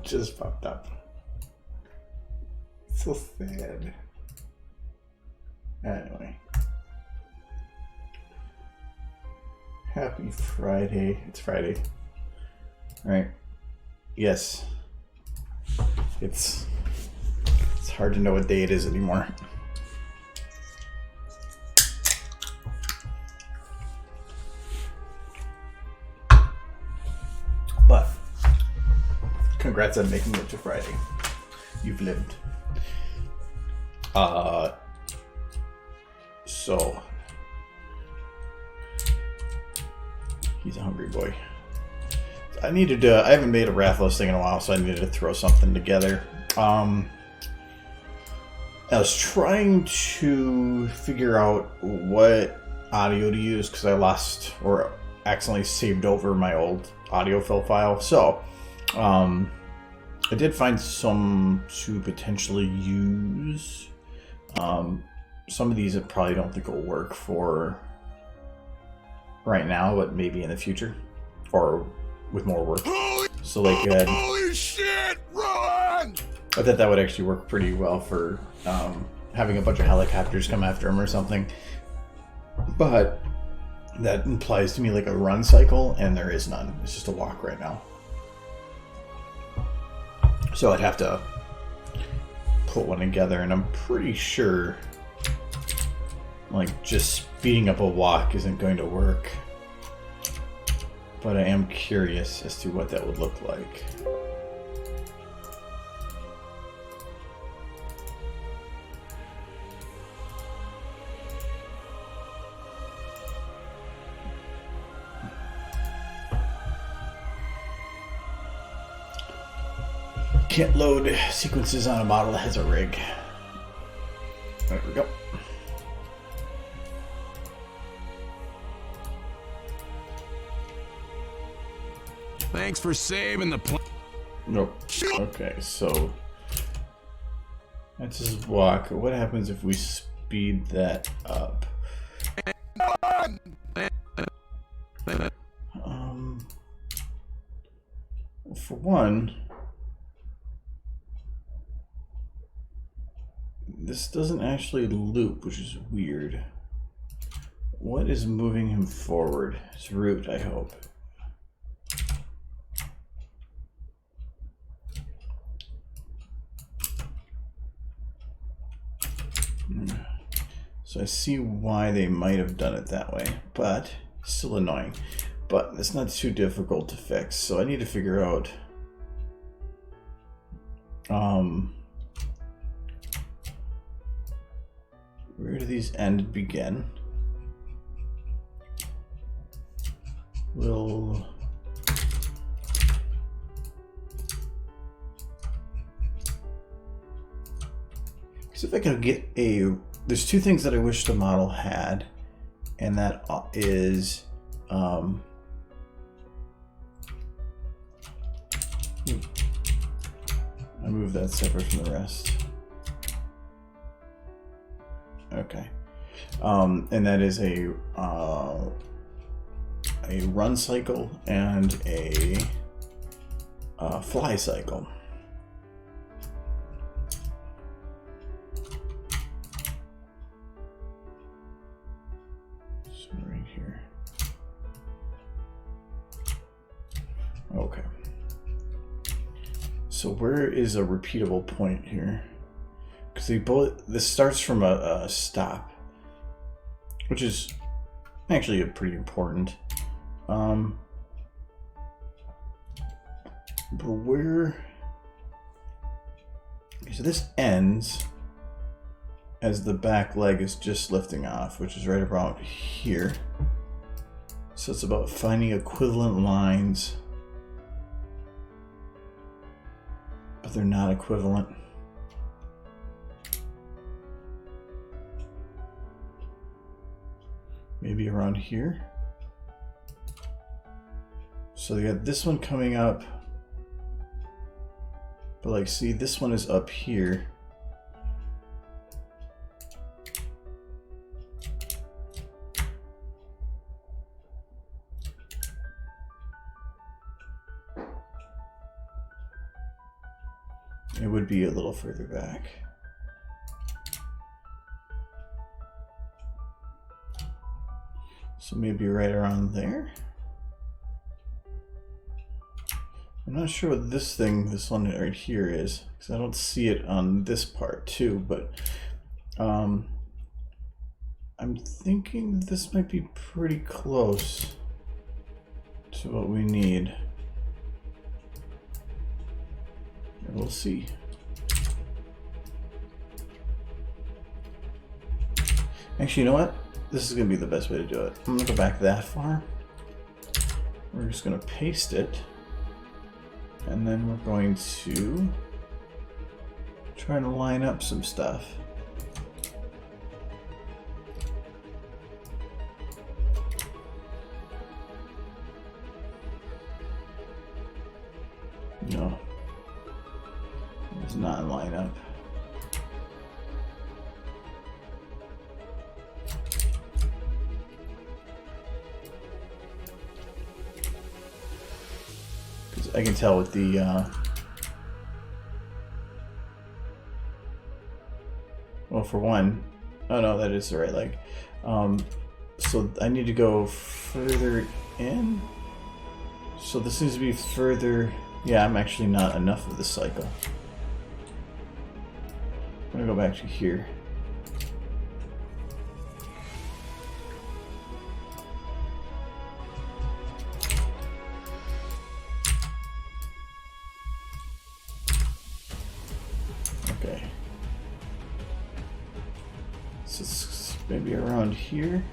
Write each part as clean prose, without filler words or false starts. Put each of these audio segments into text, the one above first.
Just popped up. So sad. Anyway. Happy Friday. It's Friday. Alright. Yes. It's hard to know what day it is anymore. But congrats on making it to Friday. You've lived. So he's a hungry boy. I haven't made a Rathalos thing in a while, so I needed to throw something together. I was trying to figure out what audio to use because I lost or accidentally saved over my old audio fill file. So I did find some to potentially use. Some of these I probably don't think will work for right now, but maybe in the future or with more work. So like holy shit, run! I thought that would actually work pretty well for having a bunch of helicopters come after him or something. But that implies to me like a run cycle, and there is none. It's just a walk right now. So I'd have to put one together, and I'm pretty sure like just speeding up a walk isn't going to work. But I am curious as to what that would look like. Can't load sequences on a model that has a rig. There we go. Thanks for saving the plane. Nope. Okay, so that's his walk. What happens if we speed that up? For one, this doesn't actually loop, which is weird. What is moving him forward? His root, I hope. So I see why they might have done it that way, but still annoying. But it's not too difficult to fix, so I need to figure out where do these end and begin? We'll see if I can get a. There's two things that I wish the model had, and that is I move that separate from the rest. Okay, and that is a run cycle and a fly cycle. Okay. So where is a repeatable point here? Because this starts from a stop, which is actually pretty important. But where? Okay, so this ends as the back leg is just lifting off, which is right about here. So it's about finding equivalent lines. But they're not equivalent. Maybe around here. So they got this one coming up. But like, see, this one is up here. It would be a little further back. So maybe right around there. I'm not sure what this one right here is, because I don't see it on this part too, but I'm thinking this might be pretty close to what we need. We'll see. Actually, you know what? This is going to be the best way to do it. I'm going to go back that far. We're just going to paste it. And then we're going to try to line up some stuff. No. It does not line up. Because I can tell with the well, for one, oh no, that is the right leg. So I need to go further in. So this needs to be further. Yeah, I'm actually not enough of the cycle. I'm gonna go back to here. Okay. So it's maybe around here.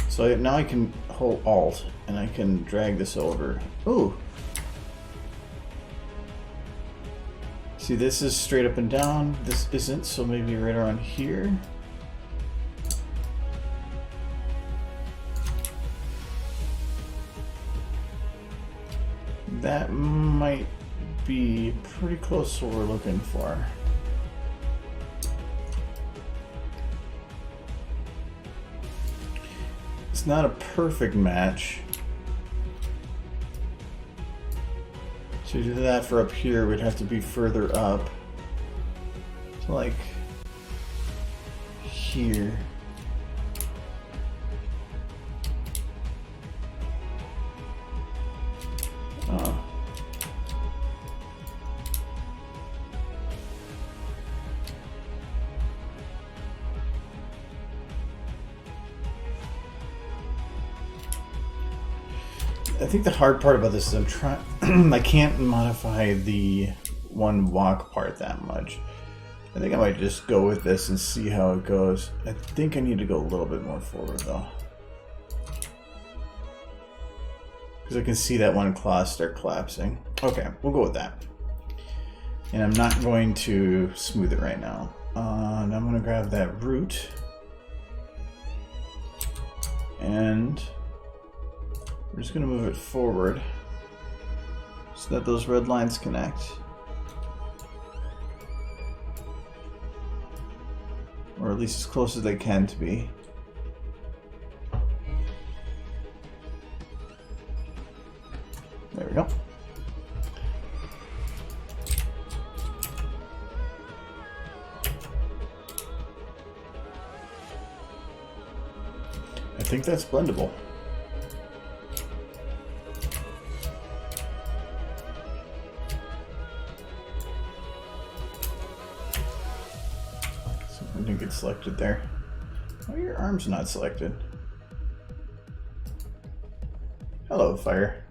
So now I can hold Alt and I can drag this over. Ooh. See, this is straight up and down. This isn't, so maybe right around here. That might be pretty close to what we're looking for. It's not a perfect match. To do that for up here, we'd have to be further up. So like here. I think the hard part about this is I'm trying. I can't modify the one walk part that much. I think I might just go with this and see how it goes. I think I need to go a little bit more forward though, because I can see that one claw start collapsing. Okay, we'll go with that. And I'm not going to smooth it right now. And I'm going to grab that root and we're just going to move it forward so that those red lines connect. Or at least as close as they can to be. There we go. I think that's blendable. Didn't get selected there. Oh, your arm's not selected. Hello, fire.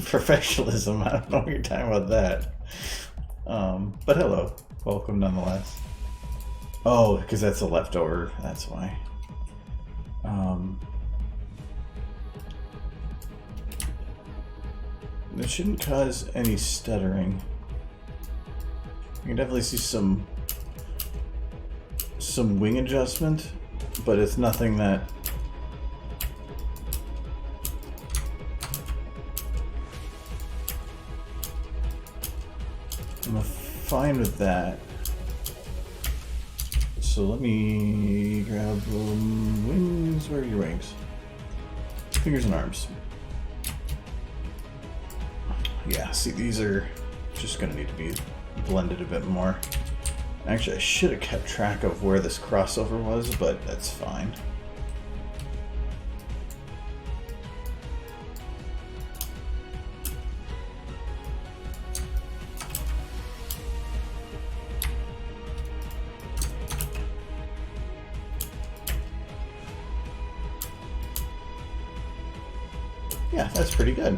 Professionalism. I don't know what you're talking about that. But hello. Welcome nonetheless. Oh, because that's a leftover. That's why. It shouldn't cause any stuttering. You can definitely see some wing adjustment, but it's nothing that I'm fine with that. So let me grab wings. Where are your wings? Fingers and arms. Yeah, see, these are just going to need to be blended a bit more. Actually, I should have kept track of where this crossover was, but that's fine. Yeah, that's pretty good.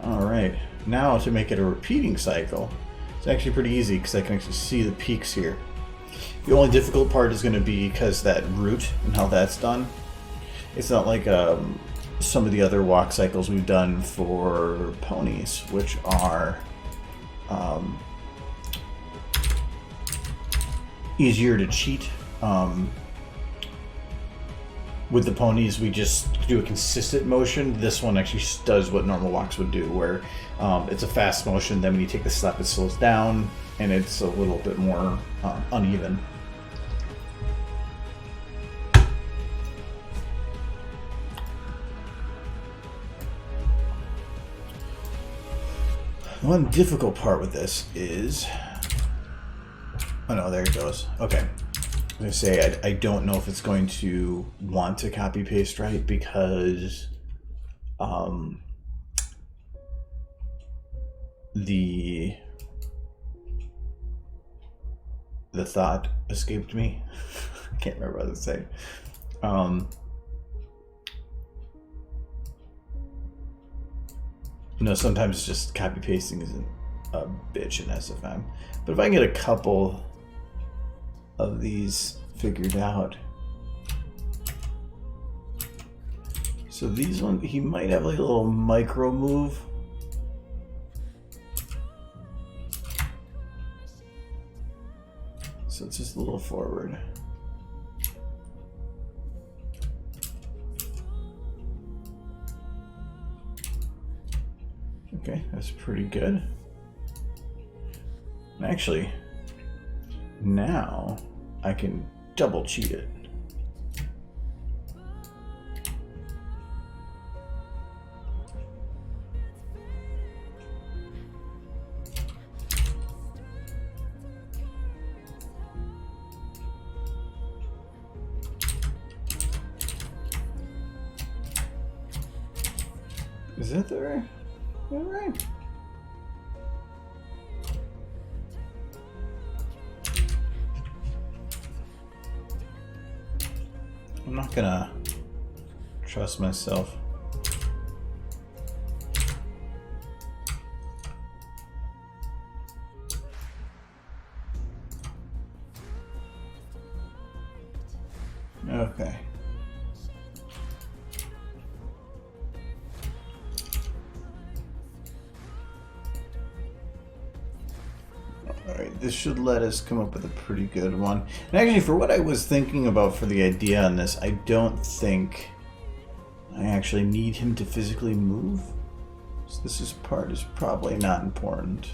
Alright, now to make it a repeating cycle, it's actually pretty easy because I can actually see the peaks here. The only difficult part is going to be because that root and how that's done. It's not like some of the other walk cycles we've done for ponies, which are easier to cheat. With the ponies, we just do a consistent motion. This one actually does what normal walks would do, where it's a fast motion, then when you take the step, it slows down, and it's a little bit more uneven. One difficult part with this is... Oh no, there it goes. Okay. I'm going to say I don't know if it's going to want to copy paste right because the thought escaped me. I can't remember what to say. Sometimes just copy pasting isn't a bitch in SFM. But if I can get a couple of these figured out. So these ones, he might have like a little micro move. So it's just a little forward. Okay, that's pretty good. And actually, now I can double cheat it. Is that the right? All right. I'm not gonna trust myself. Okay. Alright, this should let us come up with a pretty good one. And actually, for what I was thinking about for the idea on this, I don't think I actually need him to physically move. So this part is probably not important.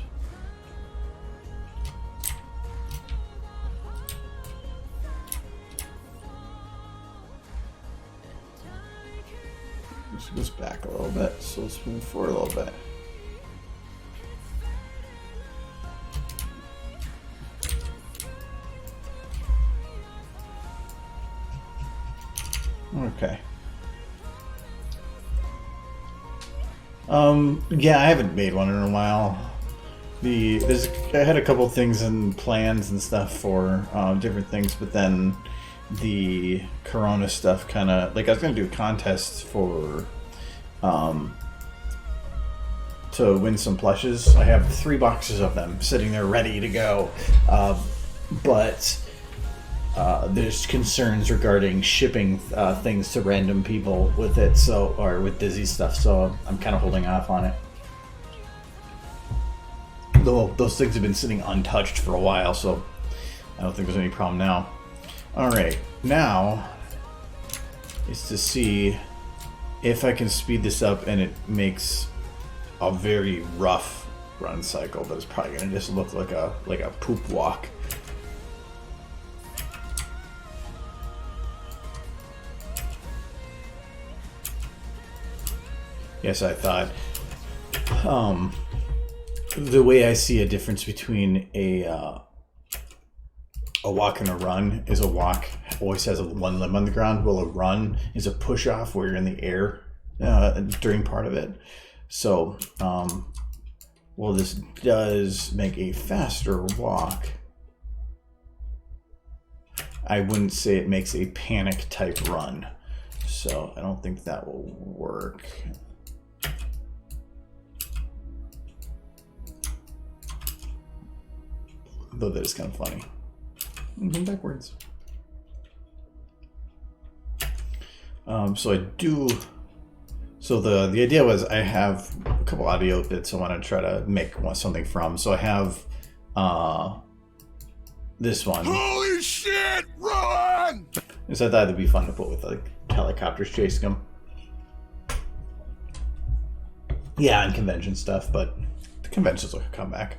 This goes back a little bit, so let's move forward a little bit. Okay. Yeah, I haven't made one in a while. I had a couple things and plans and stuff for different things, but then the Corona stuff kind of, like, I was going to do a contest for to win some plushes. I have 3 boxes of them sitting there ready to go, but there's concerns regarding shipping things to random people with it, or with Dizzy stuff, so I'm kind of holding off on it. Though those things have been sitting untouched for a while, so I don't think there's any problem now. Alright, now is to see if I can speed this up and it makes a very rough run cycle, but it's probably going to just look like a poop walk. Yes, I thought. The way I see a difference between a walk and a run is a walk always has one limb on the ground, while a run is a push off where you're in the air during part of it. So, well, this does make a faster walk. I wouldn't say it makes a panic type run. So I don't think that will work. Though that is kind of funny. I'm going backwards. So I do. So the idea was I have a couple audio bits I want to try to make something from. So I have this one. Holy shit! Run! Because I thought it'd be fun to put with like helicopters chasing them. Yeah, and convention stuff, but the conventions will come back.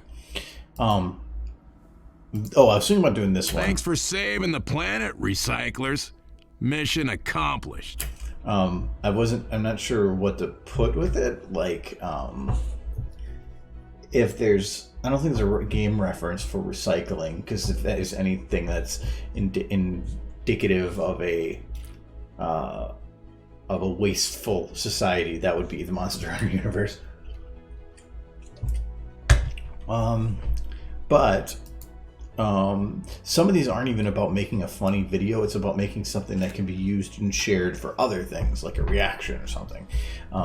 Oh, I was thinking about doing this one. Thanks for saving the planet, recyclers. Mission accomplished. I'm not sure what to put with it. Like, if there's, I don't think there's a game reference for recycling, because if that is anything that's indicative of a wasteful society, that would be the Monster Hunter universe. But some of these aren't even about making a funny video. It's about making something that can be used and shared for other things, like a reaction or something.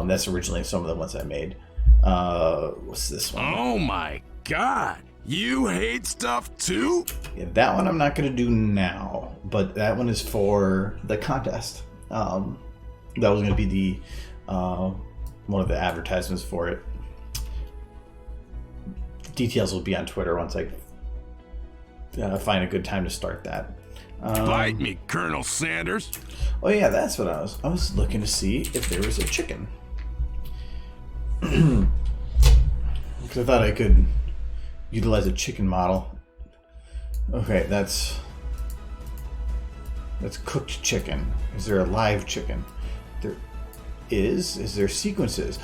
That's originally some of the ones I made. What's this one? Oh my god! You hate stuff too? Yeah, that one I'm not going to do now, but that one is for the contest. That was going to be the one of the advertisements for it. Details will be on Twitter once I find a good time to start that. Bite me, Colonel Sanders. Oh yeah, that's what I was looking to see if there was a chicken. Because I thought I could utilize a chicken model. Okay, that's cooked chicken. Is there a live chicken? There is. Is there sequences?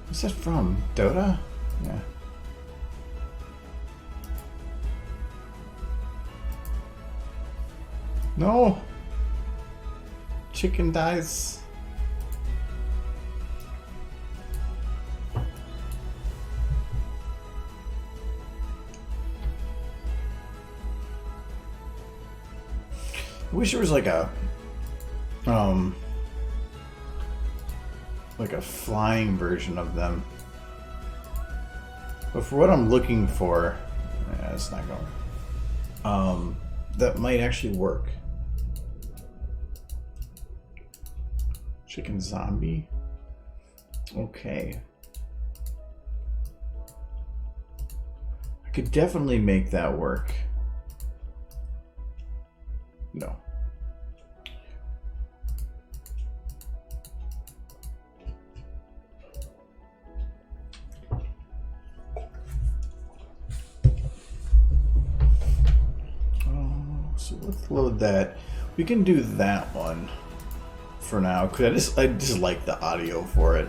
What's that from? Dota? Yeah. No! Chicken dies. I wish there was like a flying version of them. But for what I'm looking for, yeah, it's not going. That might actually work. Chicken zombie. Okay. I could definitely make that work. No. So let's load that. We can do that one for now, because I just like the audio for it.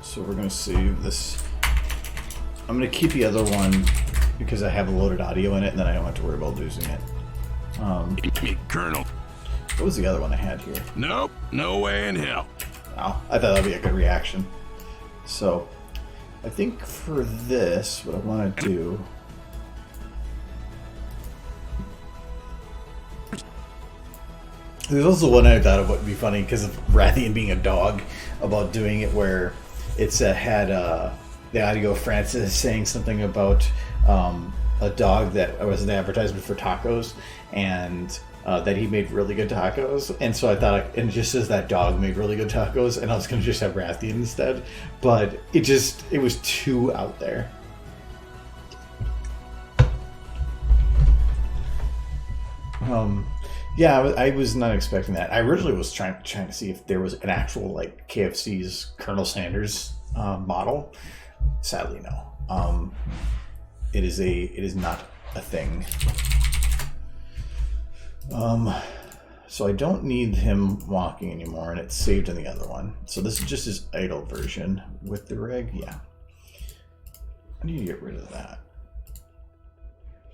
So we're gonna save this. I'm gonna keep the other one because I have a loaded audio in it, and then I don't have to worry about losing it. Colonel. What was the other one I had here? Nope, no way in hell. Oh, I thought that'd be a good reaction. So I think for this, what I want to do. There's also one I thought of what would be funny because of Rathian being a dog, about doing it where it's had the audio of Francis saying something about a dog that was an advertisement for tacos, and that he made really good tacos. And so I thought, and it just says that dog made really good tacos, and I was going to just have Rathian instead. But it was too out there. Yeah, I was not expecting that. I originally was trying to see if there was an actual like KFC's Colonel Sanders model. Sadly, no. it is not a thing. So I don't need him walking anymore, and it's saved in the other one. So this is just his idle version with the rig. Yeah, I need to get rid of that.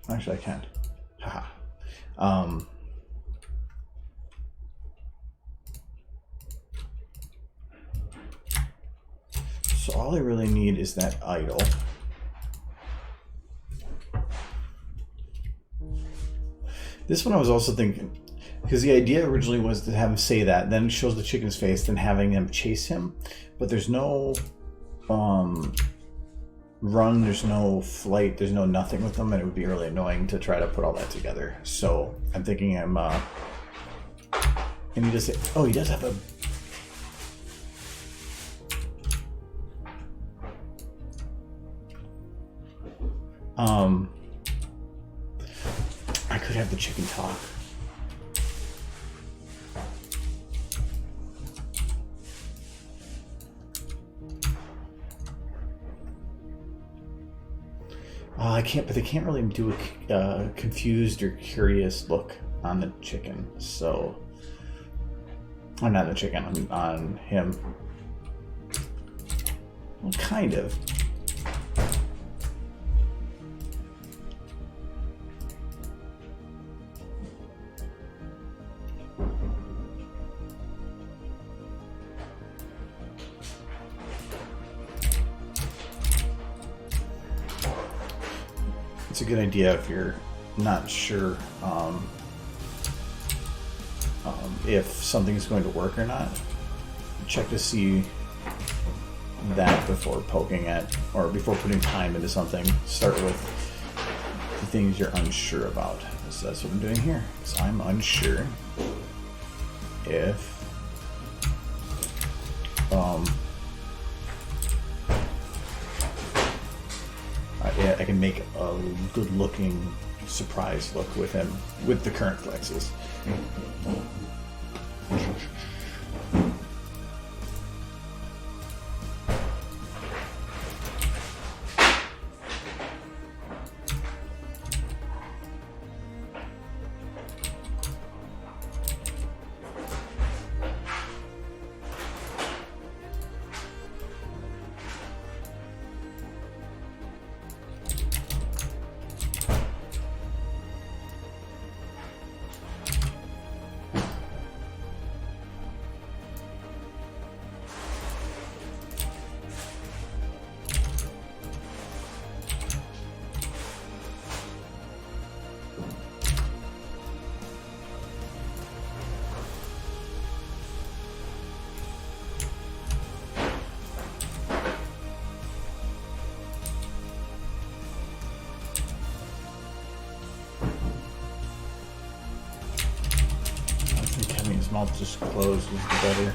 Actually, I can't. Haha. So all I really need is that idle. This one I was also thinking, because the idea originally was to have him say that, then it shows the chicken's face, then having them chase him. But there's no run, there's no flight, there's no nothing with them, and it would be really annoying to try to put all that together. So I'm thinking and he does say, oh, he does have a... I could have the chicken talk. I can't, but they can't really do a confused or curious look on the chicken. So, or not the chicken, on him. Well, kind of. It's a good idea if you're not sure if something's going to work or not. Check to see that before poking at, or before putting time into something. Start with the things you're unsure about. So that's what I'm doing here. So I'm unsure if I can make a good-looking surprise look with him with the current flexes. His mouth just closed is better.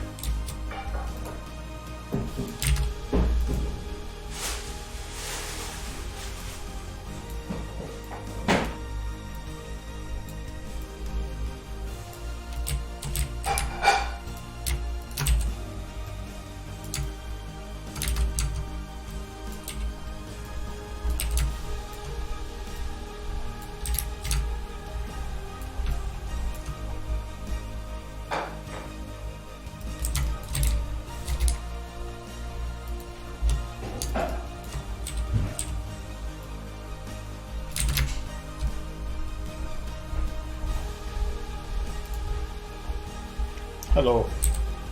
Hello.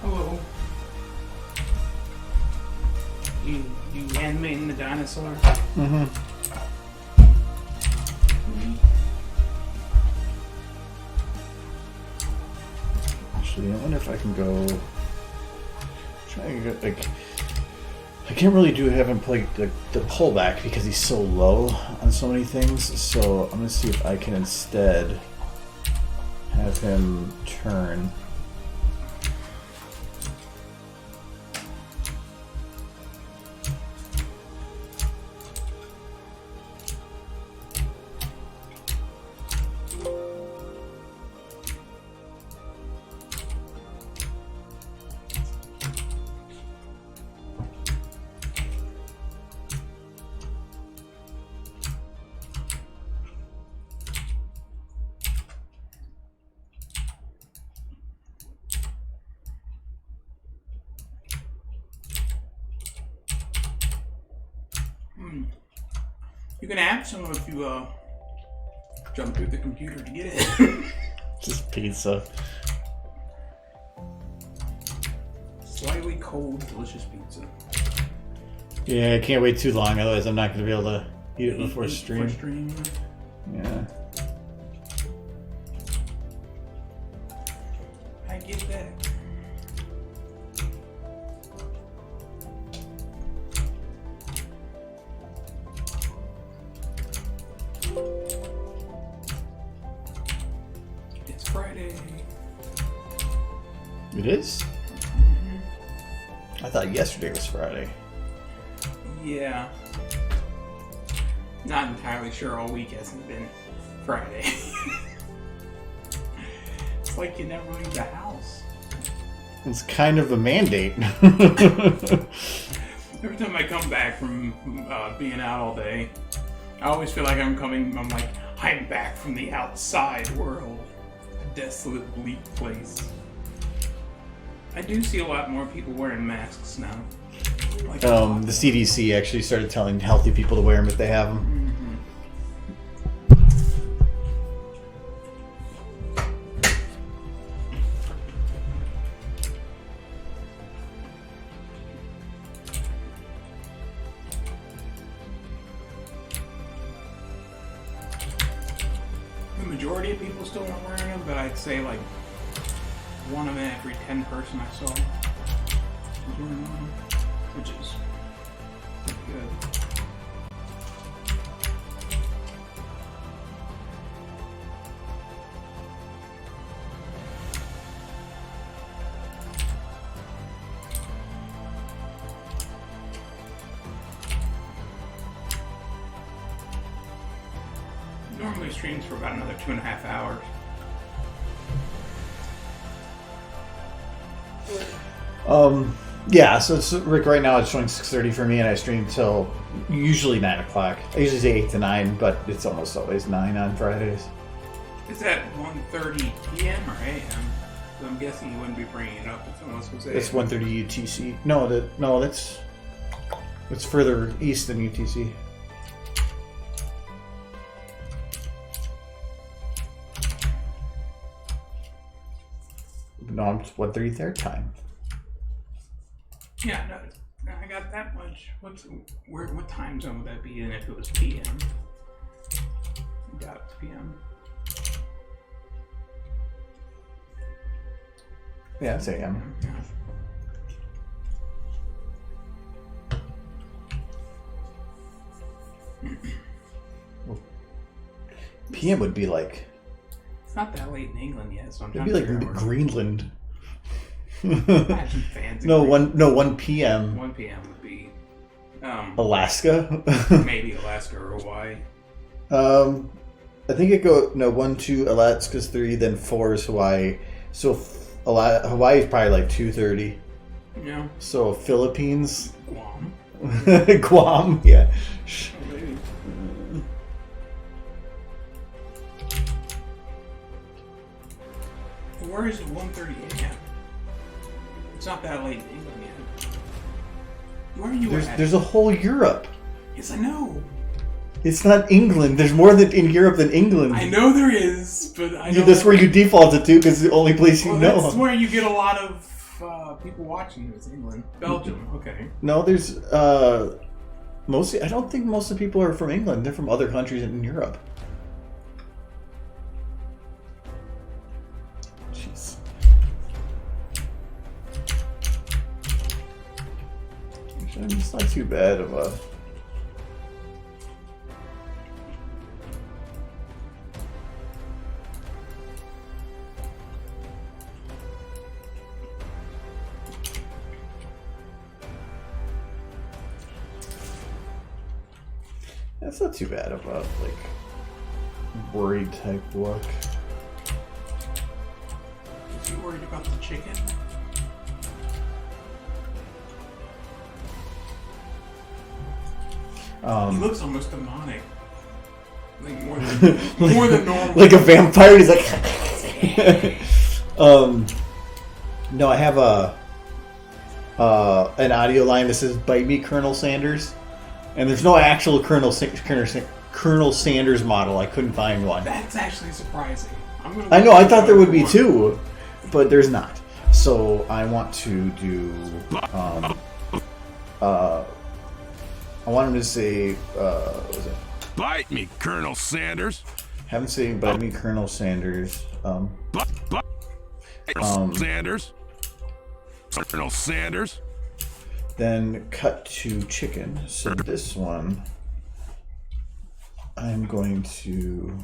Hello. You animating the dinosaur? Mm-hmm. Actually, I wonder if I can go. Trying to get like. I can't really have him play the pullback because he's so low on so many things. So I'm gonna see if I can instead have him turn. You can have some if you jump through the computer to get it. Just pizza. Slightly cold, delicious pizza. Yeah, I can't wait too long, otherwise I'm not going to be able to eat it before stream. Yeah. I get that. It's Friday. It is? I thought yesterday was Friday. Yeah. Not entirely sure all week hasn't been Friday. It's like you never leave the house. It's kind of a mandate. Every time I come back from being out all day, I always feel like I'm back from the outside world. A desolate, bleak place. I do see a lot more people wearing masks now. Like The CDC actually started telling healthy people to wear them if they have them. The majority of people still aren't wearing them, but I'd say like one of every 10 person I saw was wearing them, which is pretty good. Normally streams for about another 2.5 hours. Yeah, so it's Rick. Right now it's showing 6:30 for me, and I stream till usually 9 o'clock. I usually say 8 to 9, but it's almost always 9 on Fridays. Is that 1:30 p.m. or a.m.? So I'm guessing you wouldn't be bringing it up if someone else was a.m. It's 1:30 UTC. No, that's it's further east than UTC. No, it's 1:30 their time. Yeah, no, I got that much. What time zone would that be in if it was PM? Got it to PM. Yeah, it's AM. Yeah. PM would be like. It's not that late in England yet, so I'm It'd trying be to figure like out Greenland. Imagine fancy. No, 1 p.m. 1 p.m. would be Alaska. maybe Alaska or Hawaii. I think it go 1, 2, Alaska's 3, then 4 is Hawaii. So Hawaii is probably like 2:30. Yeah. So Philippines, Guam. Guam, yeah. Oh, maybe. Where is it 1:30 a.m.? It's not that late in England yet. Where are you at? There's a whole Europe. Yes, I know. It's not England. There's more in Europe than England. I know there is, but I don't... That's where you defaulted to because it's the only place you know. That's where you get a lot of people watching is England. Belgium, okay. No, there's mostly. I don't think most of the people are from England. They're from other countries in Europe. Jeez. It's not too bad of a. That's not too bad of a worried type look. Is he worried about the chicken? He looks almost demonic. Like more than normal. Like a vampire. He's like. No, I have an audio line that says "Bite me, Colonel Sanders." And there's no actual Colonel Sanders model. I couldn't find one. That's actually surprising. I know. I thought there would be two, but there's not. So I want to do. I want him to say. What was it? Bite me, Colonel Sanders. Haven't seen Bite Me, Colonel Sanders. Sanders. Colonel Sanders. Then cut to chicken. So this one, I'm going to.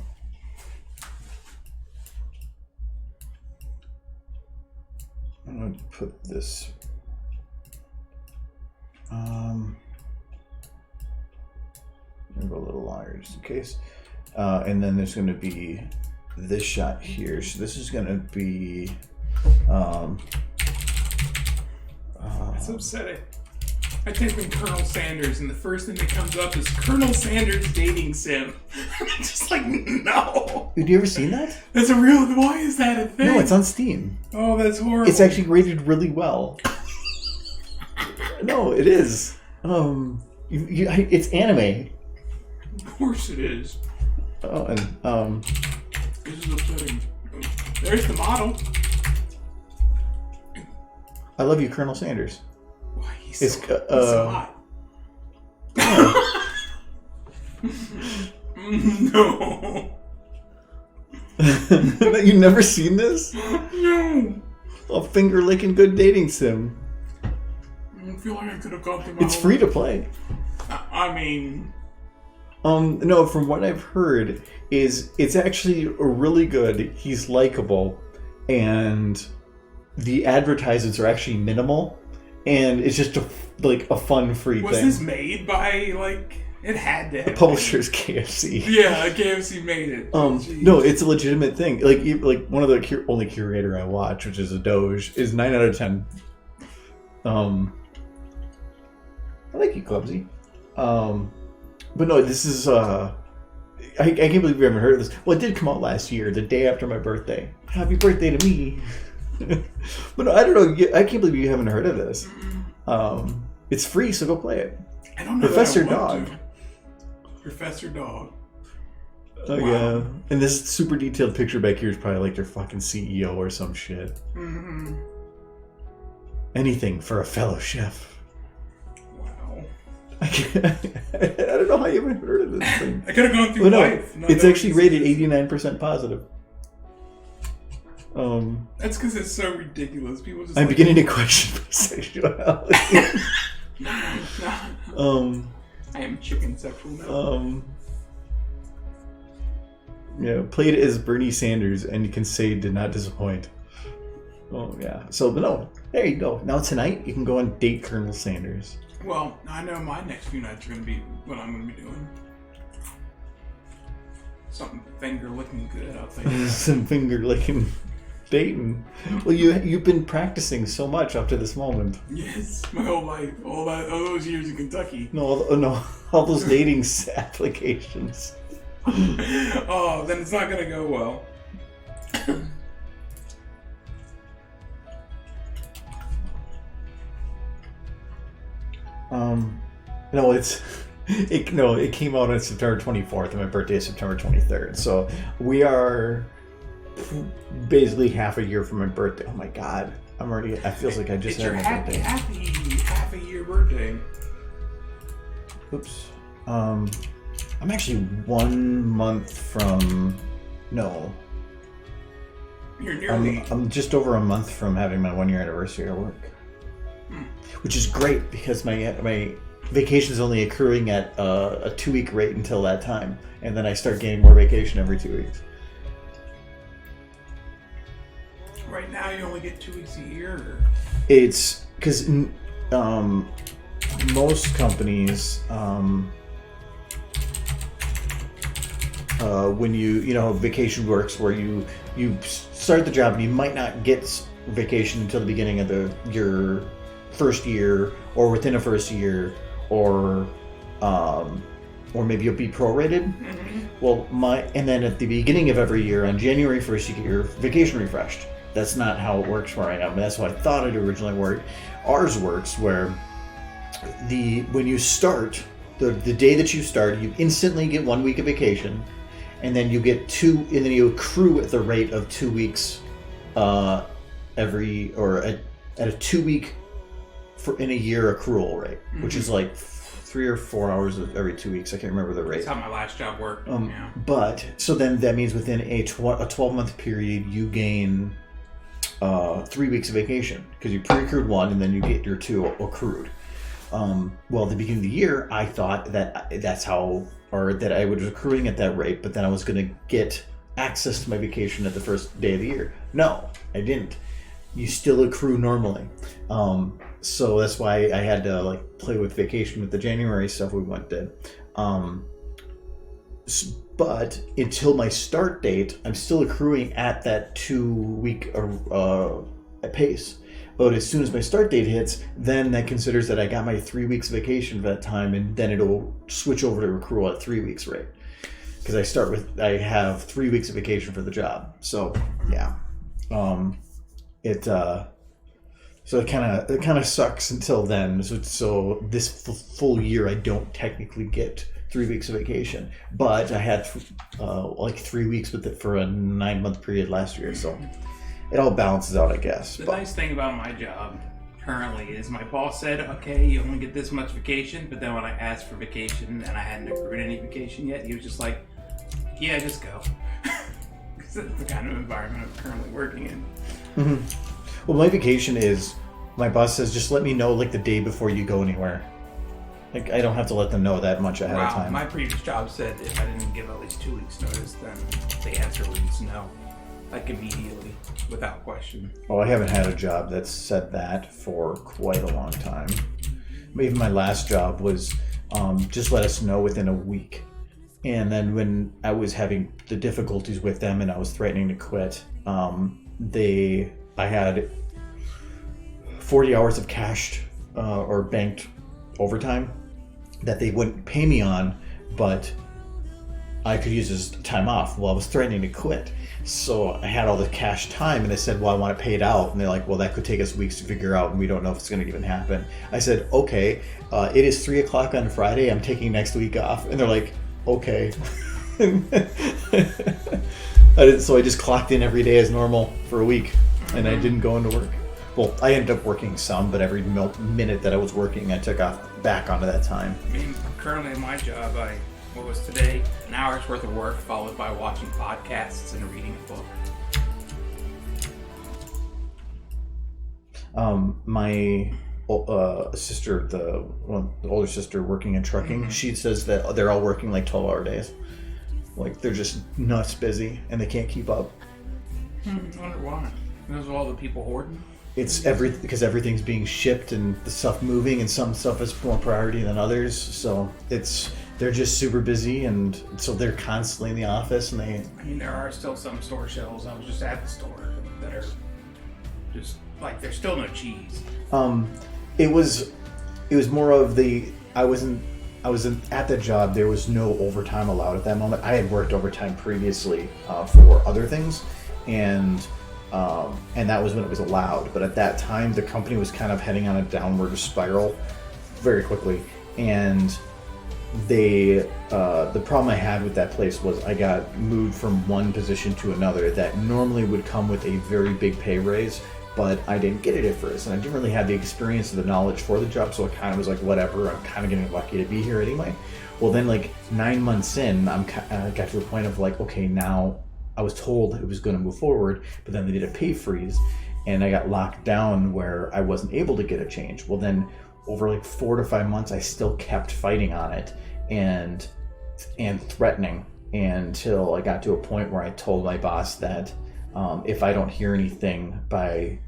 I'm going to put this. I'm going to go a little longer just in case. And then there's going to be this shot here. So this is going to be. That's upsetting. I type in Colonel Sanders, and the first thing that comes up is Colonel Sanders dating sim. I'm just like, no. Have you ever seen that? That's a real. Why is that a thing? No, it's on Steam. Oh, that's horrible. It's actually rated really well. No, it is. It's anime. Of course it is. Oh, and This is upsetting. There's the model. I love you, Colonel Sanders. Why he's so hot. No. You never seen this? No. A finger licking good dating sim. I feel like I could have gone through my It's free to play. I mean... No, from what I've heard, is it's actually really good. He's likable, and the advertisements are actually minimal, and it's just a fun free thing. Was this made by, like... It had to have the publisher's KFC. Yeah, KFC made it. No, it's a legitimate thing. Like one of the only curator I watch, which is a Doge, is 9 out of 10. I like you, Clumsy. But no, this is I can't believe we haven't heard of this. Well, it did come out last year, the day after my birthday. Happy birthday to me. But no, I don't know. I can't believe you haven't heard of this. It's free, so go play it. I don't know. Professor Dog. Professor Dog. Oh wow. Yeah, and this super detailed picture back here is probably like their fucking CEO or some shit. Mm-hmm. Anything for a fellow chef. Wow. I don't know how you haven't heard of this thing. I could have gone through life. It's actually rated 89% positive. That's because it's so ridiculous. People just. I'm beginning to question my sexuality. I am chicken sexual now. Yeah, played as Bernie Sanders, and you can say did not disappoint. Oh yeah. So no, there you go. Now tonight you can go and date Colonel Sanders. Well, I know my next few nights are going to be what I'm going to be doing. Something finger licking good, I'll tell you. Some finger licking dating. Well, you've been practicing so much up to this moment. Yes, my whole life, all those years in Kentucky. No, all those dating applications. Oh, then it's not going to go well. No, it came out on September 24th, and my birthday is September 23rd. So we are basically half a year from my birthday. Oh my god, it feels like I just had my birthday. Half a year birthday. Oops. I'm actually 1 month from. No. You're nearly. I'm just over a month from having my 1 year anniversary at work, which is great because my vacation is only accruing at a 2-week rate until that time, and then I start getting more vacation every 2 weeks. Right now, you only get 2 weeks a year. It's because most companies, when vacation works where you start the job and you might not get vacation until the beginning of your first year or within a first year, or maybe you'll be prorated. Mm-hmm. Well, and then at the beginning of every year on January 1st you get your vacation refreshed. That's not how it works where I am. That's how I thought it originally worked. Ours works where when you start the day that you start, you instantly get 1 week of vacation, and then you get and then you accrue at the rate of 2 weeks at a 2 week in a year accrual rate, which is like 3 or 4 hours every 2 weeks. I can't remember the rate. That's how my last job worked. Yeah. But so then that means within a 12-month period, you gain 3 weeks of vacation because you pre-accrued 1 and then you get your 2 accrued. Well, at the beginning of the year, I thought that that I was accruing at that rate, but then I was going to get access to my vacation at the first day of the year. No, I didn't. You still accrue normally. So that's why I had to like play with vacation with the January stuff we went did. But until my start date, I'm still accruing at that 2 week pace. But as soon as my start date hits, then that considers that I got my 3 weeks vacation for that time, and then it'll switch over to accrual at 3 weeks rate. Because I have 3 weeks of vacation for the job. So yeah, so it kind of sucks until then. So this full year I don't technically get 3 weeks of vacation, but I had like 3 weeks with it for a 9-month period last year. So it all balances out, I guess. The nice thing about my job currently is my boss said, okay, you only get this much vacation, but then when I asked for vacation and I hadn't accrued any vacation yet, he was just like, yeah, just go. Because that's the kind of environment I'm currently working in. Mm-hmm. Well, my vacation is, my boss says, just let me know like the day before you go anywhere. Like, I don't have to let them know that much ahead of time. My previous job said if I didn't give at least 2 weeks notice, then the answer was no. Like immediately, without question. Oh, I haven't had a job that said that for quite a long time. Even my last job was just let us know within a week. And then when I was having the difficulties with them and I was threatening to quit, I had 40 hours of cashed or banked overtime that they wouldn't pay me on, but I could use as time off. Well, I was threatening to quit. So I had all the cash time and I said, well, I want to pay it out. And they're like, well, that could take us weeks to figure out and we don't know if it's going to even happen. I said, okay, it is 3:00 on Friday. I'm taking next week off. And they're like, okay. So I just clocked in every day as normal for a week and I didn't go into work. Well, I ended up working some, but every minute that I was working, I took off back onto that time. I mean, currently in my job, what was today? An hour's worth of work followed by watching podcasts and reading a book. My sister, the older sister working in trucking, she says that they're all working like 12-hour days. Like they're just nuts busy and they can't keep up. I wonder why. Because of all the people hoarding? It's because everything's being shipped and the stuff moving and some stuff is more priority than others. So they're just super busy and so they're constantly in the office and I mean, there are still some store shelves. I was just at the store that are just like there's still no cheese. It was more of I wasn't at the job. There was no overtime allowed at that moment. I had worked overtime previously for other things and that was when it was allowed. But at that time, the company was kind of heading on a downward spiral very quickly. And the problem I had with that place was I got moved from one position to another that normally would come with a very big pay raise, but I didn't get it at first. And I didn't really have the experience or the knowledge for the job, so it kind of was like, whatever, I'm kind of getting lucky to be here anyway. Well, then like 9 months in, I got to the point of like, okay, now I was told it was going to move forward, but then they did a pay freeze and I got locked down where I wasn't able to get a change. Well, then over like 4 to 5 months, I still kept fighting on it and threatening until I got to a point where I told my boss that if I don't hear anything by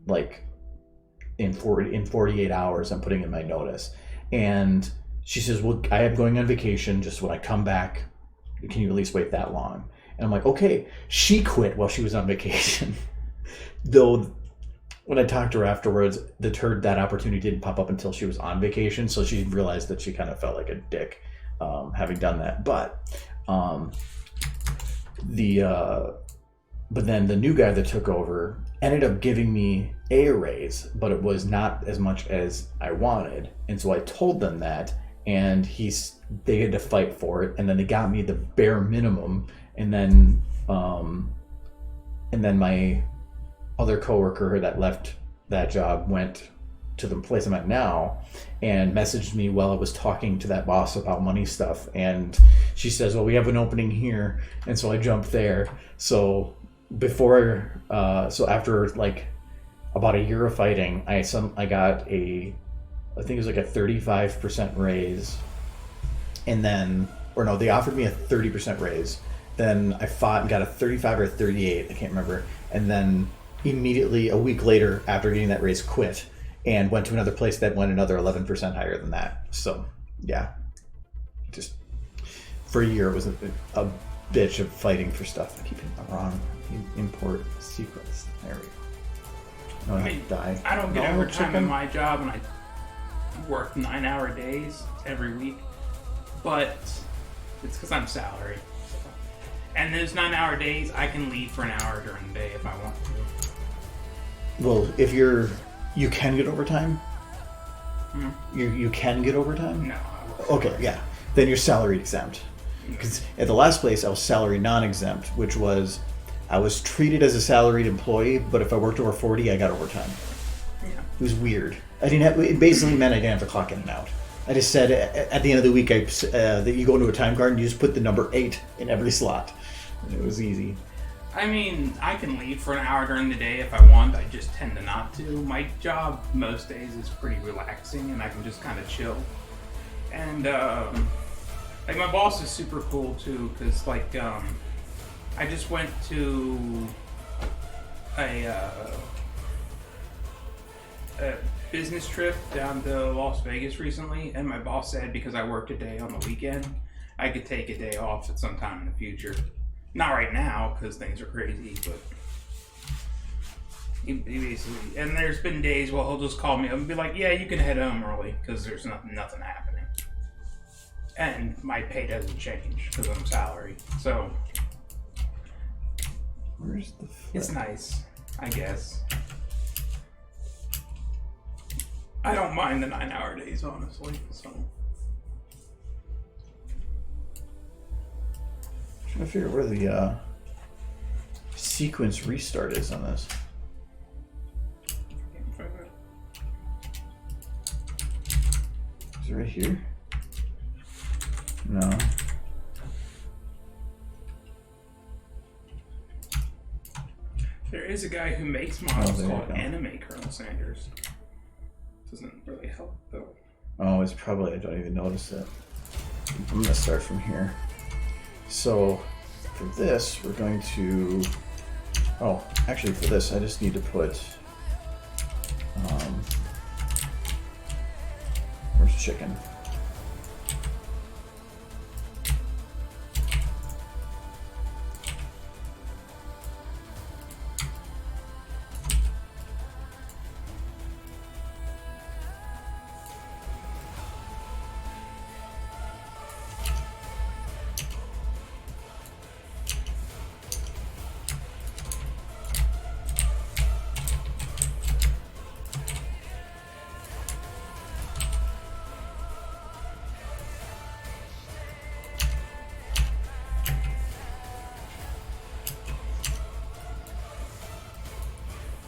like in 48 hours, I'm putting in my notice. And she says, well, I am going on vacation. Just when I come back, can you at least wait that long? And I'm like, okay. She quit while she was on vacation. Though when I talked to her afterwards, that opportunity didn't pop up until she was on vacation. So she realized that she kind of felt like a dick having done that. But then the new guy that took over ended up giving me a raise, but it was not as much as I wanted. And so I told them that, and they had to fight for it, and then they got me the bare minimum, and then my other coworker that left that job went to the place I'm at now and messaged me while I was talking to that boss about money stuff, and she says, well, we have an opening here, and so I jumped there. So after like about a year of fighting, I got I think it was like a 35% raise, and then, or no, they offered me a 30% raise. Then I fought and got a 35 or a 38, I can't remember, and then immediately a week later after getting that raise, quit and went to another place that went another 11% higher than that. So yeah, just for a year it was a bitch of fighting for stuff. I keep hitting the wrong import sequence. There we go. I don't get overtime in my job, and I work 9-hour days every week, but it's because I'm salary. And those 9-hour days, I can leave for an hour during the day if I want to. Well, if you can get overtime? You can get overtime? No. Okay, yeah. Then you're salary exempt. Because at the last place, I was salary non-exempt, which was I was treated as a salaried employee, but if I worked over 40, I got overtime. Yeah. It was weird. It basically meant I didn't have to clock in and out. I just said at the end of the week that you go into a time card and you just put the number 8 in every slot. It was easy. I mean, I can leave for an hour during the day if I want. I just tend to not to. My job most days is pretty relaxing, and I can just kind of chill. And like my boss is super cool too, because like I just went to a business trip down to Las Vegas recently, and my boss said because I worked a day on the weekend, I could take a day off at some time in the future. Not right now because things are crazy, but he basically. And there's been days where he'll just call me up and be like, "Yeah, you can head home early because there's nothing happening," and my pay doesn't change because I'm salary. So where's the? It's nice, I guess. I don't mind the 9-hour days, honestly. So. Trying to figure out where the sequence restart is on this. Is it right here? No. There is a guy who makes models called Anime Colonel Sanders. Doesn't really help though. Oh, it's probably, I don't even notice it. I'm gonna start from here. So for this, we're going to, oh, actually for this, I just need to put, where's chicken?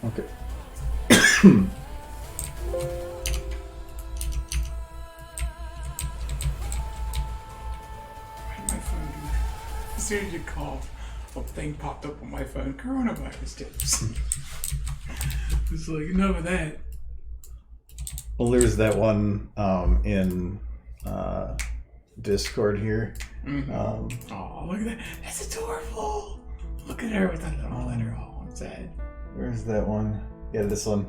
Okay. My phone, as soon as you called, a thing popped up on my phone. Coronavirus tips. It's like enough of that. Well, there's that one in Discord here. Mm-hmm. Oh, look at that. That's adorable. Look at her with that little letter. Oh, I'm sad. Where's that one? Yeah, this one.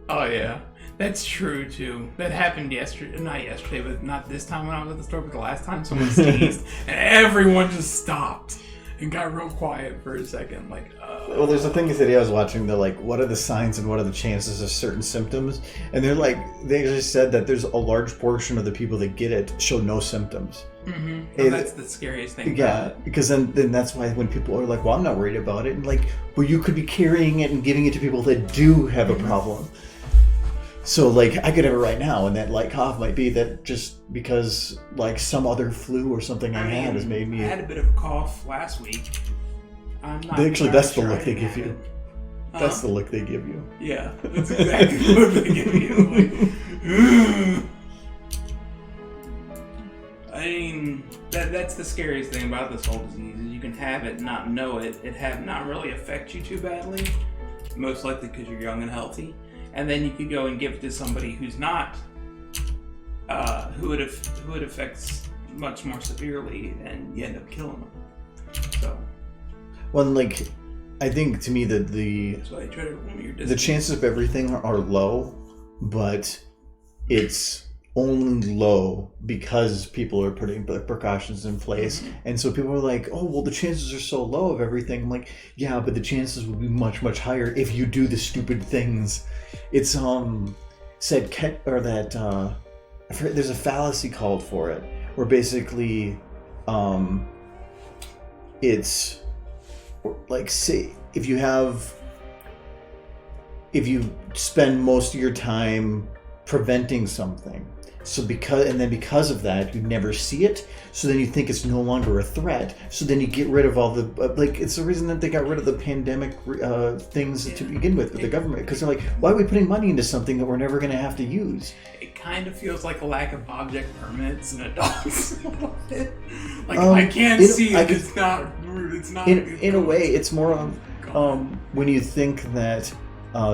Oh, yeah. That's true, too. That happened yesterday. Not yesterday, but not this time when I was at the store, but the last time someone sneezed. And everyone just stopped and got real quiet for a second. Like, Well, there's a thing today I was watching. They're like, what are the signs and what are the chances of certain symptoms? And they're like, they actually said that there's a large portion of the people that get it show no symptoms. Well, that's the scariest thing. Yeah, because then that's why when people are like, well, I'm not worried about it. And like, well, you could be carrying it and giving it to people that do have a problem. So like, I could have it right now, and that light cough might be that just because like some other flu or something I had has made me. I had a bit of a cough last week. I'm not Actually, that's the sure look I they didn't give have you. it. That's the look they give you. Yeah, that's exactly the look they give you. Like, I mean, that's the scariest thing about this whole disease is you can have it, not know it, not really affect you too badly, most likely because you're young and healthy, and then you could go and give it to somebody who's not, who it affects much more severely, and you end up killing them. So. Well, like, I think to me that the chances of everything are low, but it's only low because people are putting the precautions in place. And so people are like, oh, well, the chances are so low of everything. I'm like, yeah, but the chances would be much, much higher if you do the stupid things. It's said that I forget, there's a fallacy called for it where basically it's like, say if you spend most of your time preventing something, so because of that you never see it, so then you think it's no longer a threat, so then you get rid of all the like, it's the reason that they got rid of the pandemic things to begin with the government, because they're like, why are we putting money into something that we're never going to have to use? It kind of feels like a lack of object permanence in adults. Like, I can't see it. It's not in a way. It's more of when you think that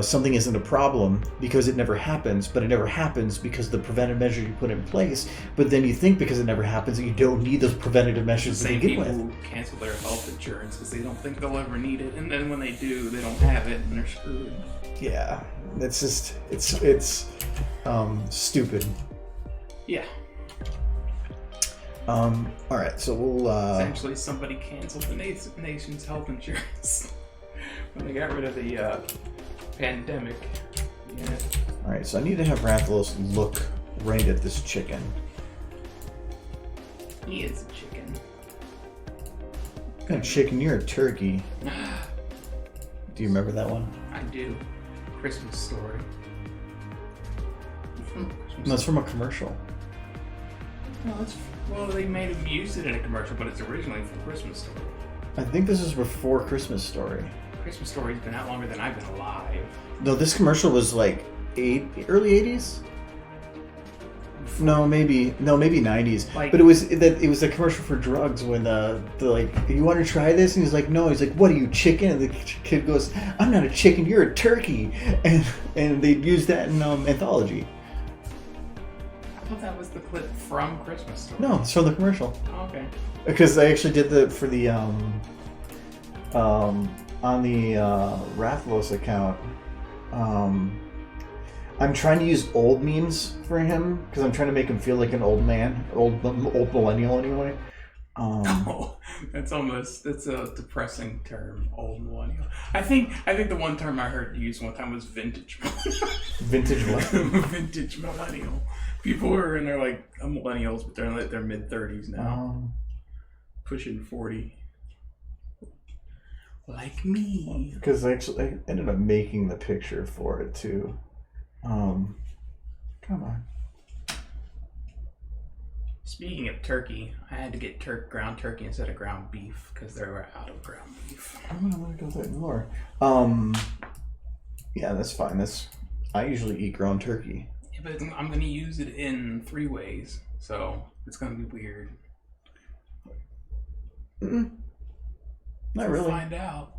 something isn't a problem because it never happens, but it never happens because of the preventive measure you put in place. But then you think because it never happens that you don't need those preventative measures to begin with. Same people who cancel their health insurance because they don't think they'll ever need it, and then when they do, they don't have it, and they're screwed. Yeah, it's just it's stupid. Yeah. All right, so we'll essentially somebody canceled the nation's health insurance when they got rid of the pandemic. Yeah. All right, so I need to have Rathalos look right at this chicken. He is a chicken. What kind of chicken? You're a turkey. Do you remember that one? I do. Christmas Story. No, it's from a commercial. Well, they made him use it in a commercial, but it's originally from Christmas Story. I think this is before Christmas Story. Christmas Story's been out longer than I've been alive. No, this commercial was like early 80s? No, maybe 90s. Like, but it was a commercial for drugs when they're like, you want to try this? And he's like, no. He's like, what are you, chicken? And the kid goes, I'm not a chicken, you're a turkey. And they used that in Anthology. I thought that was the clip from Christmas Story. No, it's from the commercial. Oh, okay. Because I actually did for the on the Rathalos account. I'm trying to use old memes for him because I'm trying to make him feel like an old man, old millennial anyway. That's a depressing term, old millennial. I think the one term I heard used one time was vintage millennial. Vintage what? Vintage millennial. People who are in their millennials, but they're in their mid-30s now, pushing 40. Like me. Because I ended up making the picture for it too. Come on. Speaking of turkey, I had to get ground turkey instead of ground beef because they were out of ground beef. I'm gonna go that more. Yeah, that's fine. I usually eat ground turkey. Yeah, but I'm gonna use it in 3 ways, so it's gonna be weird. Not really. We'll find out.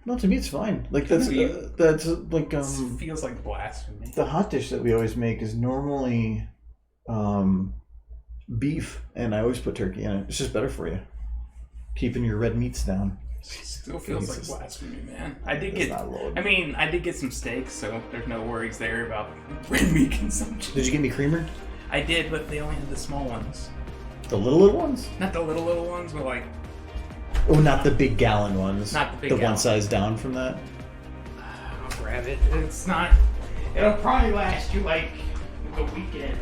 No, to me it's fine. Like that's like it feels like blasphemy. The hot dish that we always make is normally beef, and I always put turkey in it. It's just better for you, keeping your red meats down. It still feels like blasphemy, man. I did get some steaks, so there's no worries there about red meat consumption. Did you get me creamer? I did, but they only had the small ones. The little ones? Not the little ones, but like Oh, not the big gallon ones. Not the big The gallon. one size down from that. I'll grab it. It's not. It'll probably last you like the weekend.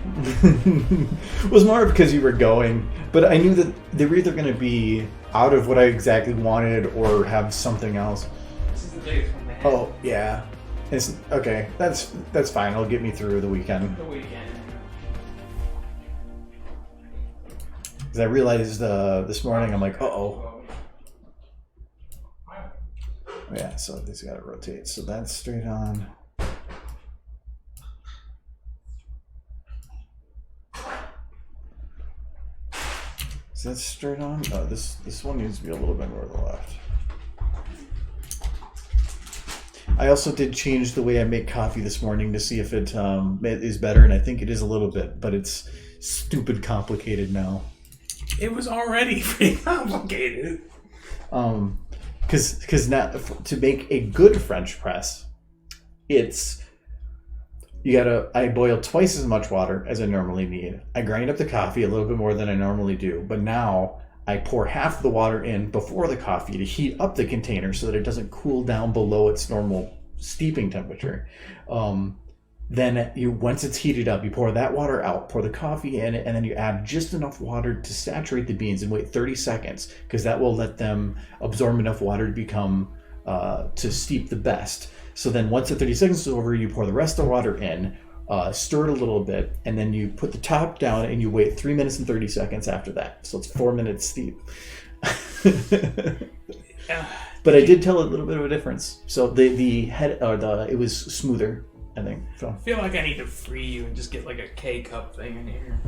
It was more because you were going, but I knew that they were either going to be out of what I exactly wanted or have something else. This is the biggest one they have. Oh yeah, it's okay. That's fine. It'll get me through the weekend. The weekend. Because I realized this morning, I'm like, oh. Yeah, so these got to rotate. So that's straight on. Is that straight on? No, this one needs to be a little bit more to the left. I also did change the way I make coffee this morning to see if it is better, and I think it is a little bit, but it's stupid complicated now. It was already pretty complicated. Because now to make a good French press, I boil twice as much water as I normally need. I grind up the coffee a little bit more than I normally do, but now I pour half the water in before the coffee to heat up the container so that it doesn't cool down below its normal steeping temperature. Then once it's heated up, you pour that water out, pour the coffee in, and then you add just enough water to saturate the beans and wait 30 seconds because that will let them absorb enough water to become to steep the best. So then once the 30 seconds is over, you pour the rest of the water in, stir it a little bit, and then you put the top down and you wait 3 minutes and 30 seconds after that. So it's 4 minutes steep. But I did tell a little bit of a difference. So the head, it was smoother, I think. So I feel like I need to free you and just get like a K cup thing in here.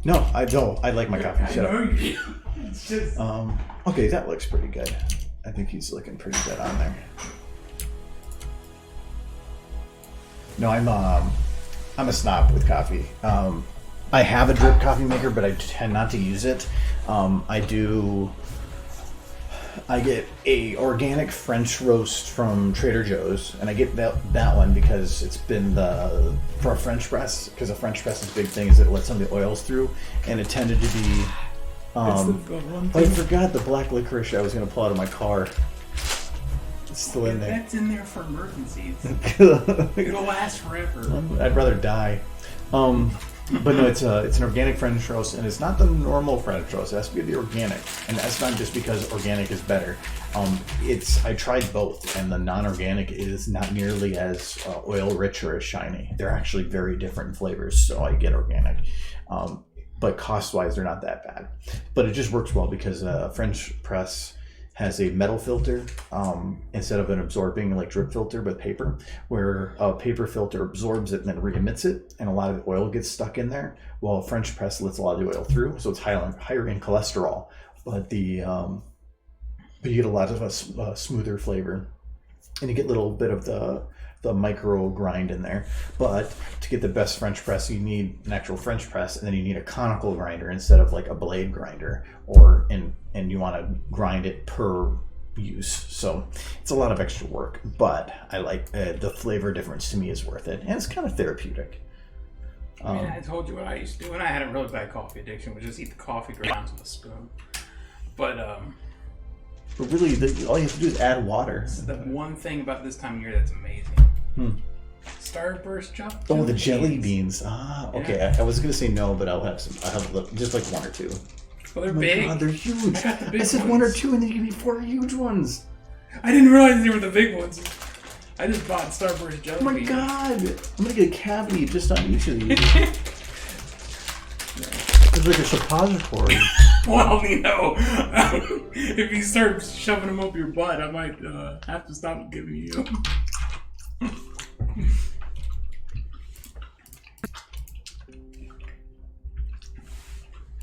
no, I don't. I like my coffee. I know you do. It's just. Okay, that looks pretty good. I think he's looking pretty good on there. No, I'm a snob with coffee. I have a drip coffee maker, but I tend not to use it. I get a organic French roast from Trader Joe's, and I get that one because it's been for a French press, because a French press's big thing is that it lets some of the oils through, and it tended to be. I forgot the black licorice I was going to pull out of my car. It's still in there. That's in there for emergencies. It'll last forever. I'd rather die. But no, it's an organic French roast, and it's not the normal French roast. It has to be the organic, and that's not just because organic is better. I tried both, and the non-organic is not nearly as oil rich or as shiny. They're actually very different flavors, so I get organic. But cost-wise, they're not that bad. But it just works well because French press has a metal filter instead of an absorbing like drip filter with paper, where a paper filter absorbs it and then re-emits it, and a lot of the oil gets stuck in there, while a French press lets a lot of the oil through, so it's higher in cholesterol, but you get a lot of a smoother flavor, and you get a little bit of the micro grind in there. But to get the best French press, you need an actual French press, and then you need a conical grinder instead of like a blade grinder, and you want to grind it per use. So it's a lot of extra work, but I like the flavor difference. To me is worth it, and it's kind of therapeutic. I told you what I used to do when I had a really bad coffee addiction, was just eat the coffee grounds with a spoon. But really, all you have to do is add water. the one thing about this time of year that's amazing. Starburst chocolate. Oh, the jelly beans. Ah, okay. Yeah. I was gonna say no, but I'll have some. I'll have just like one or two. Well, they're Oh my big. God, they're huge. I got the big I said ones. one or two, and then you give me 4 huge ones. I didn't realize they were the big ones. I just bought Starburst jelly Oh my beans. God! I'm gonna get a cavity just on each of these. It's like a suppository. Well, you know, if you start shoving them up your butt, I might have to stop giving you.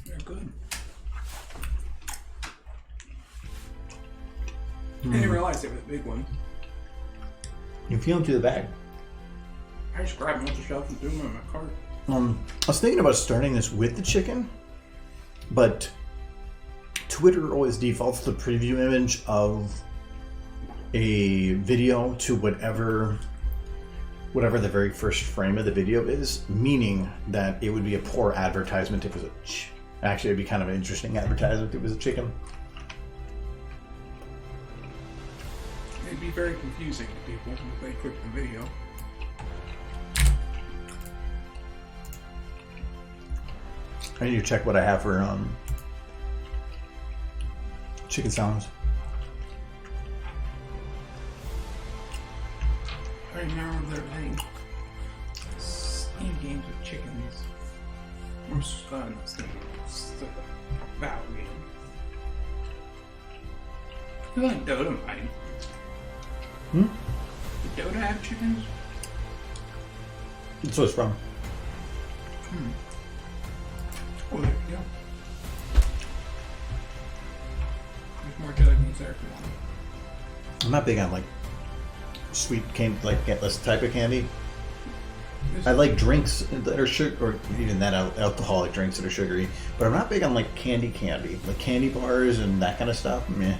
They're good. I didn't realize they were the big ones. You feel them through the bag. I just grabbed them off the shelf and threw them in my cart. I was thinking about starting this with the chicken, but Twitter always defaults the preview image of a video to whatever the very first frame of the video is, meaning that it would be a poor advertisement if it was actually it'd be kind of an interesting advertisement if it was a chicken. be very confusing to people if they click the video. I need to check what I have for chicken sounds. Right now they're playing Steam games with chickens. Or not Steam games, battle game. I feel like Dota might. Did Dota have chickens? That's what it's from. Oh, there you go. There's more jelly beans there if you want. I'm not big on like sweet candy, like this type of candy. I like drinks that are sugar, or even that alcoholic drinks that are sugary. But I'm not big on like candy, like candy bars and that kind of stuff. Meh.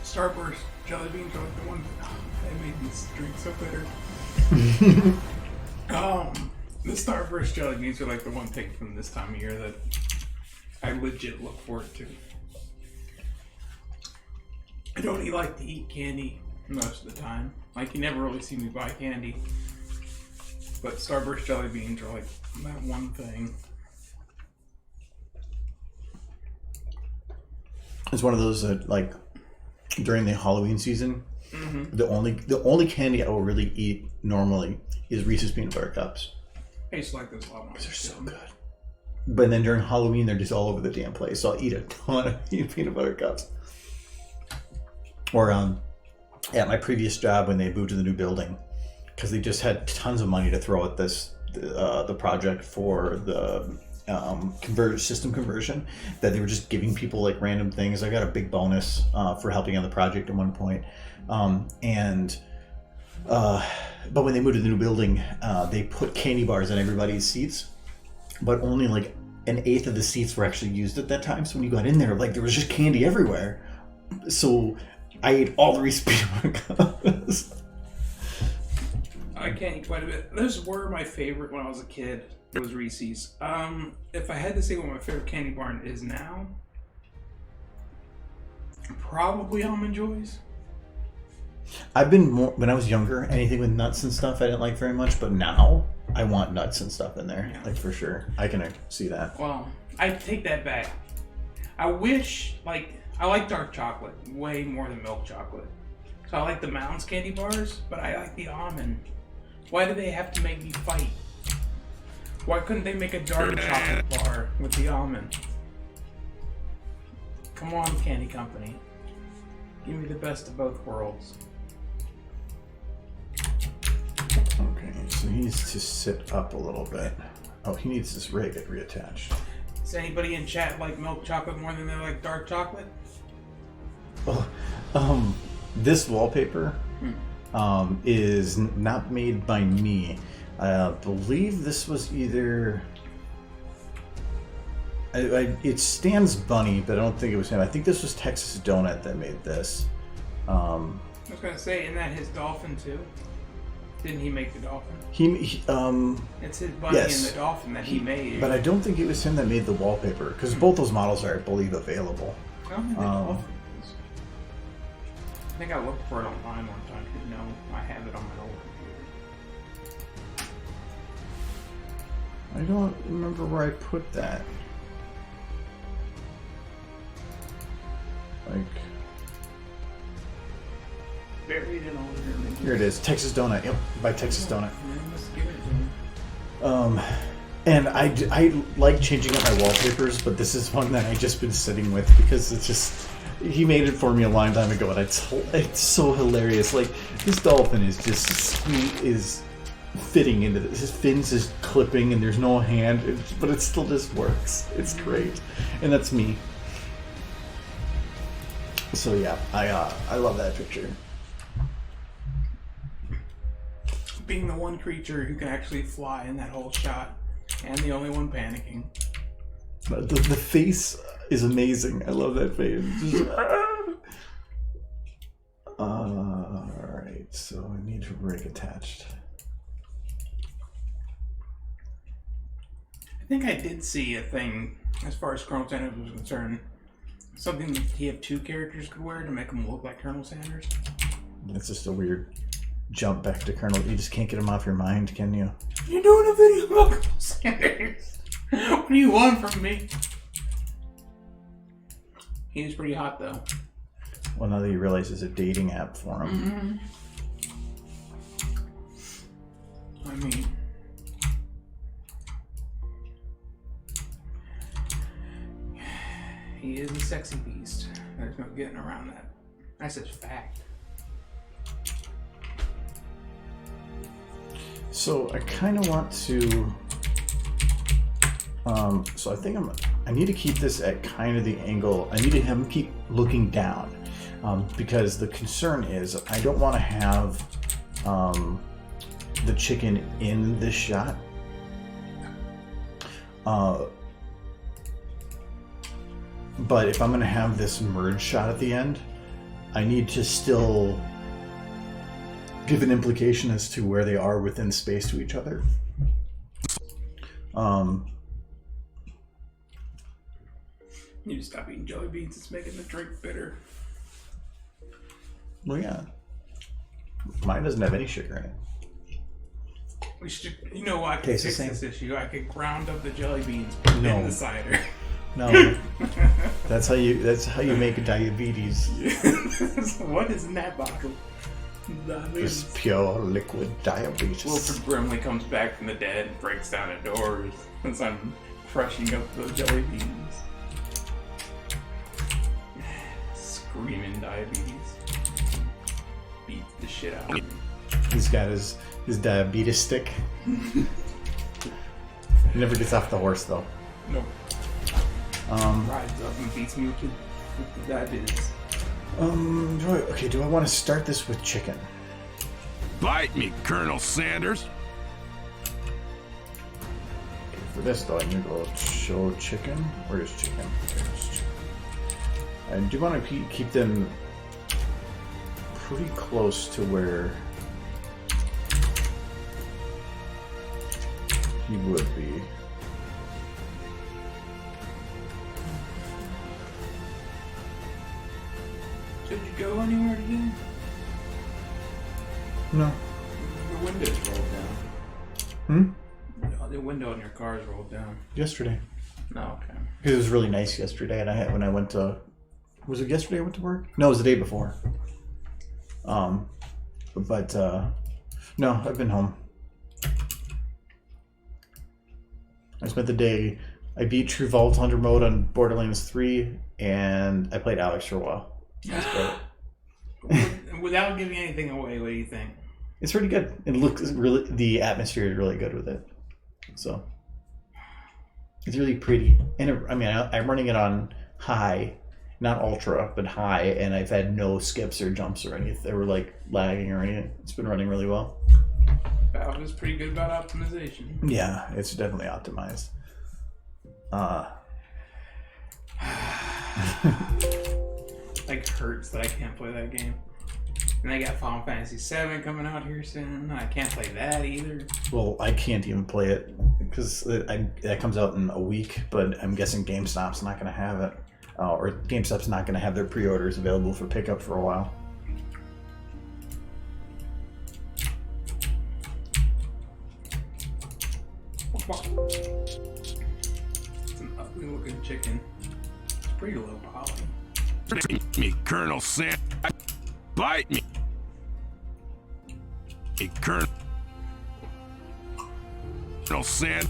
Starburst jelly beans are like the ones that they made these drinks so better. The Starburst jelly beans are like the one thing from this time of year that I legit look forward to. I don't like to eat candy most of the time. Like, you never really see me buy candy. But Starburst jelly beans are like that one thing. It's one of those that, like, during the Halloween season, the only candy I will really eat normally is Reese's Peanut Butter Cups. I used to like those a lot more. They're so good. But then during Halloween, they're just all over the damn place. So I'll eat a ton of peanut butter cups. Or at my previous job when they moved to the new building, because they just had tons of money to throw at the project for the system conversion, that they were just giving people like random things. I got a big bonus for helping on the project at one point. But when they moved to the new building, they put candy bars in everybody's seats, but only like an eighth of the seats were actually used at that time. So when you got in there, like there was just candy everywhere. So I ate all the Reese's Peanut Butter Cups. I can eat quite a bit. Those were my favorite when I was a kid. Was Reese's. If I had to say what my favorite candy bar is now, probably Almond Joys. I've been more, when I was younger, anything with nuts and stuff I didn't like very much, but now I want nuts and stuff in there, like for sure. I can see that. Well, I take that back. I wish, like, I like dark chocolate way more than milk chocolate. So I like the Mounds candy bars, but I like the almond. Why do they have to make me fight? Why couldn't they make a dark chocolate bar with the almond? Come on, candy company. Give me the best of both worlds. Okay, so he needs to sit up a little bit. Oh, he needs this rig get reattached. Does anybody in chat like milk chocolate more than they like dark chocolate? Oh, this wallpaper is not made by me. I believe this was either... it stands Bunny, but I don't think it was him. I think this was Texas Donut that made this. I was gonna say, isn't that his dolphin too? Didn't he make the dolphin? It's his bunny yes, and the dolphin that he made. But I don't think it was him that made the wallpaper, because both those models are, I believe, available. I don't think the dolphin is. I think I looked for it online one time. No, I have it on my old computer. I don't remember where I put that. Like, buried in all of your images. here it is, Texas Donut. Yep, by Texas Donut. Man, let's give it to him. And I like changing up my wallpapers, but this is one that I've just been sitting with because it's just, he made it for me a long time ago, and it's so hilarious. Like, this dolphin is just sweet, is fitting into this. His fins is clipping, and there's no hand, but it still just works. It's great, and that's me. So yeah, I love that picture. Being the one creature who can actually fly in that whole shot, and the only one panicking. The face is amazing. I love that face. Alright, so I need to rig attached. I think I did see a thing, as far as Colonel Sanders was concerned, something that he had two characters could wear to make him look like Colonel Sanders. It's just a weird jump back to Colonel. You just can't get him off your mind, can you? You're doing a video about Colonel Sanders. What do you want from me? He was pretty hot, though. Well, now that you realize it's a dating app for him. I mean... he is a sexy beast. There's no getting around that. That's just fact. So I kind of want to. So I think I need to keep this at kind of the angle. I need to have him keep looking down, because the concern is I don't want to have the chicken in this shot. But if I'm going to have this merge shot at the end, I need to still give an implication as to where they are within space to each other. You need to stop eating jelly beans. It's making the drink bitter. Well, yeah. Mine doesn't have any sugar in it. We should, you know, I could Tastes the fix same. this issue. I could ground up the jelly beans, put it in the cider. No, that's how you make diabetes. What is in that bottle? It's pure liquid diabetes. Wilford Brimley comes back from the dead and breaks down the doors as I'm crushing up the jelly beans. Screaming diabetes. Beat the shit out of me. He's got his diabetes stick. He never gets off the horse though. Nope. Rides up and beats me with the diabetes. Do I want to start this with chicken? Bite me, Colonel Sanders. For this though, I need to go show chicken. Where's chicken? There's chicken. I do want to keep them pretty close to where he would be. Did you go anywhere today? No. The windows rolled down. The window in your car is rolled down. Yesterday. No, okay. Because it was really nice yesterday, and when I went to, was it yesterday I went to work? No, it was the day before. No, I've been home. I spent the day. I beat True Vault Hunter mode on Borderlands 3, and I played Alex for a while. That's great. Without giving anything away, what do you think? It's pretty good. It looks really, the atmosphere is really good with it. So it's really pretty. And I'm running it on high, not ultra, but high, and I've had no skips or jumps or anything. They were like lagging or anything. It's been running really well. Valve is pretty good about optimization. Yeah, it's definitely optimized. Like hurts that I can't play that game. And I got Final Fantasy VII coming out here soon. I can't play that either. Well, I can't even play it because that comes out in a week, but I'm guessing GameStop's not going to have it. Or GameStop's not going to have their pre-orders available for pickup for a while. It's an ugly looking chicken. It's pretty low poly. Bite me, Colonel Sanders. Bite me. Hey, Colonel Sanders.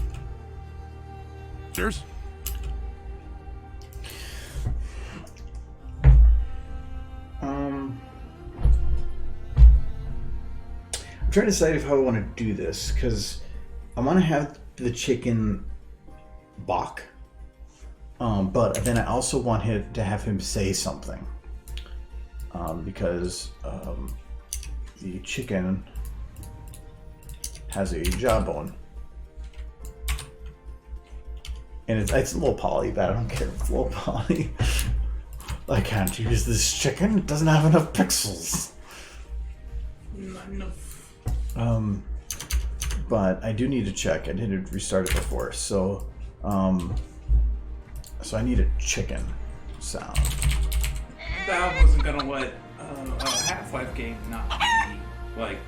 I'm trying to decide how I want to do this because I want to have the chicken balk, but then I also want to have him say something, because the chicken has a jawbone, and it's a little poly, but I don't care if it's a little poly. I can't use this chicken. It doesn't have enough pixels. Not enough. But I do need to check. I didn't restart it before, so I need a chicken sound. Valve wasn't gonna let a Half-Life game, not the, like...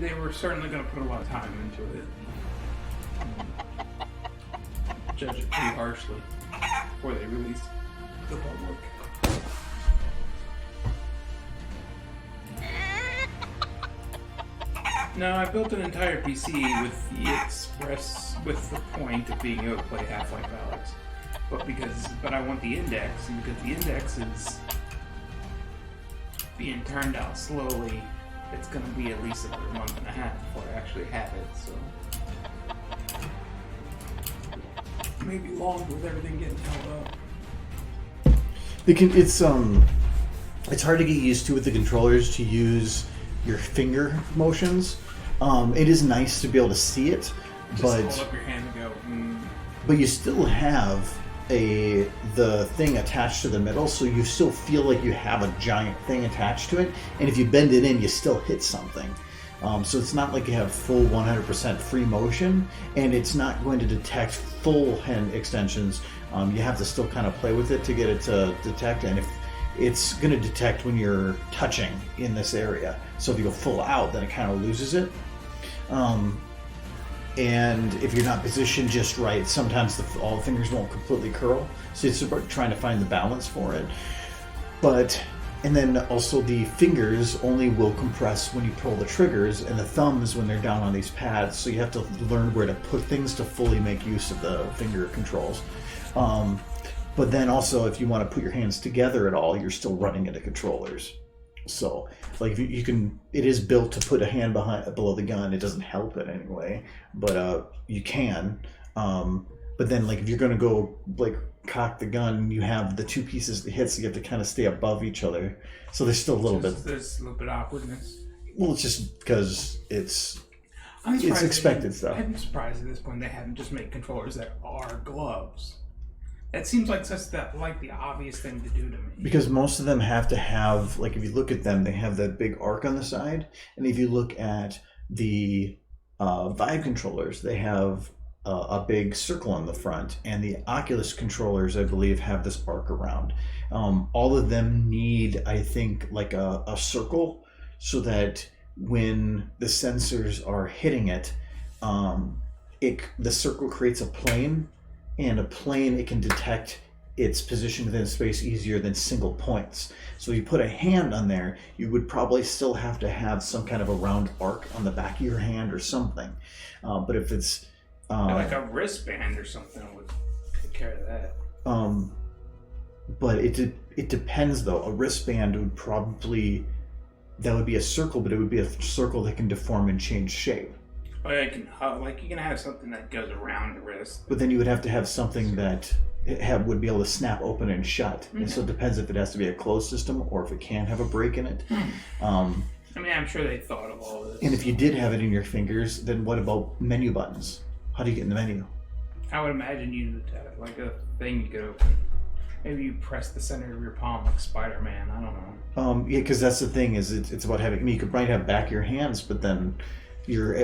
They were certainly going to put a lot of time into it. Judge it pretty harshly before they released the public. No, I built an entire PC with the point of being able to play Half-Life Alyx. But I want the index, and because the index is being turned out slowly, it's going to be at least another month and a half before I actually have it, so... Maybe longer with everything getting held up. It's hard to get used to with the controllers to use your finger motions. It is nice to be able to see it, Just hold up your hand and go, But you still have the thing attached to the middle, so you still feel like you have a giant thing attached to it, and if you bend it in, you still hit something. So it's not like you have full 100% free motion, and it's not going to detect full hand extensions. You have to still kind of play with it to get it to detect, and if it's going to detect when you're touching in this area. So if you go full out, then it kind of loses it. And if you're not positioned just right, sometimes all the fingers won't completely curl. So it's about trying to find the balance for it. And then also the fingers only will compress when you pull the triggers, and the thumbs when they're down on these pads. So you have to learn where to put things to fully make use of the finger controls. But then also, if you want to put your hands together at all, you're still running into controllers. So, like, you can, it is built to put a hand below the gun. It doesn't help it anyway, but you can. But then, like, if you're going to go, like, cock the gun, you have the two pieces that hit, so you have to kind of stay above each other. So there's still a little bit. There's a little bit of awkwardness. Well, it's just because it's expected stuff. I'm surprised at this point they haven't just made controllers that are gloves. That seems like the obvious thing to do to me. Because most of them have to have, like, if you look at them, they have that big arc on the side. And if you look at the Vive controllers, they have a big circle on the front. And the Oculus controllers, I believe, have this arc around. All of them need, I think, like a circle so that when the sensors are hitting it, the circle creates a plane. And a plane, it can detect its position within space easier than single points. So if you put a hand on there, you would probably still have to have some kind of a round arc on the back of your hand or something. But if it's... like a wristband or something would take care of that. But it depends, though. A wristband would probably... That would be a circle, but it would be a circle that can deform and change shape. Like you can have something that goes around the wrist. But then you would have to have something that would be able to snap open and shut. Mm-hmm. And so it depends if it has to be a closed system or if it can have a break in it. I mean, I'm sure they thought of all this. And if you did have it in your fingers, then what about menu buttons? How do you get in the menu? I would imagine you'd have like a thing you could open. Maybe you press the center of your palm like Spider-Man. I don't know. Yeah, because that's the thing is it's about having. I mean, you could might have back of your hands, but then you're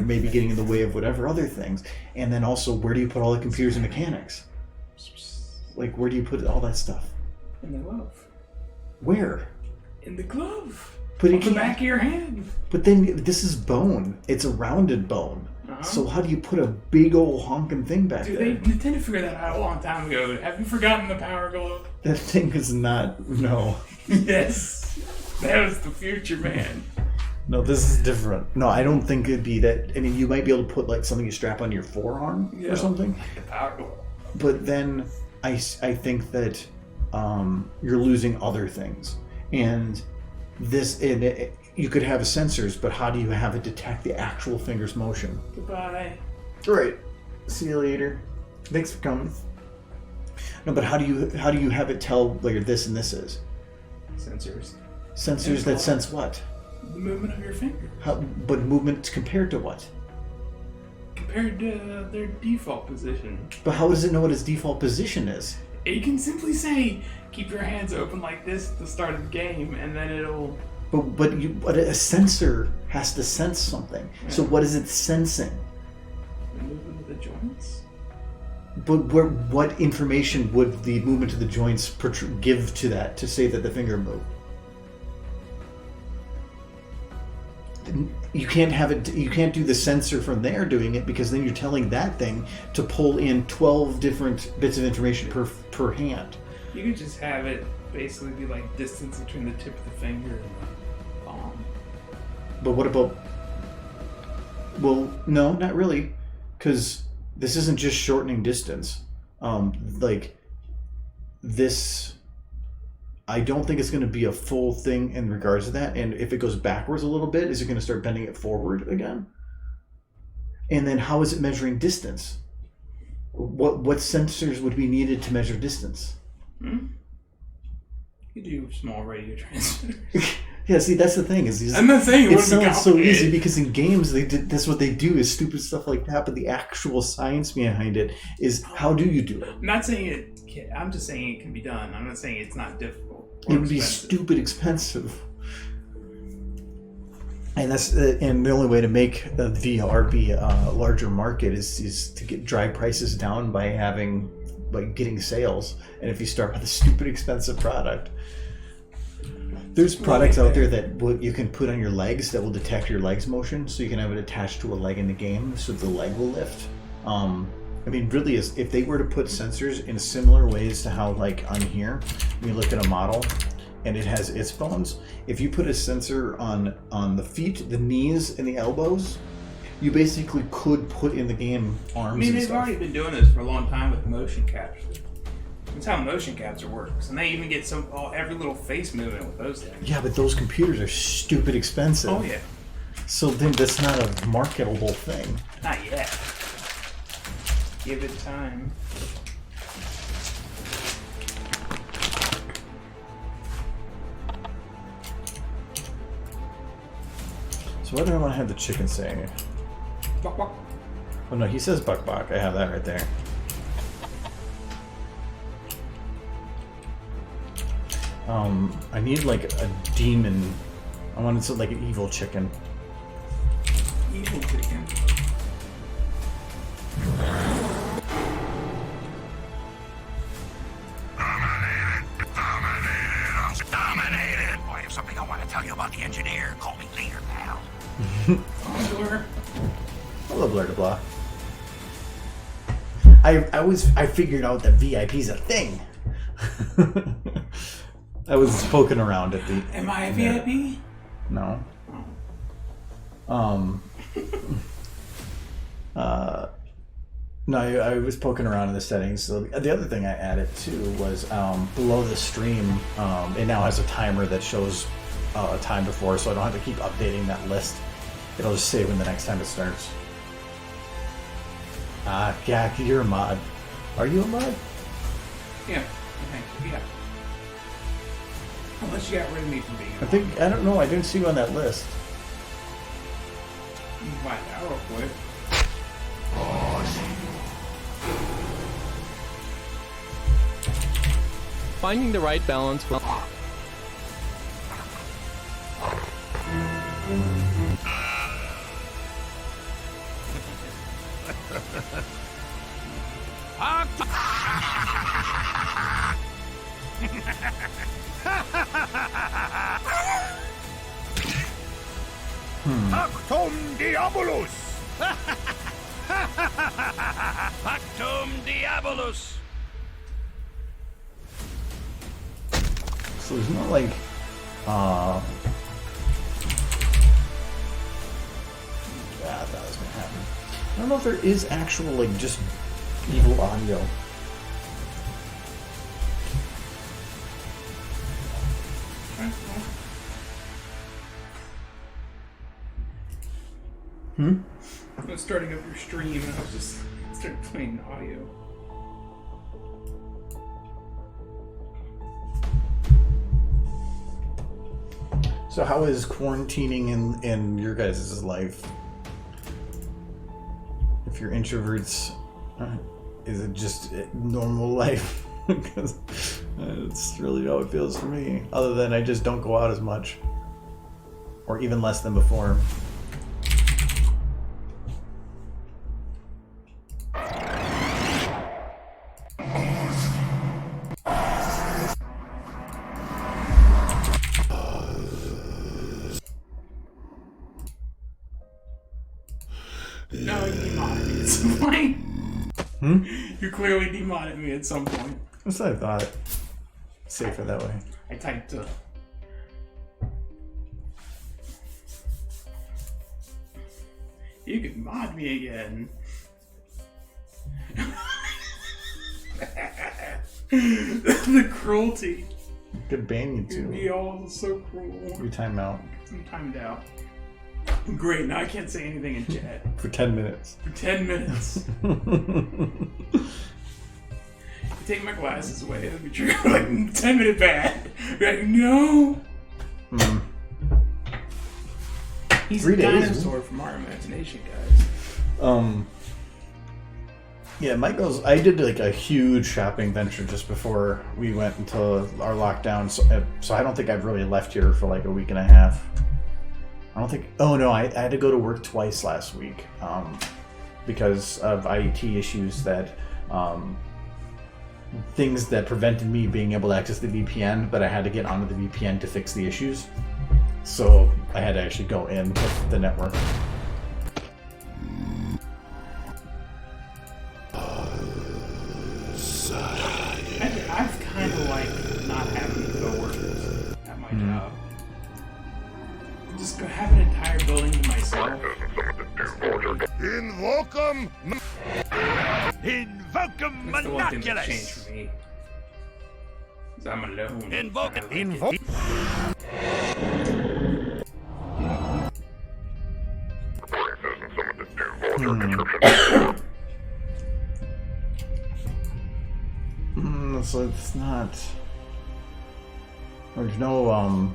maybe getting in the way of whatever other things. And then also, where do you put all the computers and mechanics? Like, where do you put all that stuff? In the glove. Where? In the glove. But on the back of your hand. But then this is bone. It's a rounded bone. Uh-huh. So how do you put a big old honking thing back there? Nintendo figured that out a long time ago. Have you forgotten the Power Glove? That thing is not. No. Yes. That was the future, man. No, this is different. No, I don't think it'd be that. I mean, you might be able to put like something you strap on your forearm or something. Like the Power Glove. But then I think that you're losing other things. And you could have sensors, but how do you have it detect the actual finger's motion? Goodbye. All right. See you later. Thanks for coming. No, but how do you have it tell where this and this is? Sensors. Sensors that sense what? The movement of your finger. But movement compared to what? Compared to their default position. But how does it know what its default position is? It can simply say, keep your hands open like this at the start of the game, and then it'll... But a sensor has to sense something. Yeah. So what is it sensing? The movement of the joints? But what information would the movement of the joints give to that to say that the finger moved? You can't have it. You can't do the sensor from there doing it, because then you're telling that thing to pull in 12 different bits of information per hand. You could just have it basically be like distance between the tip of the finger and the palm. But what about? Well, no, not really, because this isn't just shortening distance. Like this, I don't think it's going to be a full thing in regards to that. And if it goes backwards a little bit, is it going to start bending it forward again? And then how is it measuring distance? What sensors would be needed to measure distance? You do small radio transmitters. Yeah, see, that's the thing. I'm not saying it sounds so easy, because in games that's what they do, is stupid stuff like that. But the actual science behind it is, how do you do it? I'm not saying it. I'm just saying it can be done. I'm not saying it's not difficult. It would be stupid expensive. And and the only way to make the VR be a larger market is to drive prices down by getting sales. And if you start with a stupid expensive product. There's products out there that you can put on your legs that will detect your legs motion, so you can have it attached to a leg in the game, so the leg will lift. I mean, really, if they were to put sensors in similar ways to how, like, on here, when you look at a model and it has its bones, if you put a sensor on the feet, the knees, and the elbows, you basically could put in the game arms. I mean, they've already been doing this for a long time with motion capture. That's how motion capture works, and they even get every little face movement with those things. Yeah, but those computers are stupid expensive. Oh yeah. So then that's not a marketable thing. Not yet. Give it time. So what do I want to have the chicken say? Bok bok. Oh no, he says buck buck. I have that right there. I need like a demon. I wanted something like an evil chicken. Evil chicken. Dominated. Boy, I have something I want to tell you about the engineer. Call me later, pal. Hello, Blur to Blah. I figured out that VIP's a thing. I was poking around at the. Am I a VIP? No. No, I was poking around in the settings. So the other thing I added too was below the stream, it now has a timer that shows time before, so I don't have to keep updating that list. It'll just say when the next time it starts. Yeah, you're a mod. Are you a mod? Yeah. Okay. Yeah. Unless you got rid of me from being a mod. I don't know. I didn't see you on that list. You can find out real quick. Finding the right balance will... Pactum Diabolus! Pactum Diabolus! So there's not like, I thought that was gonna happen. I don't know if there is actual, like, just evil audio. I was starting up your stream and I was just started playing audio. So how is quarantining in your guys' life? If you're introverts, is it just normal life? Because it's really how it feels for me. Other than I just don't go out as much. Or even less than before. You clearly demodded me at some point. That's what I thought. Safer that way. I typed You can mod me again. The cruelty. Could ban you It'd too. be all so cruel. Your timeout I'm timed out. Great, now I can't say anything in chat. for 10 minutes. For 10 minutes. Take my glasses away, that'd be true. Like 10-minute ban. Like, no. He's 3 a days. dinosaur from our imagination, guys. Yeah, Michael's. I did like a huge shopping venture just before we went into our lockdown, so I don't think I've really left here for like a week and a half. I don't think. Oh no, I had to go to work twice last week because of IET issues that things that prevented me being able to access the VPN, but I had to get onto the VPN to fix the issues. So I had to actually go in to the network. I've kind of like not having coworkers at my job. Just have an entire building to myself. Invocum! Invocum That's the one thing that's changed monoculus! for me. 'Cause I'm alone. Invoke. So it's not. There's no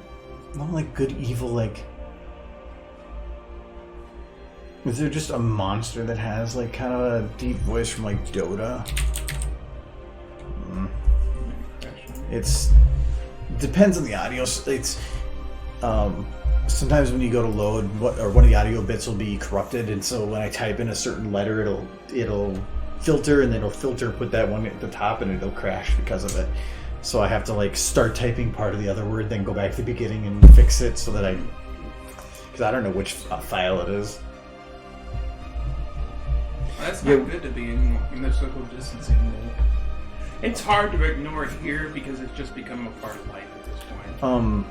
like good evil like. Is there just a monster that has like kind of a deep voice from like Dota? It's depends on the audio. It's sometimes when you go to load, one of the audio bits will be corrupted, and so when I type in a certain letter, it'll filter, and then it'll filter, put that one at the top, and it'll crash because of it. So I have to like start typing part of the other word, then go back to the beginning and fix it so that because I don't know which file it is. That's not good to be in the social distancing rule. It's hard to ignore it here because it's just become a part of life at this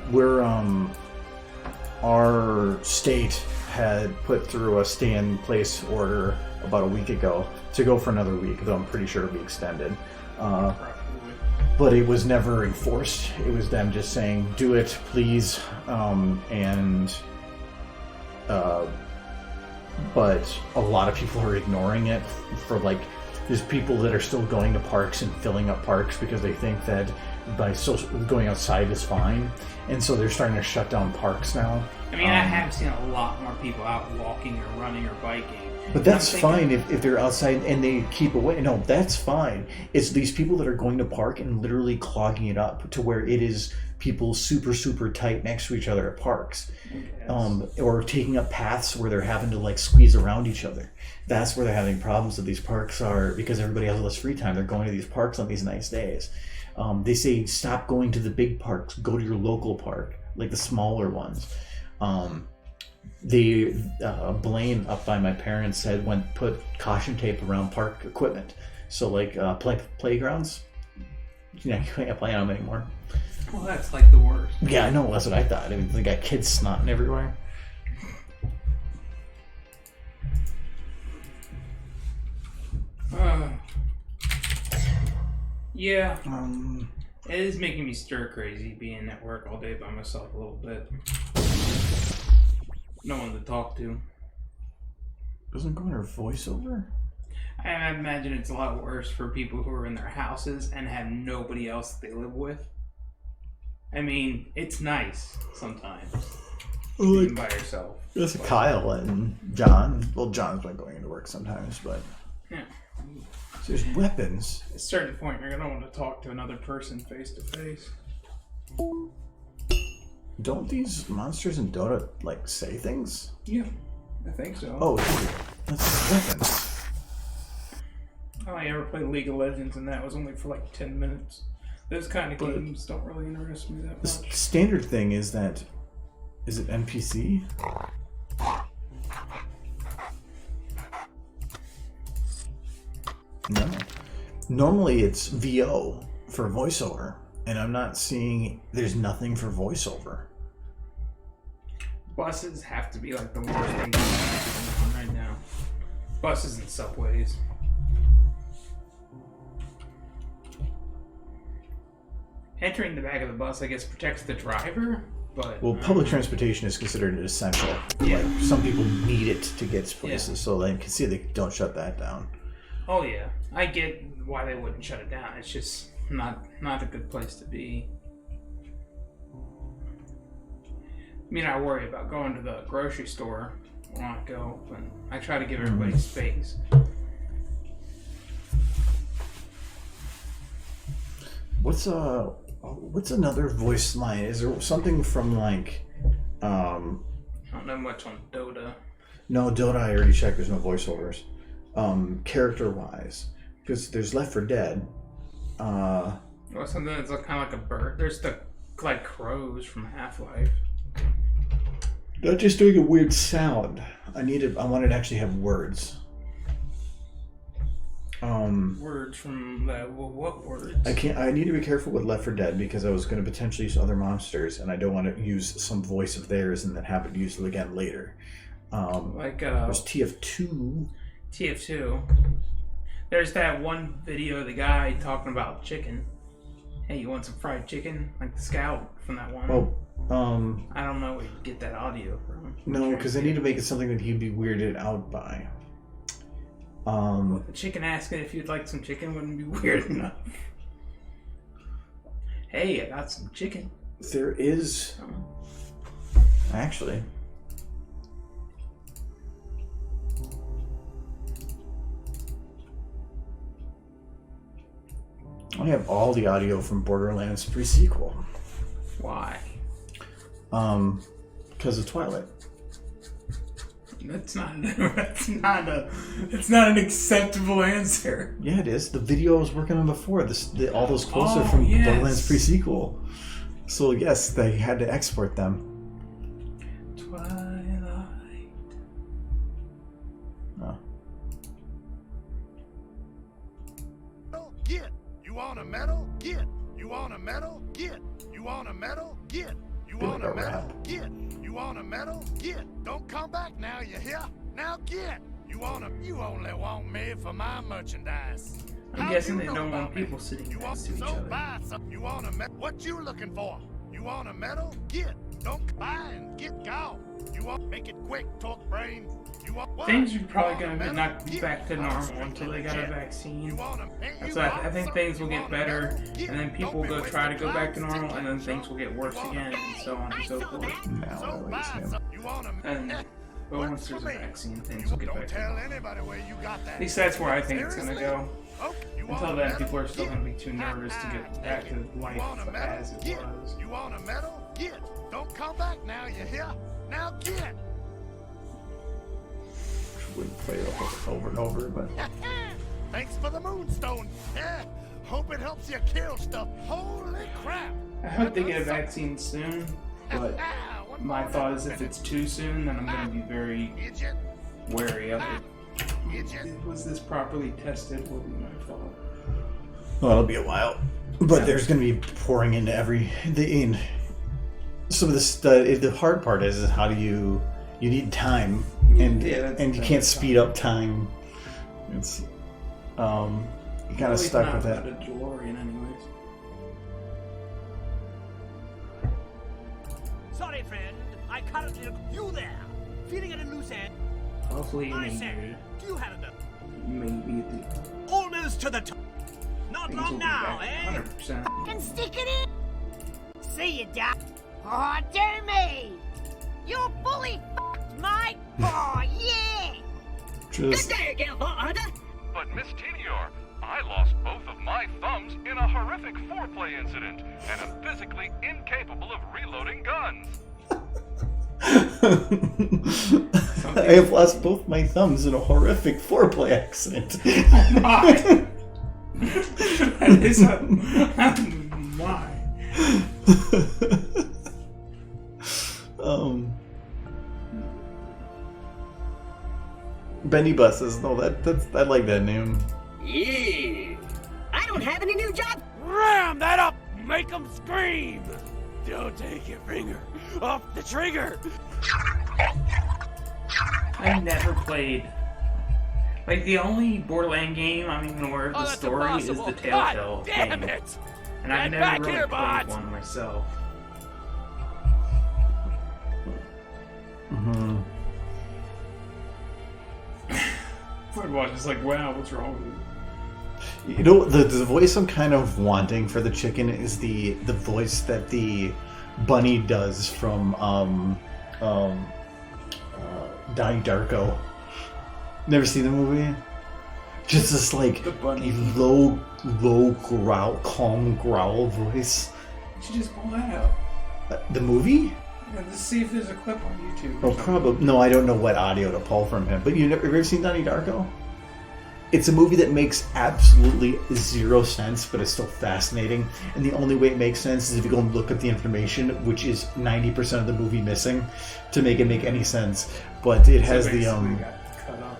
point. Our state had put through a stay-in-place order about a week ago to go for another week, though I'm pretty sure it'll be extended. But it was never enforced. It was them just saying, do it, please. But a lot of people are ignoring it for like, there's people that are still going to parks and filling up parks because they think that going outside is fine. And so they're starting to shut down parks now. I mean, I have seen a lot more people out walking or running or biking. But that's fine if they're outside and they keep away. No, that's fine. It's these people that are going to park and literally clogging it up to where it is people super, super tight next to each other at parks. Or taking up paths where they're having to like squeeze around each other. That's where they're having problems with these parks are because everybody has less free time. They're going to these parks on these nice days. They say stop going to the big parks, go to your local park, like the smaller ones. Blaine up by my parents said put caution tape around park equipment. So like playgrounds, you can't play on them anymore. Well, that's like the worst. Yeah, I know. That's what I thought. I mean, they got kids snotting everywhere. Yeah. It is making me stir crazy being at work all day by myself a little bit. No one to talk to. Doesn't go under voiceover? I imagine it's a lot worse for people who are in their houses and have nobody else they live with. I mean, it's nice sometimes being by yourself. There's Kyle and John. Well, John's been going into work sometimes, but yeah. So there's weapons. At a certain point, you're gonna want to talk to another person face to face. Don't these monsters in Dota like say things? Yeah, I think so. Oh, that's weapons. I only ever played League of Legends, and that was only for like 10 minutes. Those kind of games don't really interest me that much. The standard thing is that, is it NPC? No. Normally it's VO for voiceover, and I'm not seeing. There's nothing for voiceover. Buses have to be like the worst thing going on right now. Buses and subways. Entering the back of the bus, I guess, protects the driver, but... Well, public transportation is considered essential. Yeah. Like, some people need it to get to places, so they can see they don't shut that down. Oh, yeah. I get why they wouldn't shut it down. It's just not a good place to be. I mean, I worry about going to the grocery store when I go, but I try to give everybody space. What's another voice line? Is there something from like I don't know much on Dota. No, Dota I already checked, there's no voiceovers. Character wise. Because there's Left 4 Dead. Or something that's kind of like a bird. There's the like crows from Half-Life. They're just doing a weird sound. I wanted to actually have words. Words from that. Well, what words? I need to be careful with Left 4 Dead because I was going to potentially use other monsters, and I don't want to use some voice of theirs and then have it used again later. There's TF2. TF2. There's that one video of the guy talking about chicken. Hey, you want some fried chicken? Like the scout from that one. Oh, I don't know where you get that audio from. no, because I need to make it something that he'd be weirded out by. The chicken asking if you'd like some chicken wouldn't be weird enough. Hey, I got some chicken. There is... Actually... I have all the audio from Borderlands pre-sequel. Why? Because of Twilight. It's not an acceptable answer. Yeah, it is. The video I was working on before, all those quotes are from yes. Borderlands pre-sequel. So yes, they had to export them. Twilight. Oh. Get. You want a medal? Get. You want a medal? Get. You want a medal? Get. You want a medal? Get. You want a medal? Get. Don't come back now, you hear? Now get. You only want me for my merchandise. I'm guessing they don't want people sitting next to each other. You want a medal? What you looking for? You want a medal? Get. Don't buy and get gone. You want make it quick, talk brain. You want what? Things are probably going to not be back to normal until they got a vaccine. So I think things will get better, and then people will try to go back to normal, and then things will get worse again, and so on and so forth. But once there's a vaccine, things will get back to normal. At least that's where I think it's going to go. Until then, people are still going to be too nervous to get back to life as it was. You want a medal? Get. Don't come back now, you hear? Now get. Wouldn't play it over and over, but... Thanks for the moonstone. Hope it helps you kill stuff. Holy crap. I hope they get a vaccine soon, but my thought is if it's too soon, then I'm going to be very wary of it. Was this properly tested? Will be my thought. Well, it'll be a while. But there's going to be pouring into some of this. The hard part is how do you need time, and you can't speed up time. It's you kind of stuck with that. A DeLorean, anyways. Sorry, friend. I currently you there, feeling at a loose end. Hopefully, I say, do you have enough? maybe Almost to the top. Not things long will now, be eh? back 100%. Can stick it in. See you, Doc. Oh, dear me. You fully f***ed my... Oh, yeah. Just Good day again, Hunter. But Miss Tenior, I lost both of my thumbs in a horrific foreplay incident, and am physically incapable of reloading guns. I have lost both my thumbs in a horrific foreplay accident. My. That is my. Benny Buses. No, that's I like that name. Yeah. I don't have any new job. Ram that up! Make them scream! Don't take your finger off the trigger! I never played. Like, the only Borderland game I'm even aware of the that's story is the impossible. Telltale God damn game. it! And I've Get never back really here, played bot! one myself. Mm-hmm. I'd watch it's like, wow, what's wrong with you? You know, the voice I'm kind of wanting for the chicken is the voice that the bunny does from Donnie Darko. Never seen the movie? Just this like The bunny. low growl, calm growl voice. You should just pull that out. The movie? Yeah, let's see if there's a clip on YouTube. Oh, probably. No, I don't know what audio to pull from him. But you ever seen Donnie Darko? It's a movie that makes absolutely zero sense, but it's still fascinating. And the only way it makes sense is if you go and look at the information, which is 90% of the movie missing, to make it make any sense. But it has the got cut up.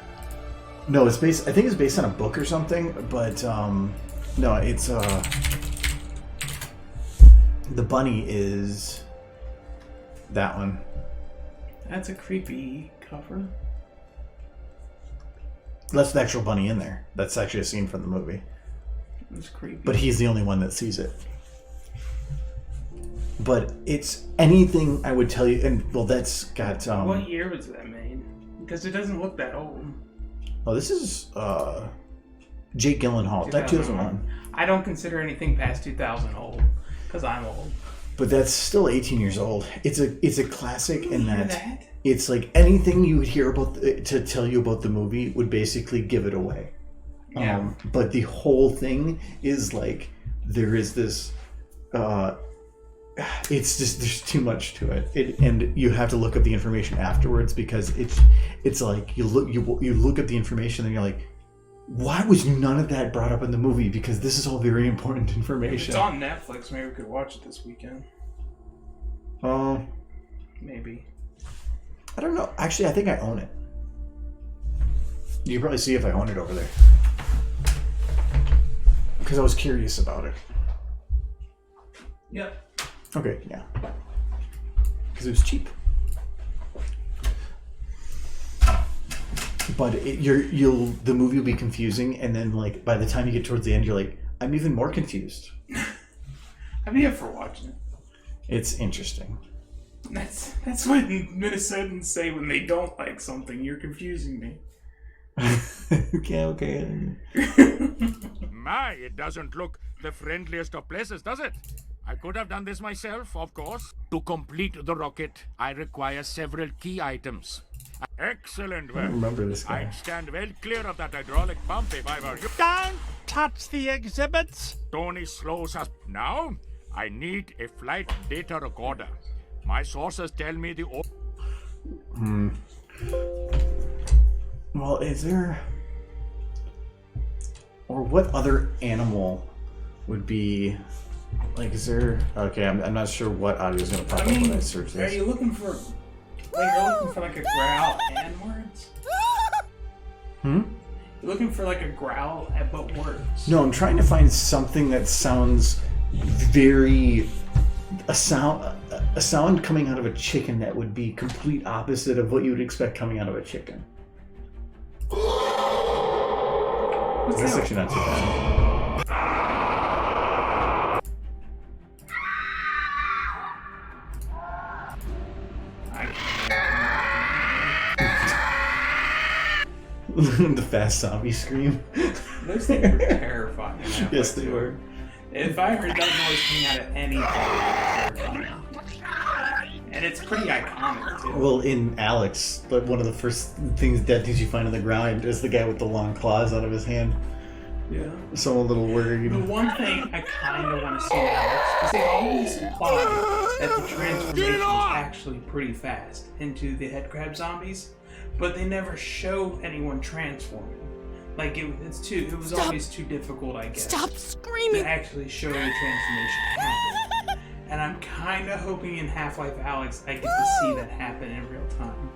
no, it's based. I think it's based on a book or something. But no, it's the bunny is that one. That's a creepy cover. That's the actual bunny in there. That's actually a scene from the movie. It's creepy. But he's the only one that sees it. But it's anything I would tell you, and well, that's got. What year was that made? Because it doesn't look that old. Oh, this is Jake Gyllenhaal. That 2001. I don't consider anything past 2000 old, because I'm old. But that's still 18 years old. It's a classic in Hear that it's like anything you would hear about to tell you about the movie would basically give it away. Yeah. But the whole thing is like there is this. It's just there's too much to it. And you have to look up the information afterwards because it's like you look up the information and you're like, why was none of that brought up in the movie? Because this is all very important information. It's on Netflix. Maybe we could watch it this weekend. Maybe. I don't know. Actually, I think I own it. You can probably see if I own it over there. Because I was curious about it. Yep. Okay, yeah. Because it was cheap. But the movie will be confusing, and then like by the time you get towards the end, you're like, I'm even more confused. I'd be up for watching it. It's interesting. That's what Minnesotans say when they don't like something. You're confusing me. Okay. My, it doesn't look the friendliest of places, does it? I could have done this myself, of course. To complete the rocket, I require several key items. Excellent work. I don't remember this guy. I'd stand well clear of that hydraulic pump if I were you. Don't touch the exhibits! Tony slows us. Now, I need a flight data recorder. My sources tell me the... Well, is there... Or what other animal would be... Like, is there... Okay, I'm not sure what audio is going to pop up when I search Are this. you looking for... Like, you're looking for like a growl and words? You're looking for like a growl but words? No, I'm trying to find something that sounds very... A sound coming out of a chicken that would be complete opposite of what you would expect coming out of a chicken. That's actually not too bad. The fast zombie scream. Those things were terrifying. Yes, they were. If I heard that noise coming out of anything, it was terrifying. And it's pretty iconic, too. Well, in Alex, but one of the first dead things you find on the ground is the guy with the long claws out of his hand. Yeah. So I'm a little worried. The one thing I kind of want to see in Alex is they always imply that the transformation is actually pretty fast into the head crab zombies, but they never show anyone transforming. Like, it was always too difficult, I guess. Stop screaming! To actually show the transformation happen. And I'm kind of hoping in Half-Life Alyx I get to see that happen in real time.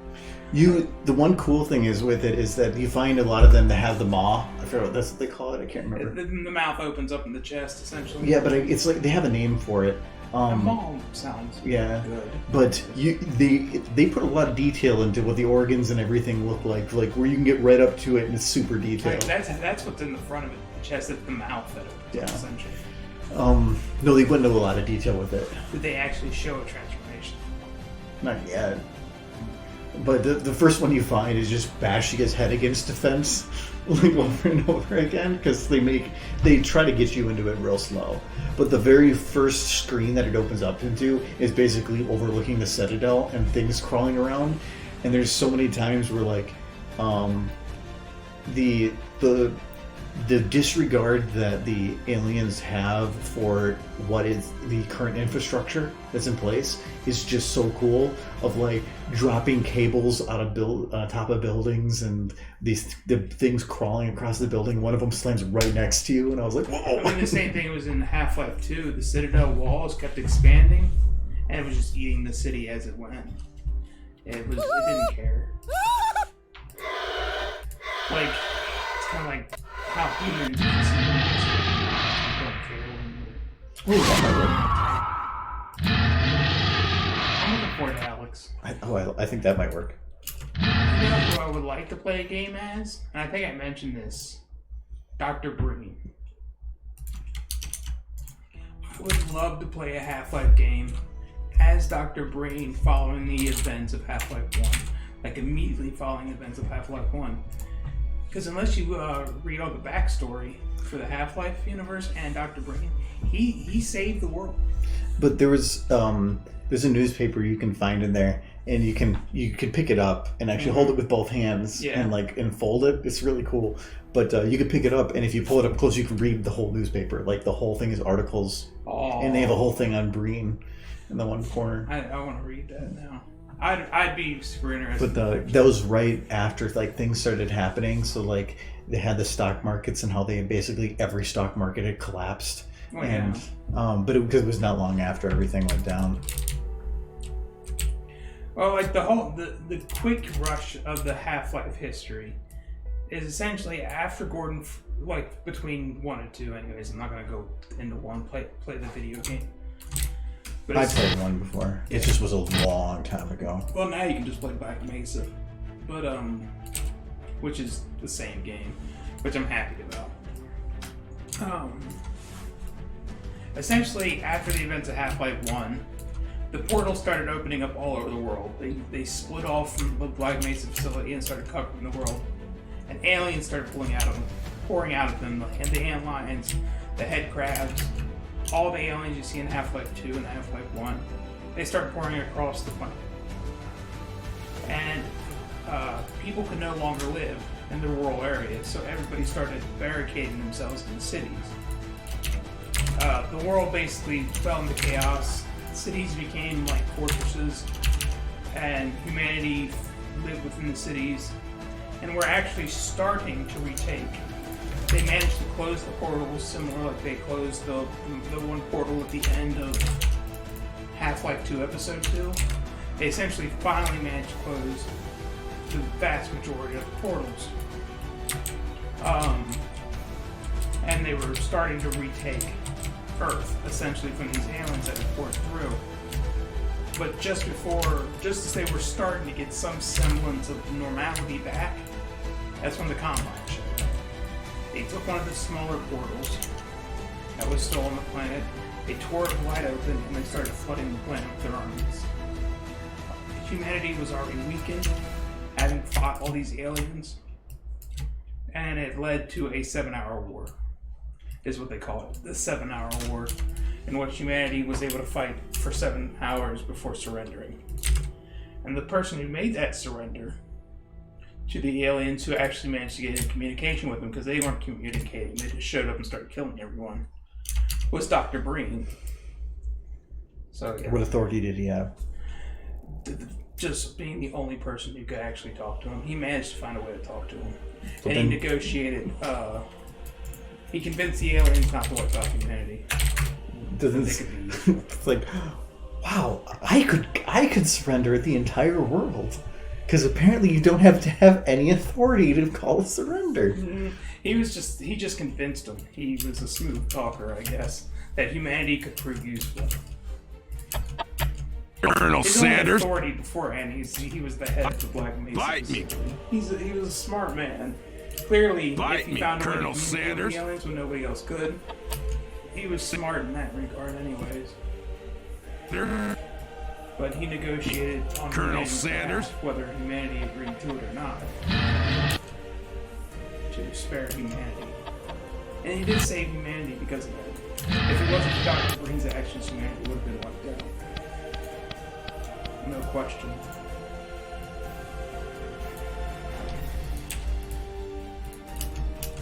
The one cool thing is with it is that you find a lot of them that have the maw. I forget that's what they call it. I can't remember. The mouth opens up in the chest, essentially. Yeah, but it's like they have a name for it. The maw sounds good. But they put a lot of detail into what the organs and everything look like where you can get right up to it and it's super detailed. Right, that's what's in the front of it. The chest, it's the mouth that opens up, essentially. No, they went into a lot of detail with it. Did they actually show a transformation? Not yet. But the first one you find is just bashing his head against a fence, like over and over again, because they try to get you into it real slow. But the very first screen that it opens up into is basically overlooking the Citadel and things crawling around. And there's so many times where like the disregard that the aliens have for what is the current infrastructure that's in place is just so cool. Of like dropping cables out of top of buildings and the things crawling across the building. One of them slams right next to you, and I was like, whoa! I mean, the same thing was in Half-Life 2. The Citadel walls kept expanding, and it was just eating the city as it went. It didn't care. Like, it's kind of like how humans don't care. I'm looking forward to Alyx. I think that might work. You know who I would like to play a game as? And I think I mentioned this. Dr. Breen. I would love to play a Half-Life game as Dr. Breen following the events of Half-Life 1. Like immediately following the events of Half-Life 1. Because unless you read all the backstory for the Half-Life universe and Dr. Breen, he saved the world. But there's a newspaper you can find in there, and you can pick it up and actually hold it with both hands and fold it. It's really cool. But you can pick it up, and if you pull it up close, you can read the whole newspaper. Like the whole thing is articles, and they have a whole thing on Breen in the one corner. I want to read that now. I'd be super interested. But that was right after like things started happening. So like they had the stock markets and how they basically every stock market had collapsed. Oh, and but because it was not long after everything went down. Well, like the quick rush of the Half-Life history is essentially after Gordon, like between 1 and 2. Anyways, I'm not gonna go into 1. Play the video game. But I played 1 before. It just was a long time ago. Well, now you can just play Black Mesa, but which is the same game, which I'm happy about. Essentially, after the events of Half-Life 1, the portals started opening up all over the world. They split off from the Black Mesa facility and started covering the world. And aliens started pouring out of them, and the ant lions, the head crabs, all the aliens you see in Half-Life 2 and Half-Life 1, they start pouring across the planet. And people could no longer live in the rural areas, so everybody started barricading themselves in cities. The world basically fell into chaos. Cities became like fortresses, and humanity lived within the cities, and we're actually starting to retake. They managed to close the portals similar like they closed the one portal at the end of Half-Life 2 Episode 2. They essentially finally managed to close the vast majority of the portals. And they were starting to retake Earth, essentially, from these aliens that had poured through. But just as they were starting to get some semblance of normality back, that's when the Combine showed up. They took one of the smaller portals that was still on the planet, they tore it wide open, and they started flooding the planet with their armies. Humanity was already weakened, having fought all these aliens, and it led to a 7-hour war, is what they call it, the 7-hour war, in which humanity was able to fight for 7 hours before surrendering. And the person who made that surrender to the aliens who actually managed to get in communication with them, because they weren't communicating, they just showed up and started killing everyone, was Dr. Breen. So yeah. What authority did he have? Just being the only person who could actually talk to him. He managed to find a way to talk to him. But and he negotiated, he convinced the aliens not to wipe out humanity. doesn't. It's like, wow, I could surrender the entire world, because apparently you don't have to have any authority to call a surrender. He just convinced him. He was a smooth talker, I guess, that humanity could prove useful. Colonel His Sanders. Own authority beforehand. He was the head of the Black Mesa. Bite me. He was a smart man. Clearly, Bite if he me, found a way to Colonel communicate with Sanders. the aliens when nobody else could, he was smart in that regard, anyways. But he negotiated on Colonel humanity's Sanders? behalf, whether humanity agreed to it or not, to spare humanity. And he did save humanity because of that. If it wasn't for Dr. Green's actions, humanity would have been wiped out. No question.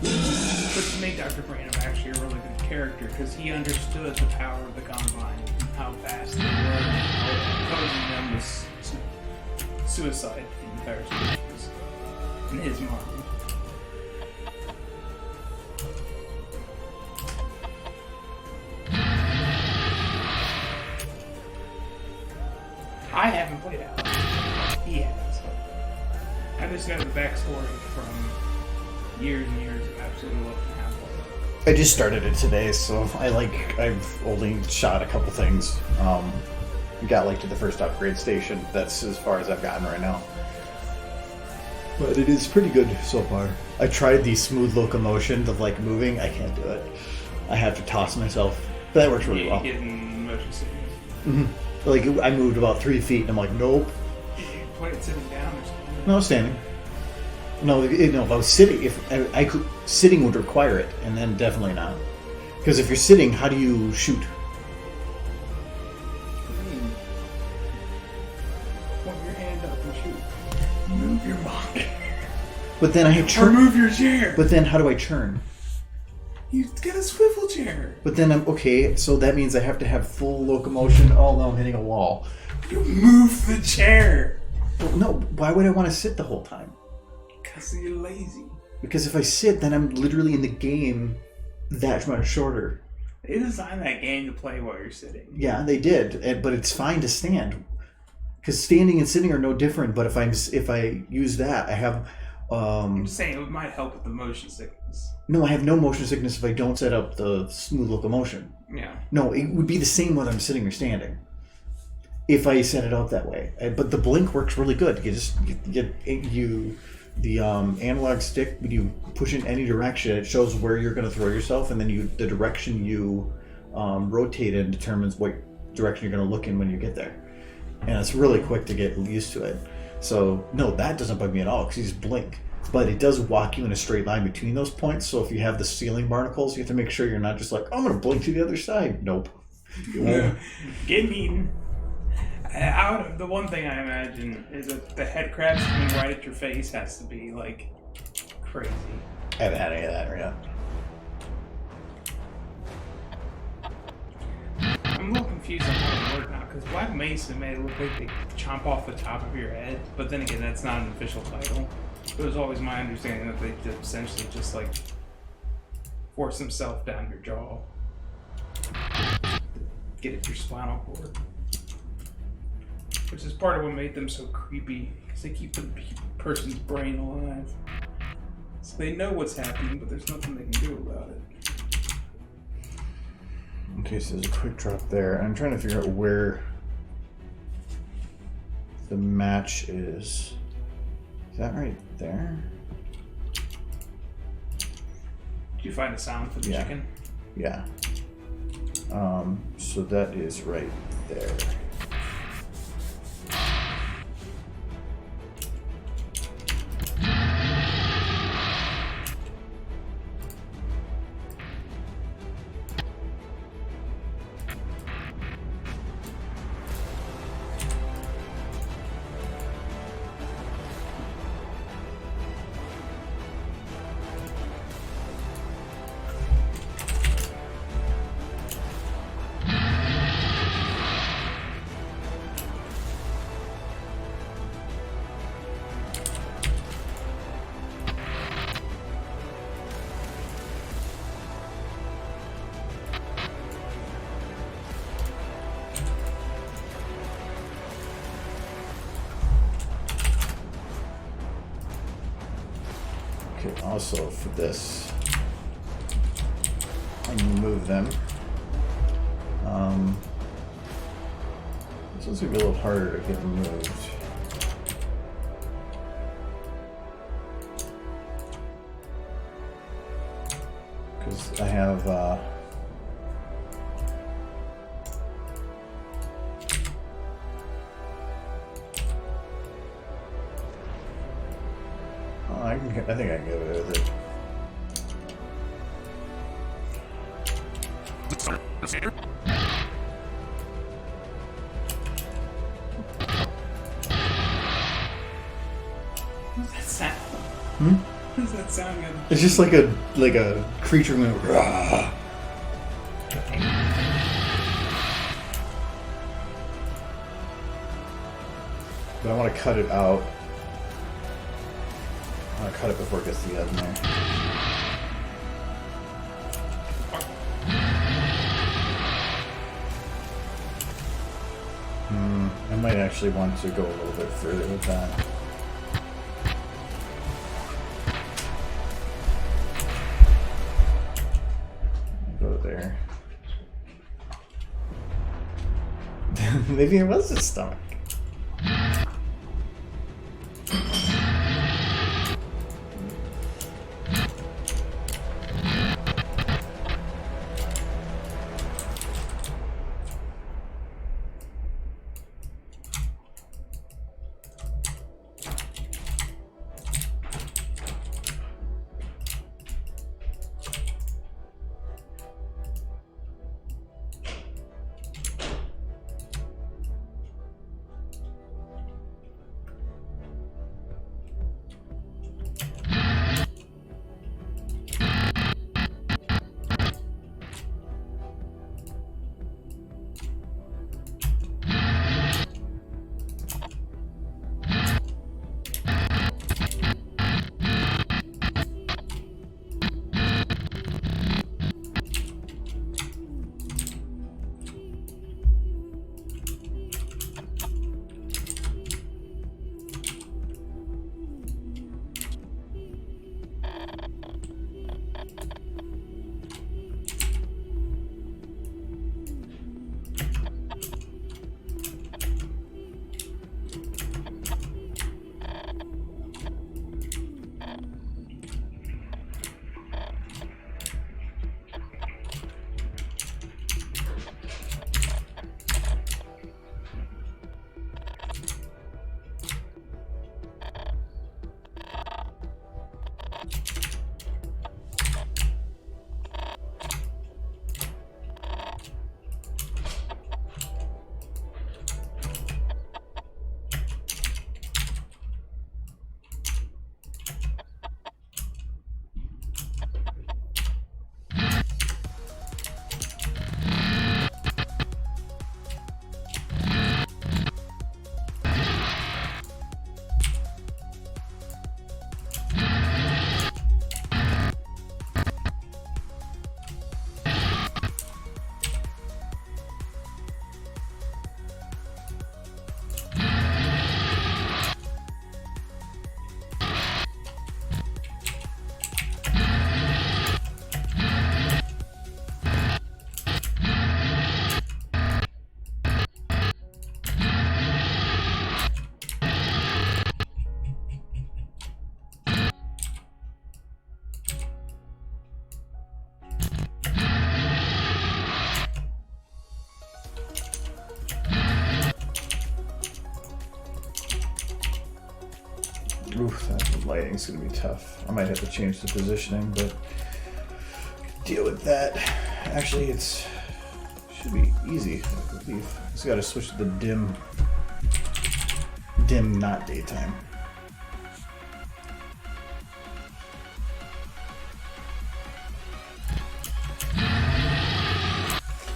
But to make Dr. Branham actually a really good character, because he understood the power of the Combine, and how vast they were, and opposing them was suicide for the entire species, in his mind. I haven't played out. He has. I just know the backstory from years and years of absolutely loving Half-Life. I just started it today, so I've only shot a couple things. Got to the first upgrade station. That's as far as I've gotten right now. But it is pretty good so far. I tried the smooth locomotion of moving. I can't do it. I have to toss myself. But that works really well. Getting motion sickness. Mm-hmm. I moved about 3 feet, and I'm like, nope. Did you play it sitting down or something? No, I was standing. No, if I was sitting, if I could, sitting would require it, and then definitely not. Because if you're sitting, how do you shoot? Point your hand up and shoot. Move your body. But then I have Or move your chair. But then how do I churn? You get a swivel chair. But then okay, so that means I have to have full locomotion. Oh no, I'm hitting a wall. You move the chair. Well, no, why would I want to sit the whole time? Because you're lazy. Because if I sit, then I'm literally in the game that much shorter. They designed that game to play while you're sitting. Yeah, they did, but it's fine to stand. Because standing and sitting are no different. But if I use that, I have. I'm just saying it might help with the motion sickness. No, I have no motion sickness if I don't set up the smooth locomotion. Yeah. No, it would be the same whether I'm sitting or standing. If I set it up that way, but the blink works really good. The analog stick, when you push in any direction, it shows where you're going to throw yourself, and then the direction you rotate in determines what direction you're going to look in when you get there. And it's really quick to get used to it. So no, that doesn't bug me at all because you just blink. But it does walk you in a straight line between those points. So if you have the ceiling barnacles, you have to make sure you're not just like, I'm going to blink to the other side. Nope. Getting eaten. The one thing I imagine is that the head crabs coming right at your face has to be crazy. I haven't had any of that yet. I'm a little confused on how it worked now because Black Mesa made it look like they chomp off the top of your head, but then again, that's not an official title. It was always my understanding that they essentially just force themselves down your jaw, get at your spinal cord. Which is part of what made them so creepy, because they keep the person's brain alive. So they know what's happening, but there's nothing they can do about it. Okay, so there's a quick drop there. I'm trying to figure out where the match is. Is that right there? Did you find a sound for the chicken? Yeah. So that is right there. also for this, I can move them. This one's gonna be a little harder to get moved. Because I have oh, I think I can get away with it. What's that sound? Hmm? What does that sound good? It's just like a creature going. Rah! But I want to cut it out. I want to cut it before it gets to the oven there. I might actually want to go a little bit further with that. Go there. Maybe it was his stomach. Oof, that lighting's gonna be tough. I might have to change the positioning, but deal with that. Actually, should be easy, I believe. Just gotta switch to the dim, not daytime.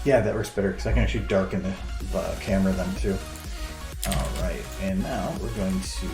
Yeah, that works better because I can actually darken the camera then too. All right, and now we're going to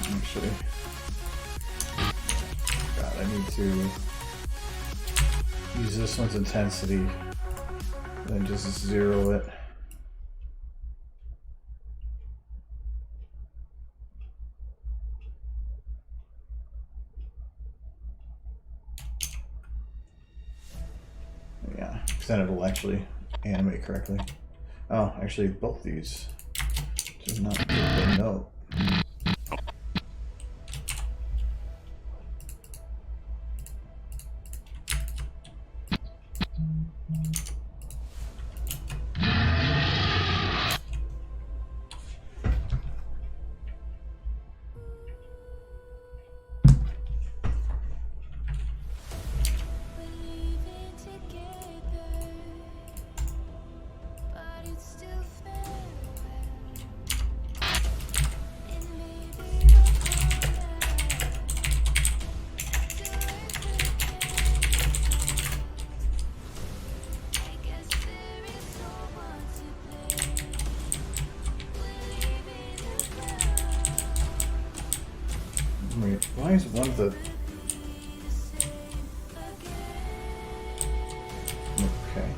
Actually, God, I need to use this one's intensity, then just zero it. Yeah, because then it'll actually animate correctly. Oh, actually, both these do not give a note. Wait, why is one of the... Okay.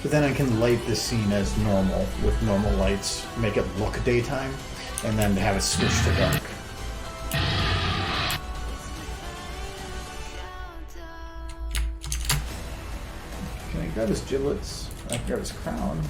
But then I can light the scene as normal with normal lights, make it look daytime, and then have it switch to dark. Can I grab his giblets? I can grab his crown.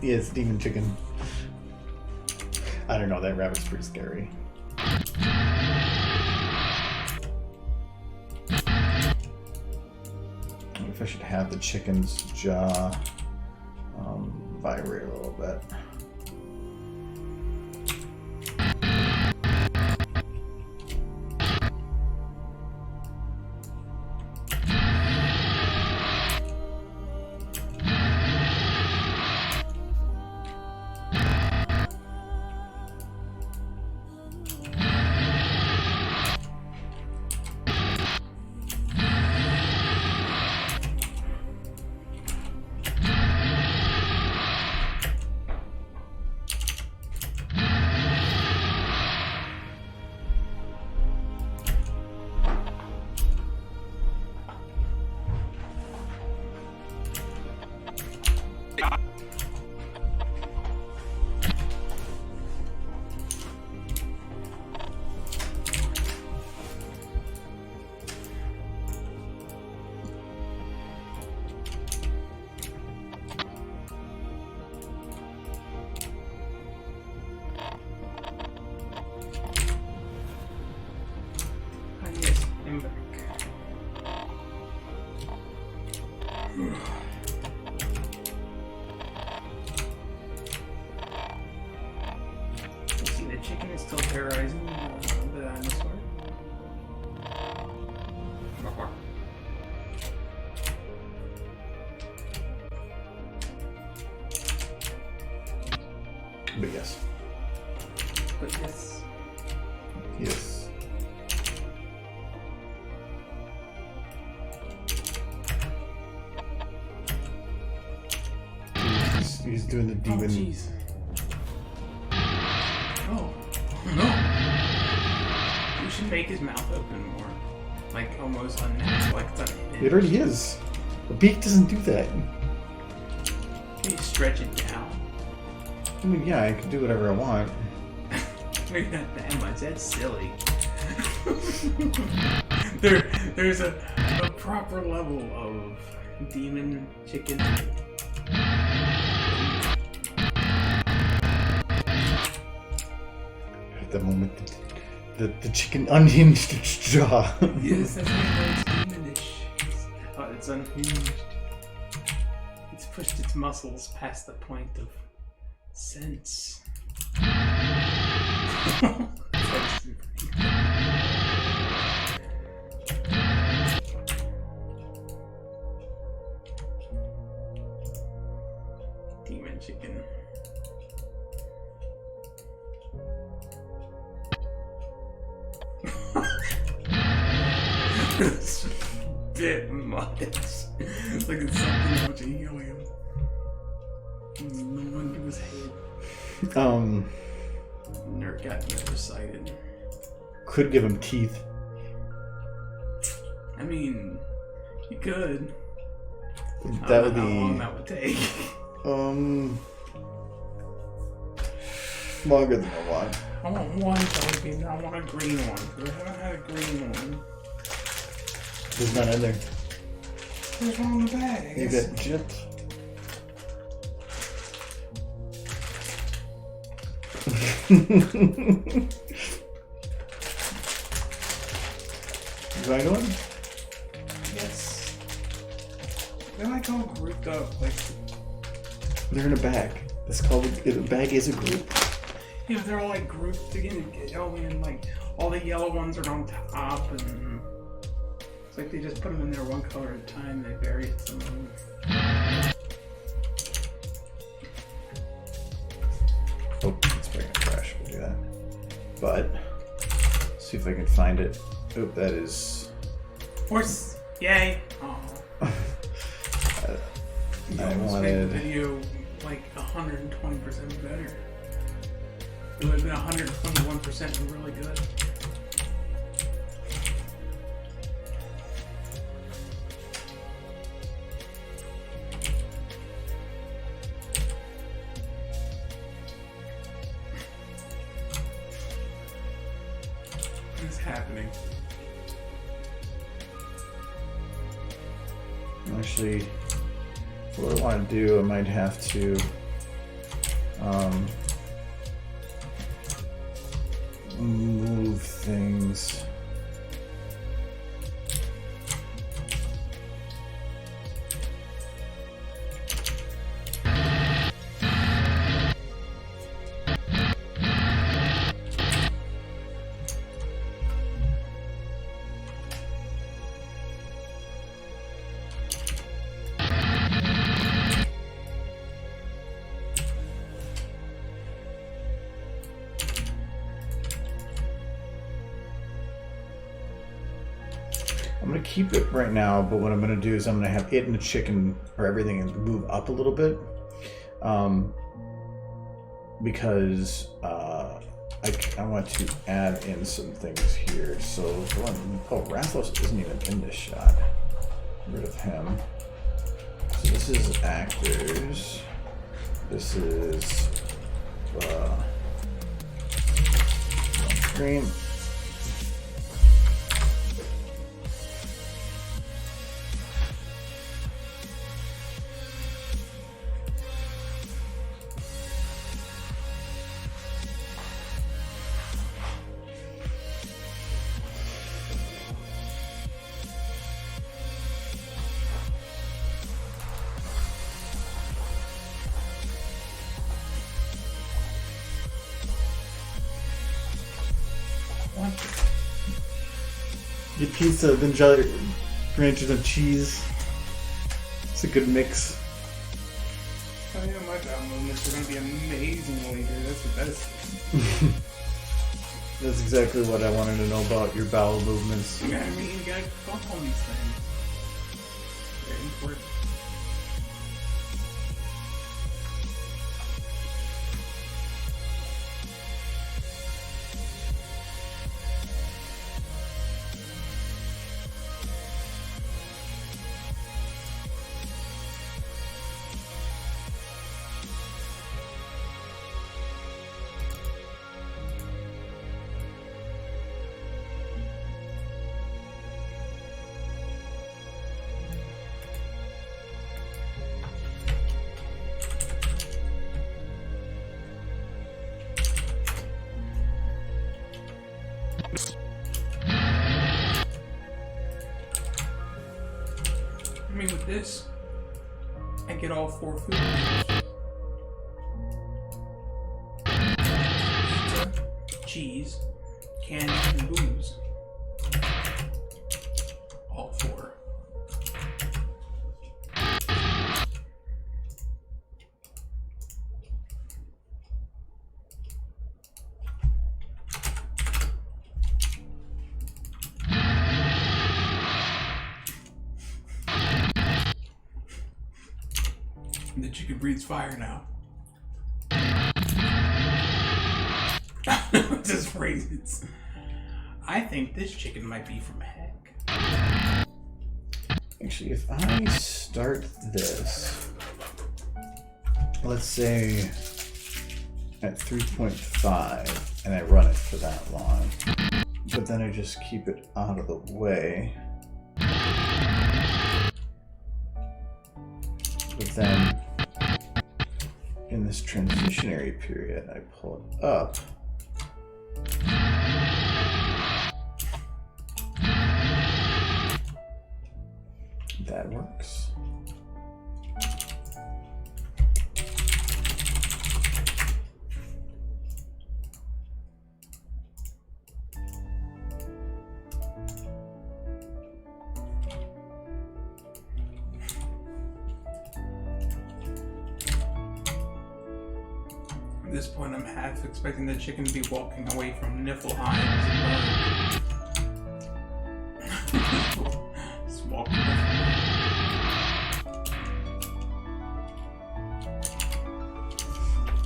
Yes, demon chicken. I don't know, that rabbit's pretty scary. I wonder if I should have the chicken's jaw vibrate a little bit. See, the chicken is still terrorizing the dinosaur. But yes. But yes. Yes. He's doing the demon. Oh, jeez. Oh, no. You should make his mouth open more. Like, almost unnatural, like it's unhinged. It already is. A beak doesn't do that. Can you stretch it down? I mean, yeah, I can do whatever I want. Maybe not that much, that's silly. There's a proper level of demon chicken. At the moment, the chicken unhinged its jaw. Yes, that's why it's demonish. It's unhinged. It's pushed its muscles past the point of sense. Demon chicken. It's a bit much. It's like it's something much of helium. No one to his head. Nerd got nearsighted. Could give him teeth. I mean, you could. That would How be long that would take. longer than I want. I want one jelly bean. I want a green one. I haven't had a green one. There's none in there. There's one in the bag. You got chips. You like one? Yes. They're like all grouped up. Like, They're in a bag. That's called a bag is a group. yeah, they're all like grouped together. And like all the yellow ones are on top, and it's like they just put them in there one color at a time. They vary some of them. Oh, let's bring it trash. We'll do that. But see if I can find it. Oh, that is. Horse! Yay! Oh. You I almost made wanted. the video like 120% better. It would have been 121% and really good. What's happening? Actually, what I want to do, I might have to Move things. I'm going to keep it right now, but what I'm going to do is I'm going to have it and the chicken or everything and move up a little bit. Because I want to add in some things here. So, Rathlos isn't even in this shot. Get rid of him. So this is actors. This is screen. Get pizza, then jelly ranches and cheese. It's a good mix. Oh yeah, my bowel movements are gonna be amazing later. That's the best. That's exactly what I wanted to know about your bowel movements. I mean, you gotta focus on these things. Very important. I mean, with this, I get all 4 food. Pizza, cheese, candy, and booze. All 4. The chicken breathes fire now. Just raisins. I think this chicken might be from heck. Actually, if I start this, let's say at 3.5, and I run it for that long, but then I just keep it out of the way. But then, in this transitionary period, I pull it up. That works. At this point, I'm half expecting the chicken to be walking away from Niflheim. Just walking.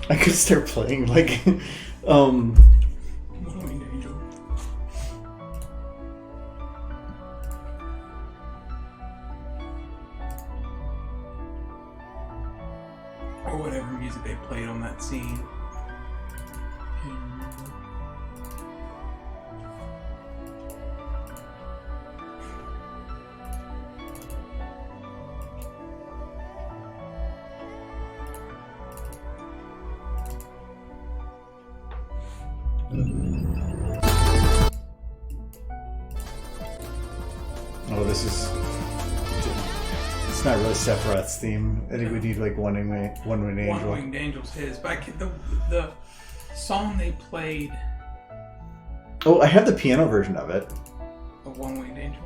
I could start playing like, Angel. Or whatever music they played on that scene. Oh, this is... It's not really Sephiroth's theme. I think we need like One-Winged Angel. One-Winged Angel's his. But the song they played... Oh, I have the piano version of it. Of One-Winged Angel?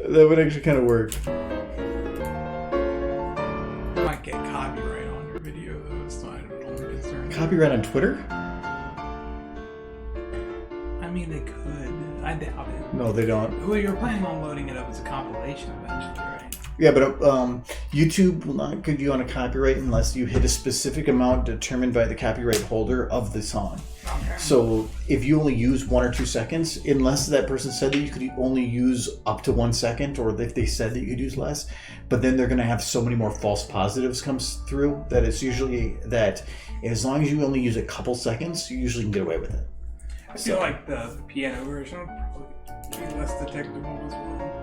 That would actually kind of work. Might get copyright on your video, though. It's not at all concerned. Copyright on Twitter? I mean, they could. I doubt it. No, they don't. Well, you're planning on loading it up as a compilation eventually, right? Yeah, but YouTube will not give you on a copyright unless you hit a specific amount determined by the copyright holder of the song. Okay. So if you only use 1 or 2 seconds, unless that person said that you could only use up to 1 second, or if they said that you could use less, but then they're going to have so many more false positives comes through that it's usually that as long as you only use a couple seconds, you usually can get away with it. I feel like the piano version would probably be less detectable as well.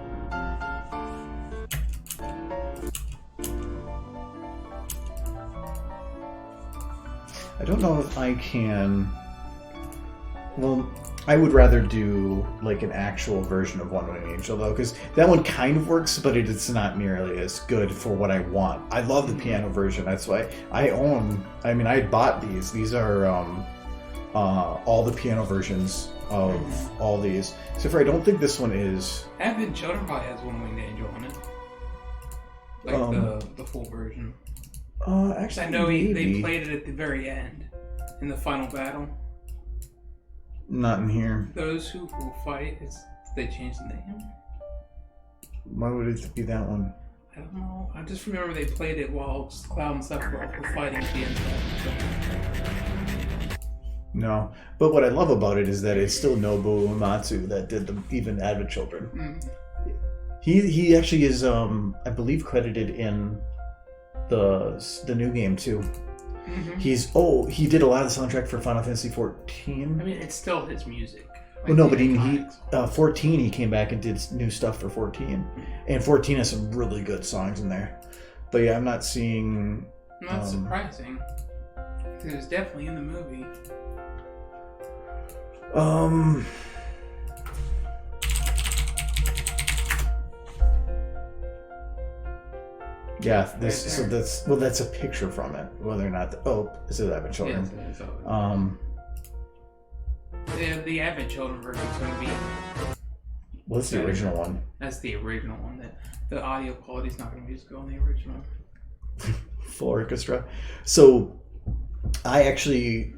I don't know if I can... Well, I would rather do like an actual version of One-Winged Angel though, because that one kind of works, but it's not nearly as good for what I want. I love the piano version. That's why I bought these. These are all the piano versions of all these. Except for I don't think this one is... Advent Children probably has One-Winged Angel on it. Like the full version. Actually, I know maybe. they played it at the very end, in the final battle. Not in here. Those who will fight, they changed the name. Why would it be that one? I don't know. I just remember they played it while Cloud and Sephiroth were fighting at the end of that. No. But what I love about it is that it's still Nobuo Uematsu that did even Advent Children. Mm. He actually is, I believe, credited in the new game too. Mm-hmm. He did a lot of the soundtrack for Final Fantasy 14. I mean, it's still his music. Like, Well, no, but he 14 he came back and did new stuff for 14, and 14 has some really good songs in there. But yeah, I'm not seeing. Not surprising. It was definitely in the movie. Yeah, that's a picture from it. Whether or not this is Advent Children. Yes, the Advent Children version is going to be. What's the original one? That's the original one. The audio quality is not going to be as good on the original. Full orchestra. So, I actually,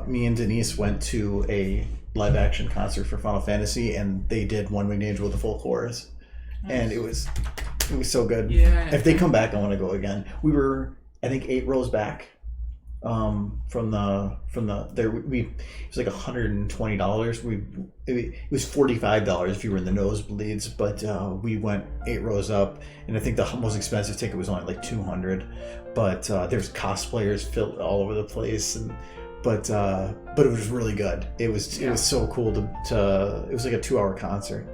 me and Denise went to a live action concert for Final Fantasy, and they did One-Winged Angel with the full chorus, and it was so good. Yeah. If they come back, I want to go again. We were, I think, 8 rows back. From the there it was like $120. It was $45 if you were in the nosebleeds, but we went 8 rows up, and I think the most expensive ticket was only like $200. But there's cosplayers filled all over the place, but it was really good. It was so cool to it was like a 2-hour concert.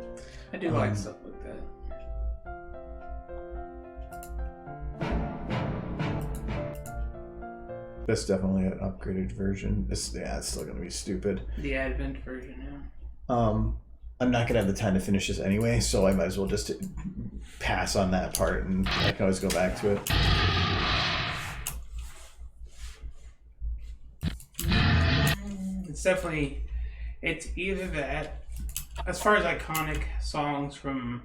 I do like stuff like that. That's definitely an upgraded version. It's still gonna be stupid. The Advent version, yeah. I'm not gonna have the time to finish this anyway, so I might as well just pass on that part, and I can always go back to it. It's either that. As far as iconic songs from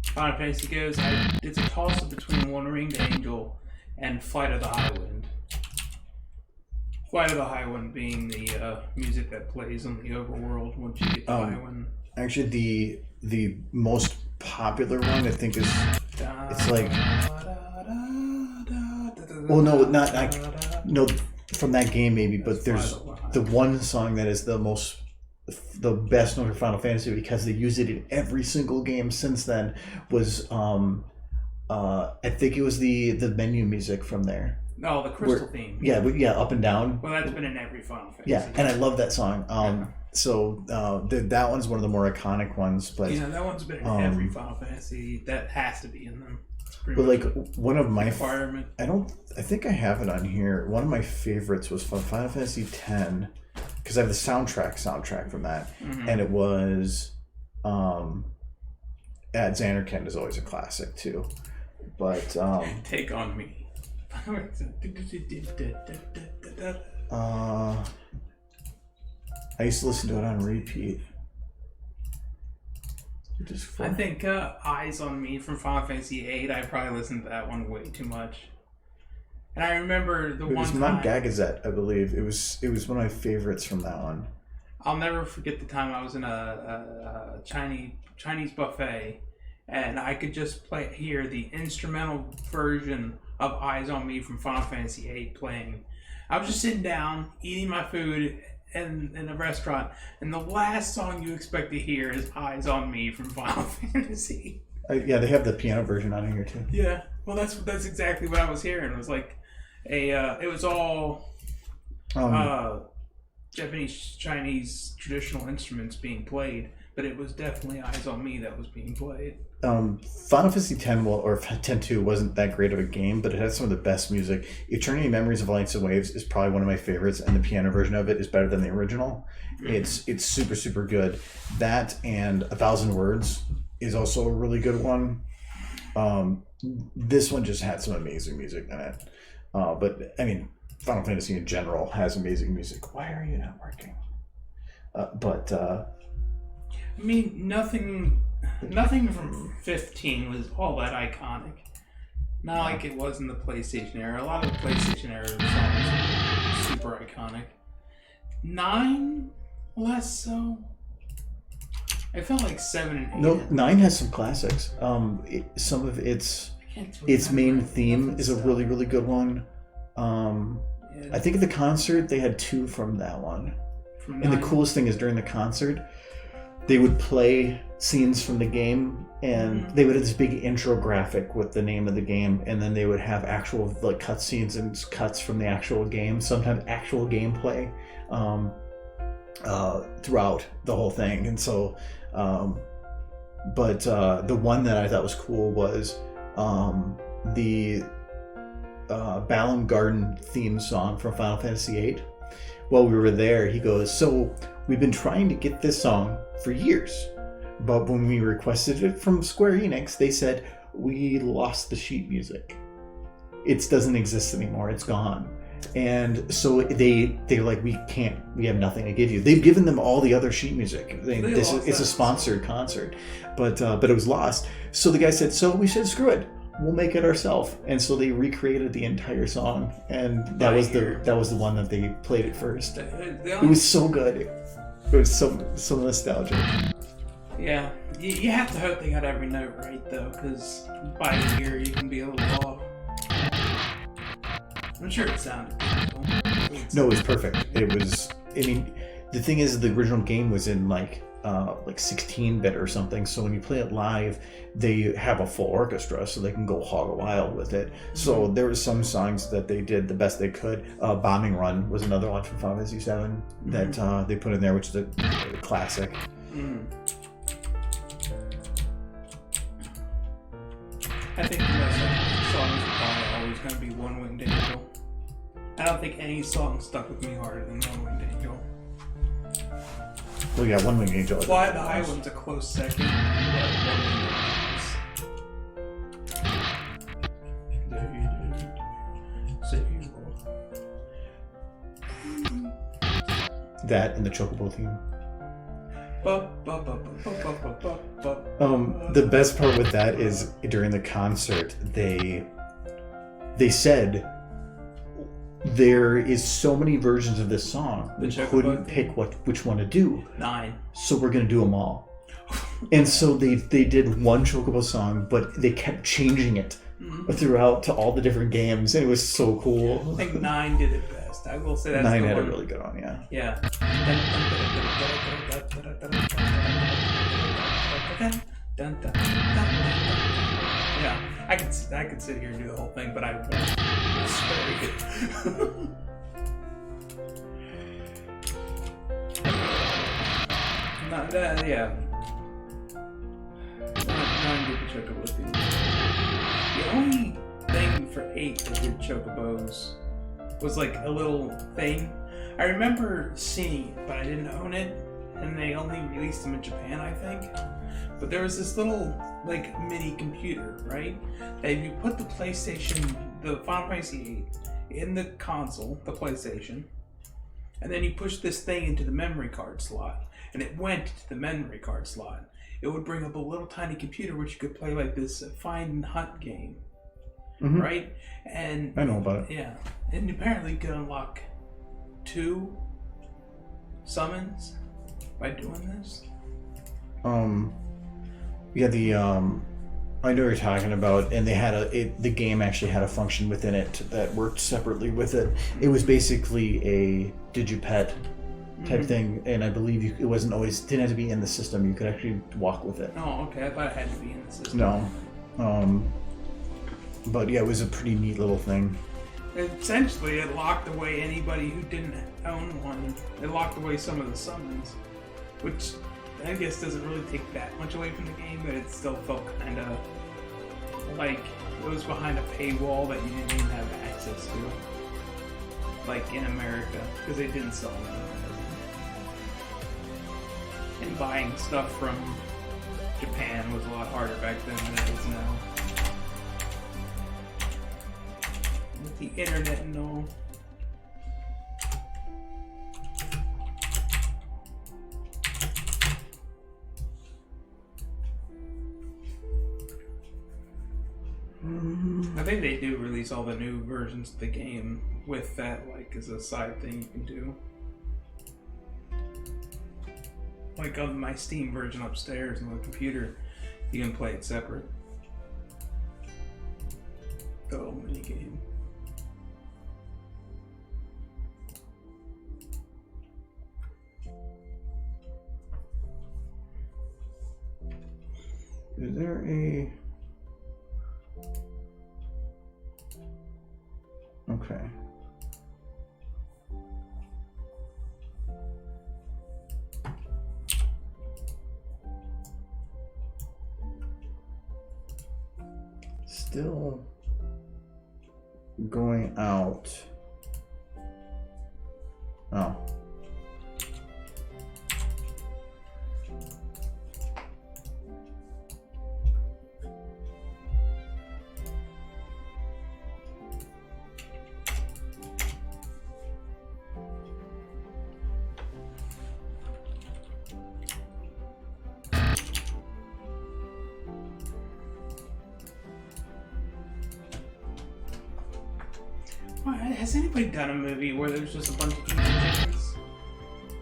Final Fantasy goes, it's a toss-up between One-Winged Angel and Flight of the High Wind. Flight of the High Wind being the music that plays on the overworld once you get to High Wind. Actually, the most popular one I think is it's like no from that game maybe, but there's the one song that is the best known for Final Fantasy because they use it in every single game since then was I think it was the menu music from there. No, the crystal theme. Yeah, up and down. Well, that's been in every Final Fantasy. Yeah, and I love that song. So that one's one of the more iconic ones. But that one's been in every Final Fantasy. That has to be in them. But like one of my environment. I think I have it on here. One of my favorites was from Final Fantasy X, because I have the soundtrack from that, and it was at Xanarkand is always a classic too. But Take on Me. I used to listen to it on repeat. I think Eyes on Me from Final Fantasy VIII, I probably listened to that one way too much. And I remember it was Mount Gagazet, I believe. It was one of my favorites from that one. I'll never forget the time I was in a Chinese buffet, and I could just hear the instrumental version of Eyes on Me from Final Fantasy VIII playing. I was just sitting down, eating my food in a restaurant, and the last song you expect to hear is Eyes on Me from Final Fantasy. Yeah, they have the piano version on here too. Yeah, well, that's exactly what I was hearing. It was like it was all Japanese, Chinese traditional instruments being played, but it was definitely Eyes on Me that was being played. Final Fantasy X or X-2 wasn't that great of a game, but it had some of the best music. Eternity Memories of Lights and Waves is probably one of my favorites, and the piano version of it is better than the original. It's super, super good. That and 1,000 Words is also a really good one. This one just had some amazing music in it. But, I mean, Final Fantasy in general has amazing music. Why are you not working? I mean, nothing from 15 was all that iconic. Not like it was in the PlayStation era. A lot of the PlayStation era songs were super iconic. 9, less so. I felt like 7 and 8. No, 9 has some classics. Some of its main theme is a really, really good one. I think at the concert they had 2 from that one. And the coolest thing is during the concert, they would play scenes from the game, and they would have this big intro graphic with the name of the game, and then they would have actual like cutscenes and cuts from the actual game, sometimes actual gameplay throughout the whole thing. And so, the one that I thought was cool was the Balam Garden theme song from Final Fantasy VIII. While we were there, he goes, "So we've been trying to get this song for years, but when we requested it from Square Enix, they said, we lost the sheet music. It doesn't exist anymore. It's gone." And so they're like, we have nothing to give you. They've given them all the other sheet music. It's a sponsored concert, but it was lost. So the guy said, so we said, screw it. We'll make it ourselves. And so they recreated the entire song, and that was the one that they played it first. It was so good. It was so nostalgic. Yeah, you have to hope they got every note right though, because by ear you can be a little off. I'm sure it sounded cool. No, it was perfect. It was. I mean, the thing is, the original game was in like 16-bit or something. So when you play it live, they have a full orchestra, so they can go hog wild with it. So there were some songs that they did the best they could. Bombing Run was another one from Final Fantasy VII that they put in there, which is a classic. I think the best songs are probably always going to be One Winged Angel. I don't think any song stuck with me harder than One Winged Angel. Well, yeah, One Winged Angel. Fly the Island's a close second, but One Winged Angel. That and the Chocobo theme. The best part with that is during the concert, they said there is so many versions of this song, we couldn't pick which one to do. 9. So we're gonna do them all. And so they did one Chocobo song, but they kept changing it throughout to all the different games, and it was so cool. I think 9 did it best. I will say that's 9 the had one. a really good one, yeah. Yeah. Yeah, I could sit here and do the whole thing, but I won't. I'll spare Not that, yeah. Not get the chocobo thing. The only thing for 8 that did chocobos was like a little thing. I remember seeing it, but I didn't own it, and they only released them in Japan, I think. But there was this little like mini computer, right? That if you put the PlayStation, the Final Fantasy 8, in the console, the PlayStation, and then you push this thing into the memory card slot, and it went to the memory card slot, it would bring up a little tiny computer which you could play like this find and hunt game, right? And I know about it. Yeah, and apparently you could unlock 2 summons by doing this. Yeah, the I know what you're talking about, and they had the game actually had a function within it that worked separately with it. It was basically a digipet type thing, and I believe it wasn't always didn't have to be in the system. You could actually walk with it. Oh, okay. I thought it had to be in the system. No, but yeah, it was a pretty neat little thing. Essentially, it locked away anybody who didn't own one. It locked away some of the summons, which I guess doesn't really take that much away from the game, but it still felt kind of like it was behind a paywall that you didn't even have access to, like in America, because they didn't sell them. And buying stuff from Japan was a lot harder back then than it is now. With the internet and all. I think they do release all the new versions of the game with that, like, as a side thing you can do. Like on my Steam version upstairs on the computer, you can play it separate. The little mini game. Is there a... Okay. Still going out. Oh. Has anybody done a movie where there's just a bunch of evil chickens?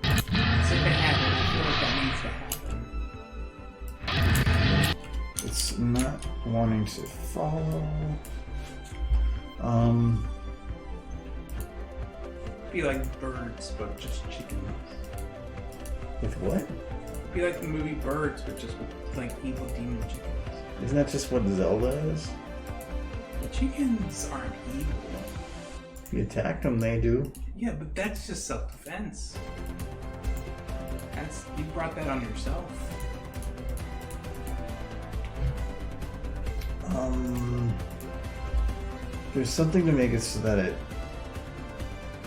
It's like they haven't. I feel like that needs to happen. It's not wanting to follow. Be like Birds, but just chickens. With what? Be like the movie Birds, but just with like evil demon chickens. Isn't that just what Zelda is? The chickens aren't evil. If you attack them, they do. Yeah, but that's just self-defense. You brought that on yourself. There's something to make it so that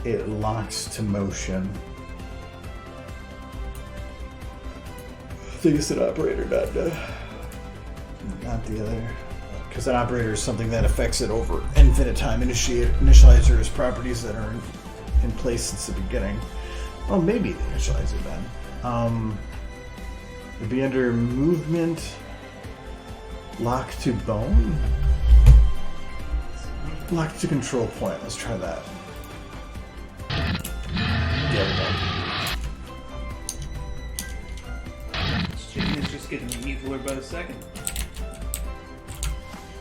it locks to motion. I think it's an operator, not the other. Because an operator is something that affects it over infinite time. Initializers, properties that are in place since the beginning. Well, maybe they initialize it then. It'd be under movement, lock to bone, lock to control point. Let's try that. There we go. This chicken is just getting eviler by the second.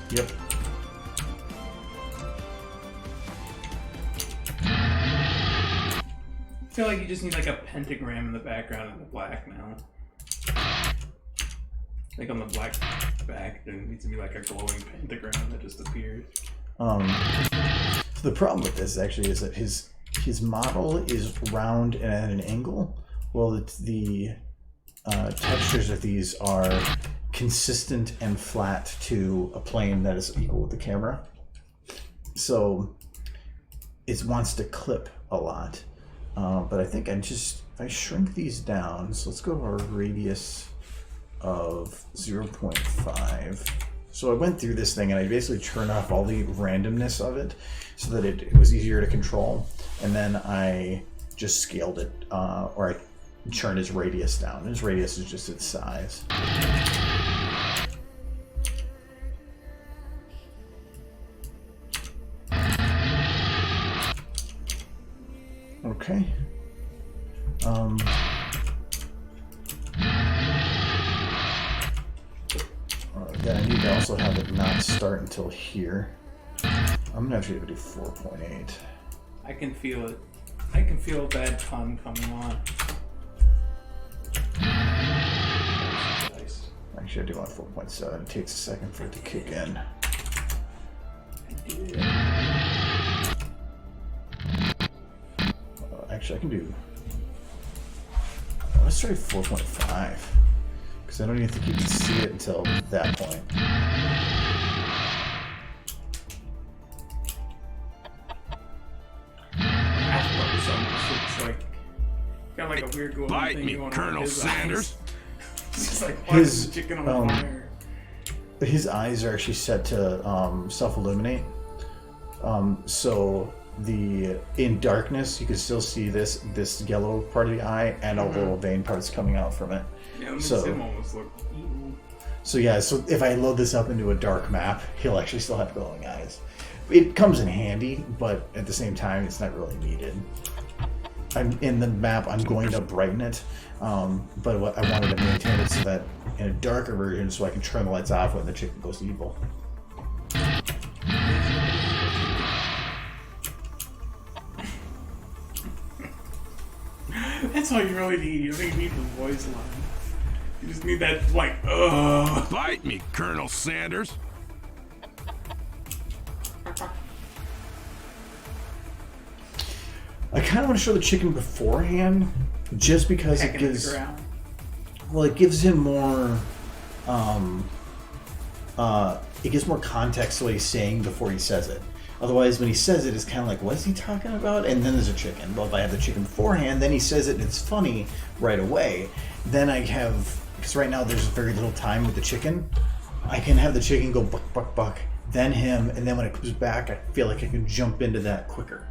Yep. I feel like you just need like a pentagram in the background in the black now. Like on the black back, there needs to be like a glowing pentagram that just appears. So The problem with this actually is that his model is round and at an angle, while the textures of these are consistent and flat to a plane that is equal with the camera. So it wants to clip a lot. But I think if I shrink these down, so let's go to our radius of 0.5. So I went through this thing and I basically turned off all the randomness of it so that it was easier to control. And then I just scaled it, or I turned his radius down. His radius is just its size. Okay. Then I need to also have it not start until here. I'm gonna actually do 4.8. I can feel it. I can feel bad fun coming on. Actually, I do want 4.7. It takes a second for it to kick in. Actually, I can do. Let's try 4.5. Because I don't even think you can see it until that point. It's like got like a weird glowing Bite thing me, going Colonel on his Sanders. It's just like His chicken on fire. His eyes are actually set to self-illuminate. So in darkness you can still see this yellow part of the eye and a little vein parts coming out from it. Yeah, it makes him almost look evil. So yeah, so if I load this up into a dark map, he'll actually still have glowing eyes. It comes in handy, but at the same time, it's not really needed. In the map, I'm going to brighten it, but what I wanted to maintain it so that in a darker version, so I can turn the lights off when the chicken goes evil. That's all you really need. You don't even need the voice line. You just need that, like, ugh. Bite me, Colonel Sanders. I kind of want to show the chicken beforehand, just because it gives. Well, it gives him more. It gives more context to what he's saying before he says it. Otherwise, when he says it, it's kind of like, what is he talking about? And then there's a chicken. Well, if I have the chicken beforehand, then he says it and it's funny right away. Then I have, because right now there's very little time with the chicken, I can have the chicken go buck, buck, buck, then him, and then when it comes back, I feel like I can jump into that quicker.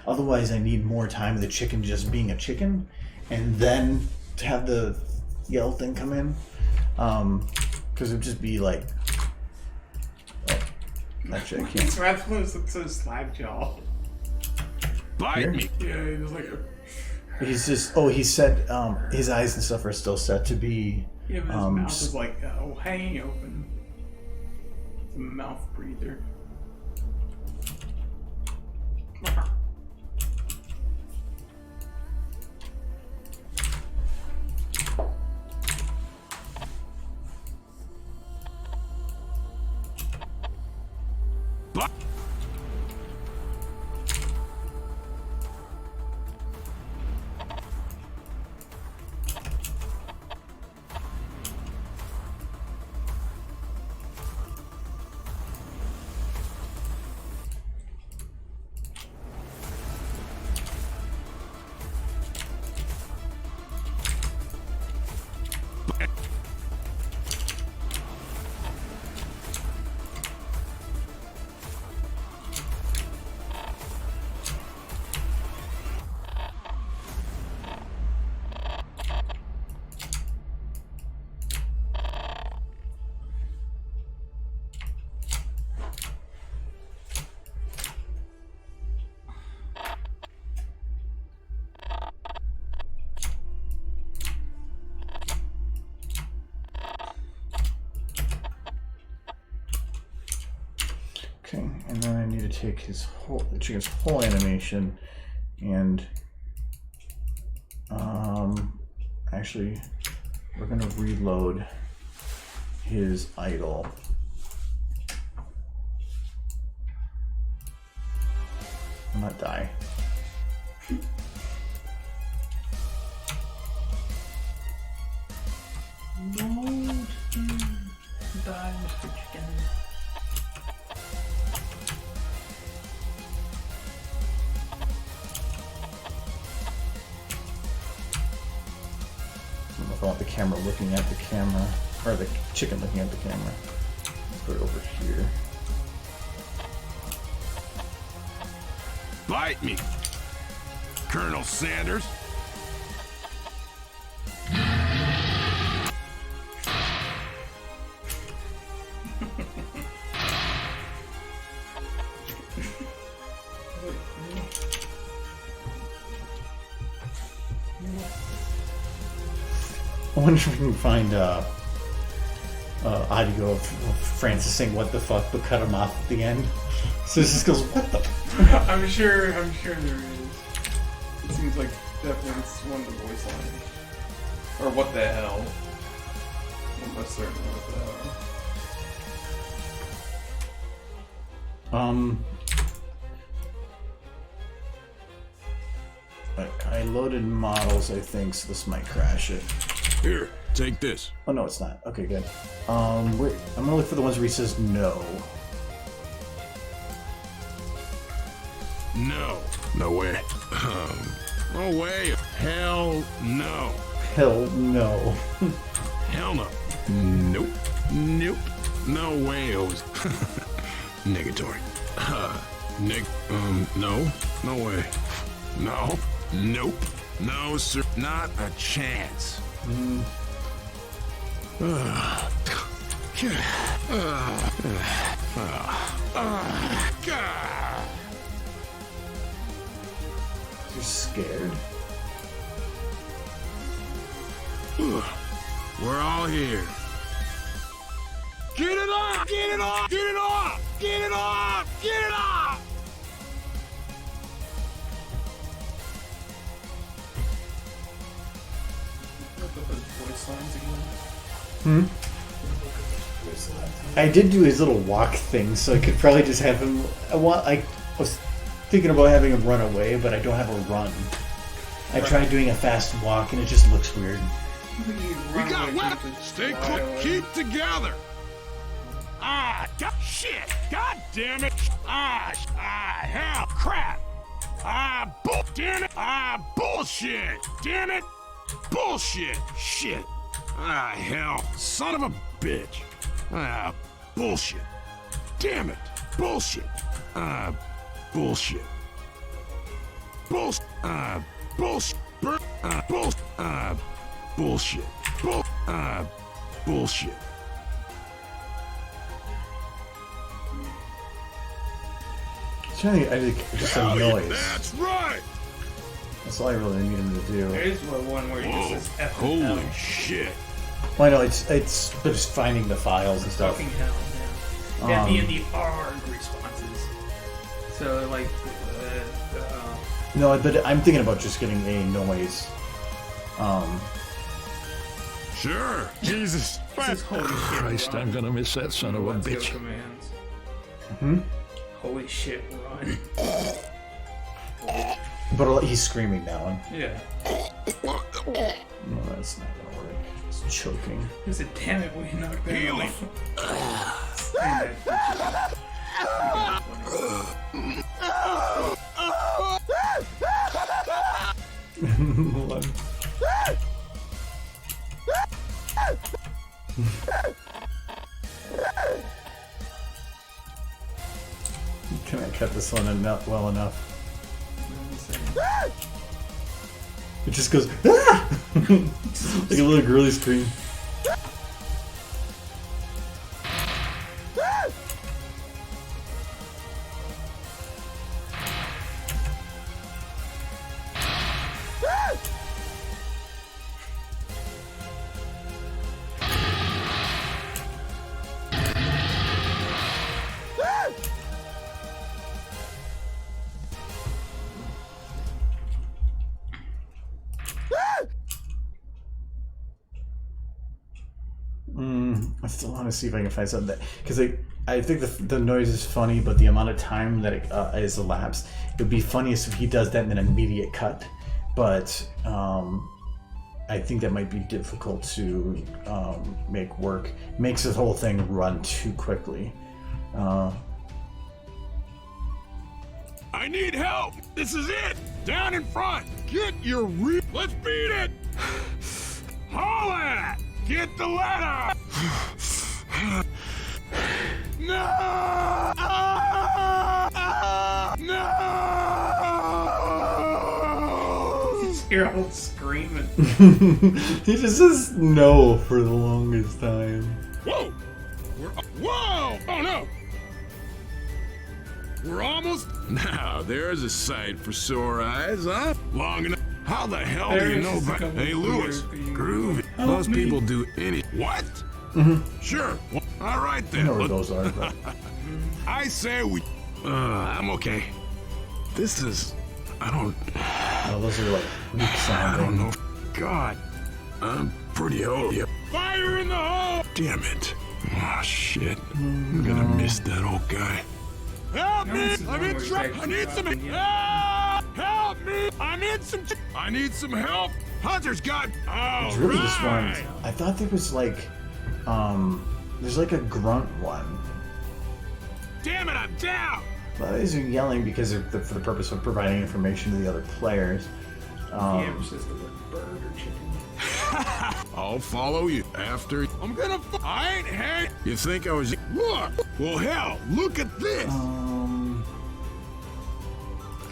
Otherwise, I need more time with the chicken just being a chicken, and then to have the yell thing come in. Because it would just be like, actually, I can't. It's Rasmus looks so slack-jaw. Bite me. Yeah, he was like a... He's just, he's set, his eyes and stuff are still set to be... Yeah, but his mouth is like, hanging open. It's a mouth breather. Okay, and then I need to take the chicken's whole animation and actually we're going to reload his idle. Not die. Don't die, Mr. Chicken. I don't know if I want the camera looking at the camera, or the chicken looking at the camera. Let's put it over here. Bite me, Colonel Sanders. I wonder if we can find audio of Francis saying "what the fuck," but cut him off at the end. So this just goes, "What the?" I'm sure there is. It seems like definitely it's one of the voice lines. Or what the hell? Almost certainly what the hell. I loaded models, I think, so this might crash it. Here, take this. Oh no, it's not. Okay, good. Wait, I'm gonna look for the ones where he says no. No. No way. No way. Hell no. Hell no. Hell no. Nope. Nope. No way. Negatory. No. No way. No. Nope. No, sir. Not a chance. God. You're scared? We're all here. Get it off! Get it off! Get it off! Get it off! Get it off! I did do his little walk thing, so I could probably just have him. I was thinking about having him run away, but I don't have a run. I tried doing a fast walk, and it just looks weird. We got weapons. Stay close. Keep together. Shit. God damn it. Hell. Crap. Damn it. Bullshit. Damn it. Bullshit. Shit. Hell. Son of a bitch. Bullshit. Damn it. Bullshit. Bullshit. Bullshit. Bullshit. Bullshit. Bullshit. Just a noise. That's right. That's all I really need him to do. There is one where he just says Holy hell. shit. Well, I know it's just finding the files and stuff. Fucking hell, yeah. And the ARG responses. So, like, No, but I'm thinking about just getting a noise. Sure. Jesus. Says, holy shit, Christ, run. I'm gonna miss that son of a Let's go bitch. commands. Hmm? Holy shit, run. But he's screaming now. Yeah. No, that's not gonna work. It's choking. He said, damn it, we knocked that Healing. off. Hold on. Can I cut this one enough, well enough? It just goes ah! Like a little girly scream. I still want to see if I can find something that, because I think the noise is funny, but the amount of time that it is elapsed, it would be funniest if he does that in an immediate cut. But I think that might be difficult to make work. Makes the whole thing run too quickly. I need help. This is it. Down in front. Get your Let's beat it. Haul at. Get the ladder. No! No! You're all screaming. He just says no for the longest time. Whoa! Whoa! Oh no! We're almost. Now there's a sight for sore eyes, huh? Long enough. How the hell do you know about? Hey, Lewis, groovy. Most people do any. What? Sure. Well, all right then. I know where those are, but... I say we. I'm okay. This is. I don't. Oh, those are like weak sounding. I don't know. God, I'm pretty old. Yep. Fire in the hole! Damn it. Oh shit. I'm gonna miss that old guy. Help me! I'm in trouble. I need some help me! I'm in some. I need some help. Hunter's got. Oh, It's really just one. I thought there was like, there's like a grunt one. Damn it! I'm down. Well, these are yelling because they're for the purpose of providing information to the other players. Yeah, it's just the word bird or chicken. I'll follow you after. I'm gonna. I ain't hang. You think I was? Look. Well, hell, look at this.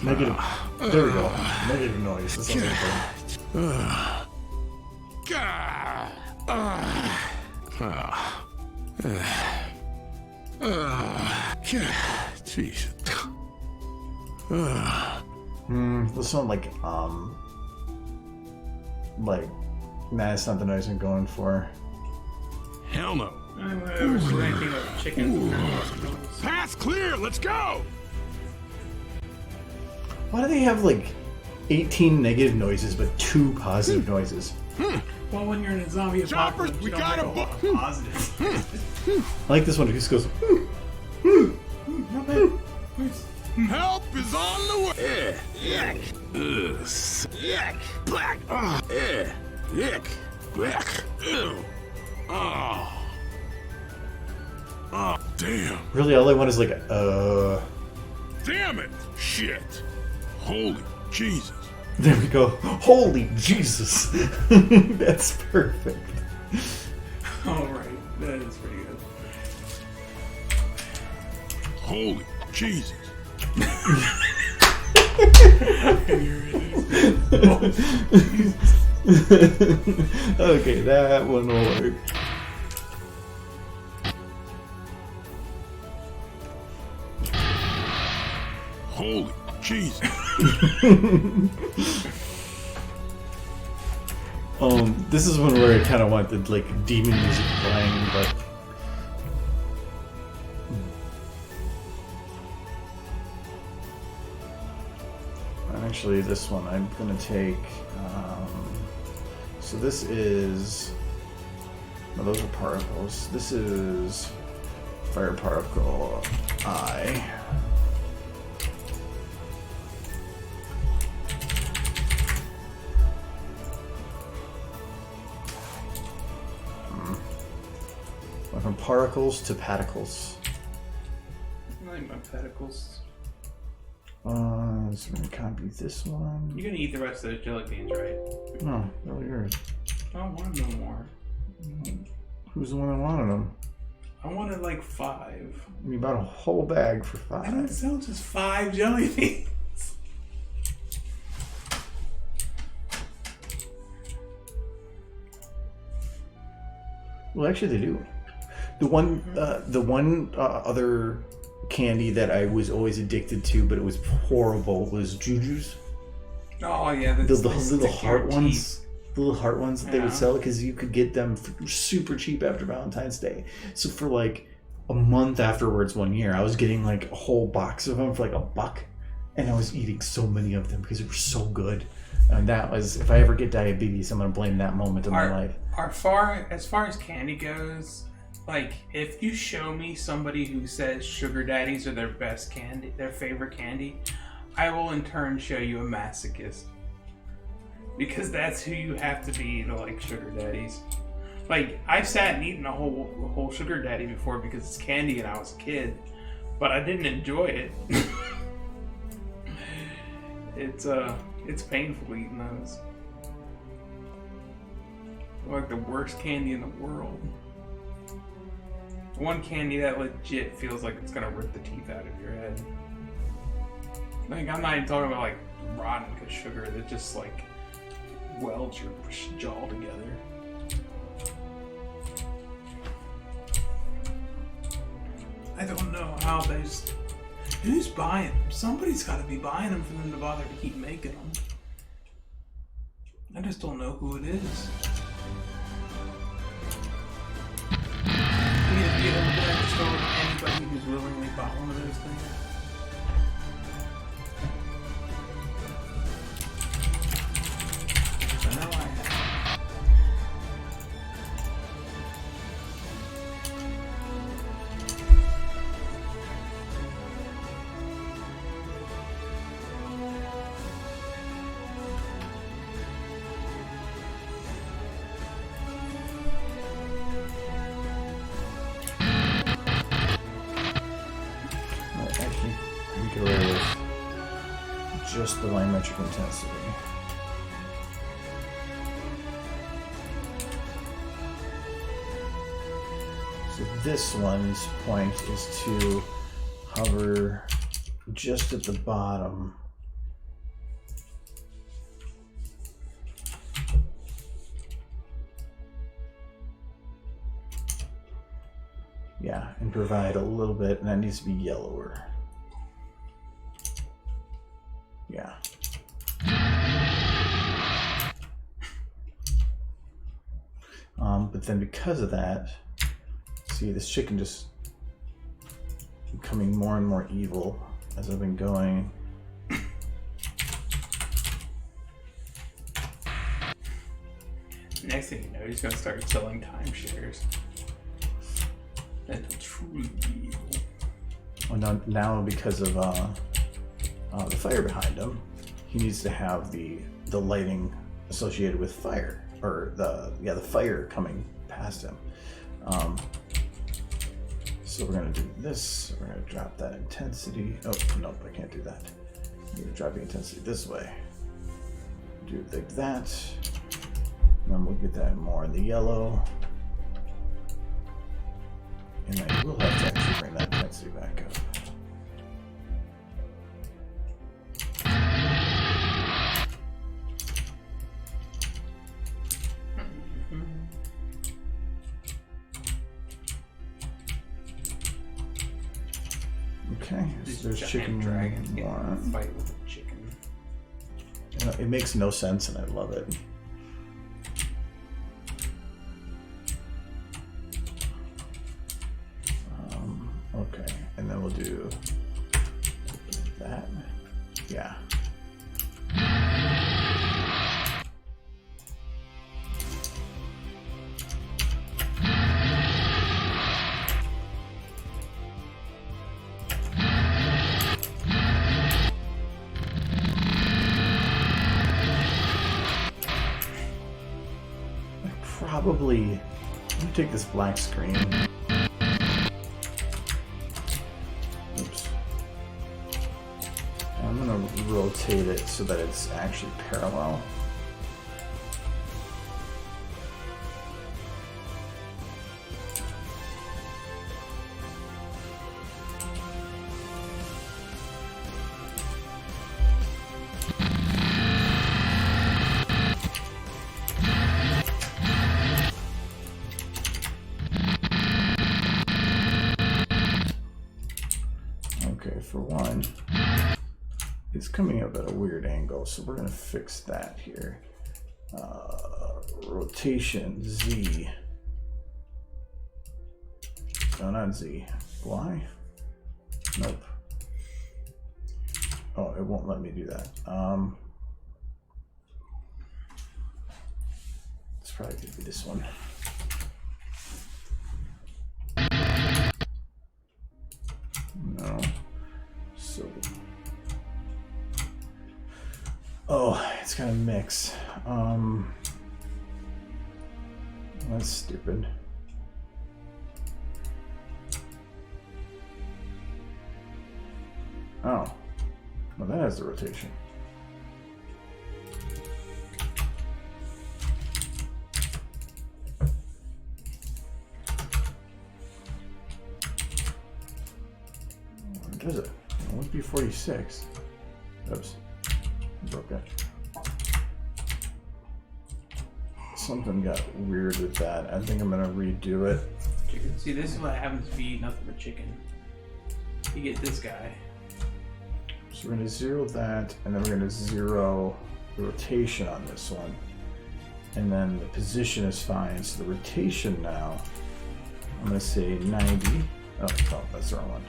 Negative. There we go. Negative noise. That's something Jeez. This one like, nah, it's not the noise I'm going for. Hell no. I was thinking of chicken. Path's clear. Let's go. Why do they have like 18 negative noises but 2 positive noises? Well, when you're in a zombie Choppers, apocalypse, we you don't got have a a lot of positives. I like this one. It just goes. Not bad. Nice. Help is on the way. Yuck. Yuck. Black. Yuck. Black. Ew. Oh. Oh, damn. Really, all I want is like Damn it. Shit. Holy Jesus. There we go. Holy Jesus. That's perfect. Alright, that is pretty good. Holy Jesus. Okay, that one will work. Holy Jesus. This is one where I kind of want the like demon music playing, but actually this one I'm gonna take. So this is. No, those are particles. This is fire particle I. From particles to paticles. I like my pedicles. So we're gonna copy this one. You're gonna eat the rest of the jelly beans, right? No, they're all yours. I don't want no more. Who's the one that wanted them? I wanted like 5. You bought a whole bag for I don't 5. sell just 5 jelly beans. Well, actually, they do. The one other candy that I was always addicted to, but it was horrible, was Juju's. Oh yeah, The little heart ones. The little heart ones that they would sell because you could get them super cheap after Valentine's Day. So for like a month afterwards, one year, I was getting like a whole box of them for like $1, and I was eating so many of them because they were so good. And that was, if I ever get diabetes, I'm gonna blame that moment in my life. As far as candy goes, Like, if you show me somebody who says sugar daddies are their best candy, their favorite candy, I will in turn show you a masochist. Because that's who you have to be to like sugar daddies. Like, I've sat and eaten a whole sugar daddy before because it's candy and I was a kid, but I didn't enjoy it. It's painful eating those. They're like the worst candy in the world. One candy that legit feels like it's gonna rip the teeth out of your head. Like, I'm not even talking about like rotten because sugar that just like welds your jaw together. I don't know how who's buying them? Somebody's got to be buying them for them to bother to keep making them. I just don't know who it is. You ever been at the store with anybody who's willingly bought one of those things? I know I have. Just the volumetric intensity. So this one's point is to hover just at the bottom. Yeah, and provide a little bit, and that needs to be yellower. Yeah. But then because of that, see, this chicken just becoming more and more evil as I've been going. Next thing you know, he's gonna start selling timeshares. That's truly evil. Well, now because of the fire behind him, he needs to have the lighting associated with fire, or the fire coming past him. So we're gonna do this. We're gonna drop that intensity. Oh nope, I can't do that. I'm gonna drop the intensity this way. Do it like that, and then we'll get that more in the yellow. And I will have to actually bring that intensity back up. Okay, so there's chicken dragons one. getting in a fight with a chicken. You know, it makes no sense, and I love it. Okay, and then we'll do that. Yeah. Probably, let me take this black screen. Oops. I'm gonna rotate it so that it's actually parallel. For one, it's coming up at a weird angle, so we're going to fix that here. Rotation Z. No, not Z. Y? Nope. Oh, it won't let me do that. It's probably going to be this one. Oh, it's gonna mix. That's stupid. Oh, well, that has the rotation. What does it? It won't be 46. Oops, broke it. Something got weird with that. I think I'm gonna redo it. Chicken. See, this is what happens if you eat nothing but chicken. You get this guy. So we're gonna zero that, and then we're gonna zero the rotation on this one. And then the position is fine. So the rotation now, I'm gonna say 90. Oh, that's the wrong one.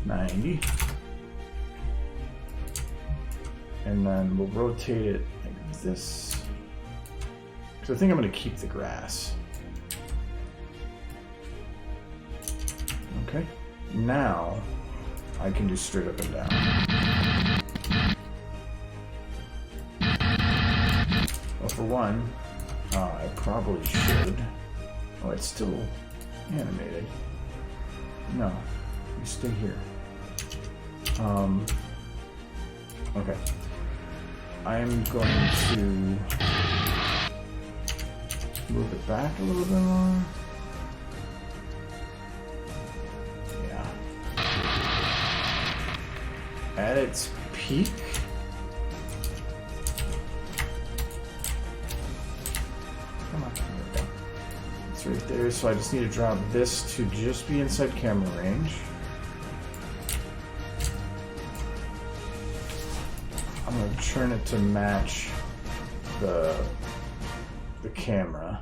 90. And then we'll rotate it like this. So I think I'm going to keep the grass. Okay. Now I can do straight up and down. Well, for one, I probably should. Oh, it's still animated. No, you stay here. Okay. I'm going to move it back a little bit more. Yeah. At its peak. Come on. There we go. It's right there, so I just need to drop this to just be inside camera range. I'm going to turn it to match the camera.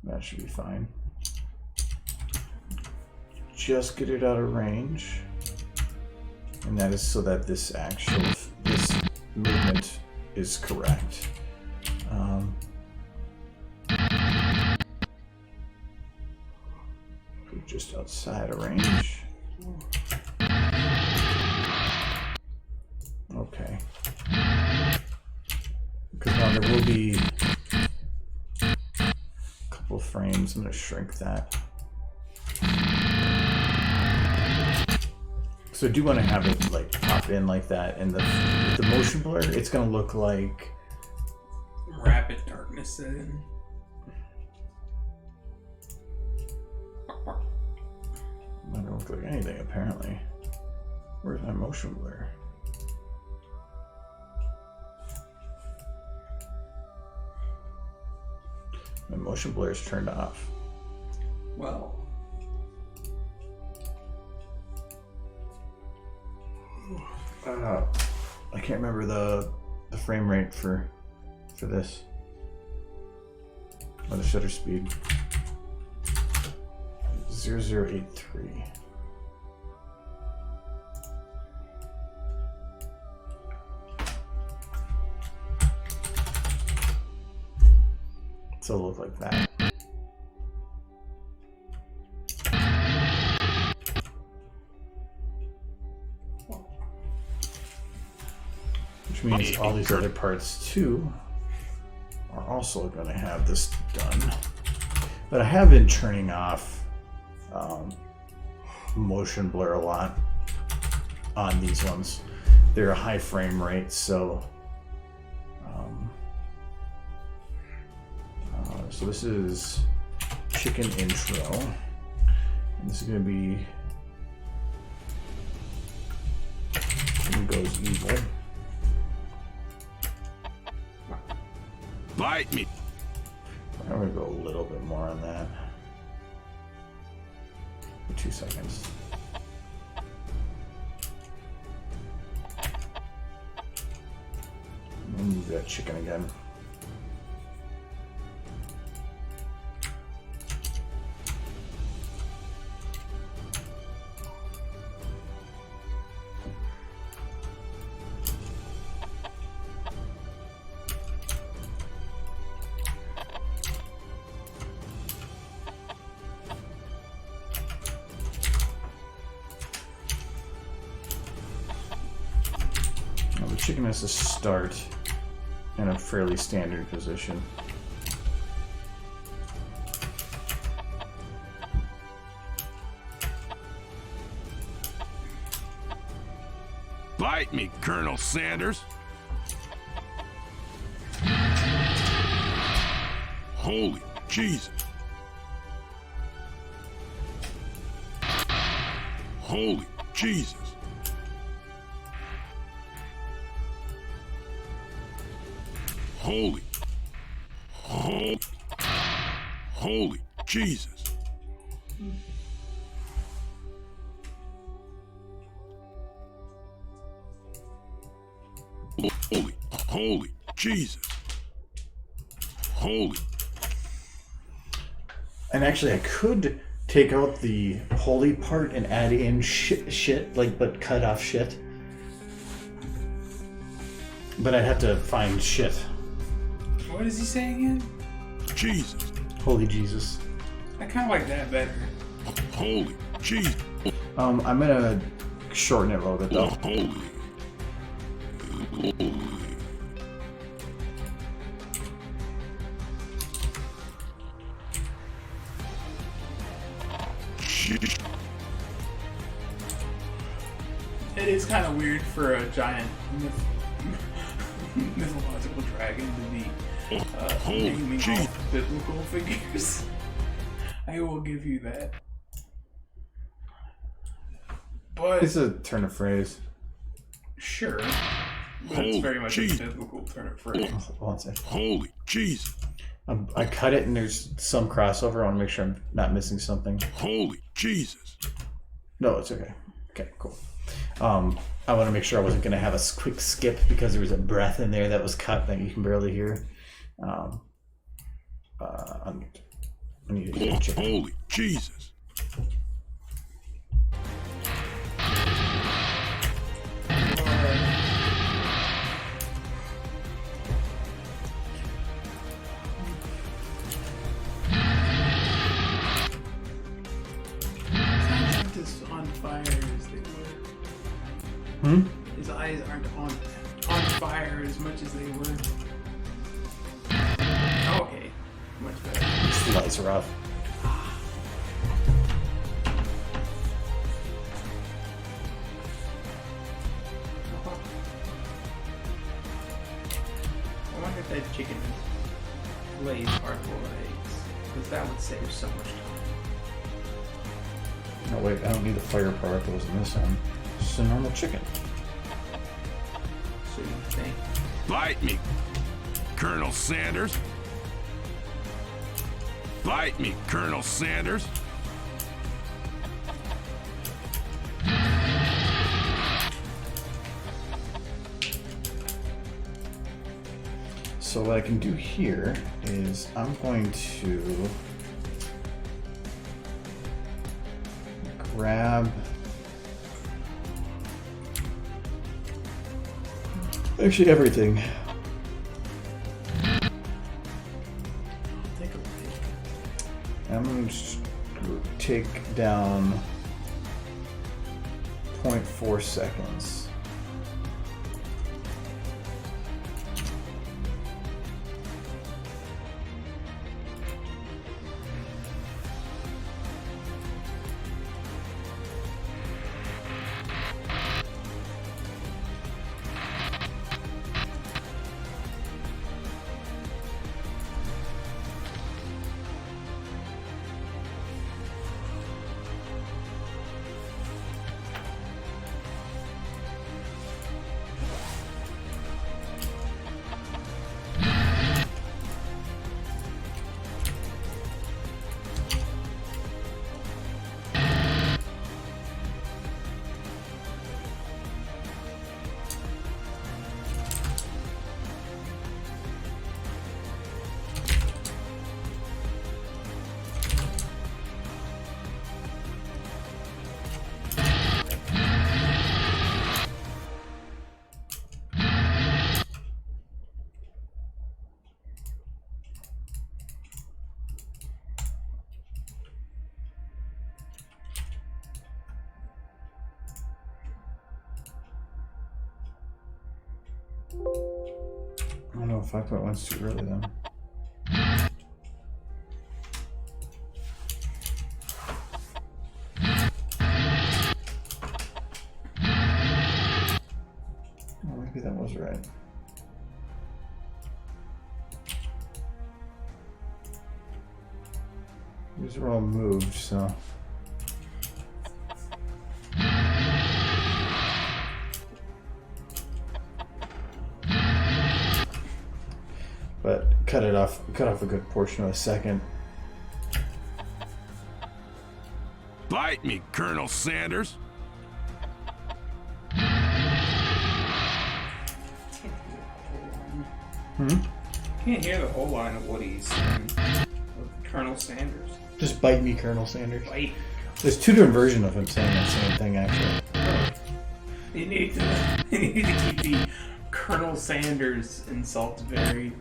That should be fine. Just get it out of range. And that is so that this movement is correct. Just outside of range. Okay. Because now there will be a couple frames. I'm going to shrink that. So I do want to have it like pop in like that, and with the motion blur, it's going to look like rapid darkness in. Not going to look like anything apparently. Where's my motion blur? My motion blur is turned off. Well, I can't remember the frame rate for this. Or the shutter speed. 0083. So it'll look like that. Which means all these other parts too are also going to have this done. But I have been turning off motion blur a lot on these ones. They're a high frame rate, so so this is chicken intro, and this is going to be Chicken Goes Evil. Bite me! I'm going to go a little bit more on that. For 2 seconds. And move that chicken again. the chicken has to start in a fairly standard position. Bite me, Colonel Sanders. Holy Jesus. Holy Jesus. Holy Jesus. Holy Jesus. Holy. And actually, I could take out the holy part and add in shit, like, but cut off shit. But I'd have to find shit. What does he say again? Jesus. Holy Jesus. I kind of like that better. Holy Jesus. I'm gonna shorten it a little bit though. Holy. It is kind of weird for a giant mythological dragon to be naming off biblical figures. I will give you that. But It's a turn of phrase. sure, but it's very much a biblical turn of phrase. One second. Holy Jesus. I cut it and there's some crossover. I want to make sure I'm not missing something. Holy Jesus. No, it's okay. Okay, cool. I want to make sure I wasn't going to have a quick skip because there was a breath in there that was cut that you can barely hear. I need to check. Holy Jesus. As on fire as they were. His eyes aren't on fire as much as they were. Okay, much better. The lights are off. I wonder if that chicken lays hard-boiled eggs, because that would save so much time. No, wait, I don't need the fire part that was in this one. It's just a normal chicken. So you think? Bite me, Colonel Sanders. Bite me, Colonel Sanders. So what I can do here is I'm going to grab actually everything. Take a look. I'm going to take down 0.4 seconds. I don't know, 5.1's too early then. Oh, maybe that was right. These are all moved, so. But cut off a good portion of a second. Bite me, Colonel Sanders. Can't hear the whole line of what he's saying. With Colonel Sanders. Just bite me, Colonel Sanders. Bite. There's two different versions of him saying that same thing, actually. You need to keep the Colonel Sanders insults very.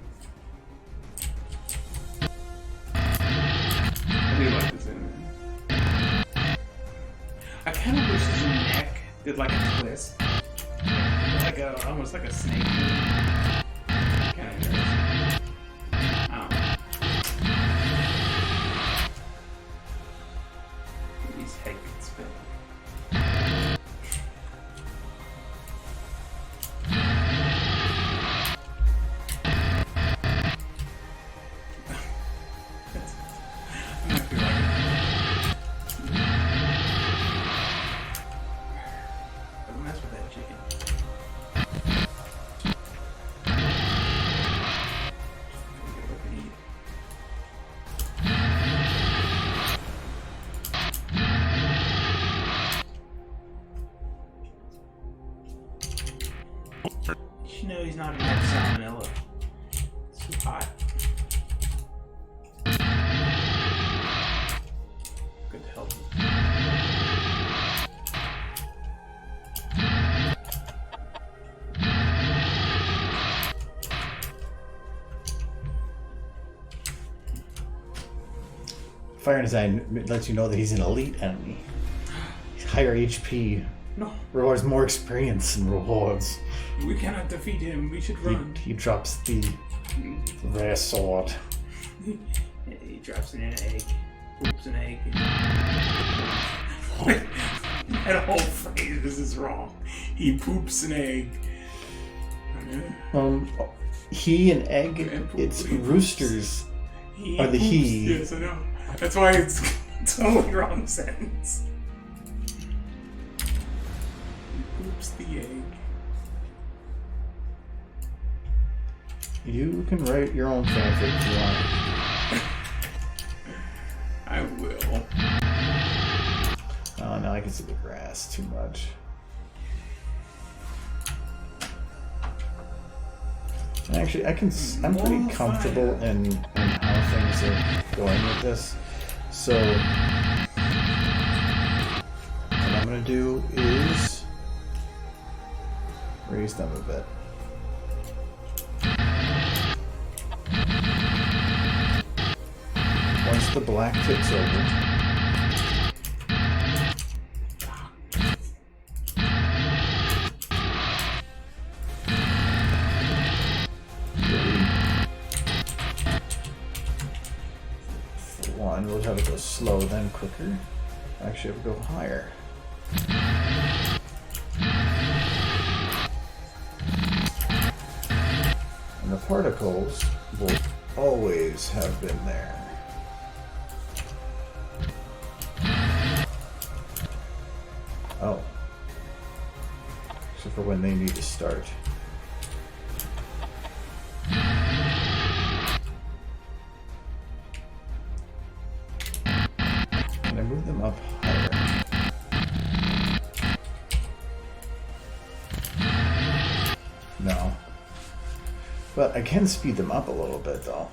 I do like this in there. I kind of wish his neck did like a twist, like almost like a snake. Kind of interesting. Oh. His head gets spilled. You know he's not enough salmonella. It's too hot. Good to help him. Fire Design lets you know that he's an elite enemy. He's higher HP. No. Rewards more experience and rewards. We cannot defeat him. We should run. He drops the rare sword. He drops in an egg. Poops an egg. That whole phrase is wrong. He poops an egg. He and egg. It's roosters. Are the he? Yes, I know. That's why it's totally wrong sentence. He poops the egg. You can write your own fanfic if you want. I will. Oh, now I can see the grass too much. And actually, I'm pretty comfortable in how things are going with this. So, what I'm going to do is raise them a bit. Once the black takes over, we'll have it go slow, then quicker. Actually, it will go higher. And the particles will always have been there. Oh. Except for when they need to start. Can I move them up higher? No. But I can speed them up a little bit though.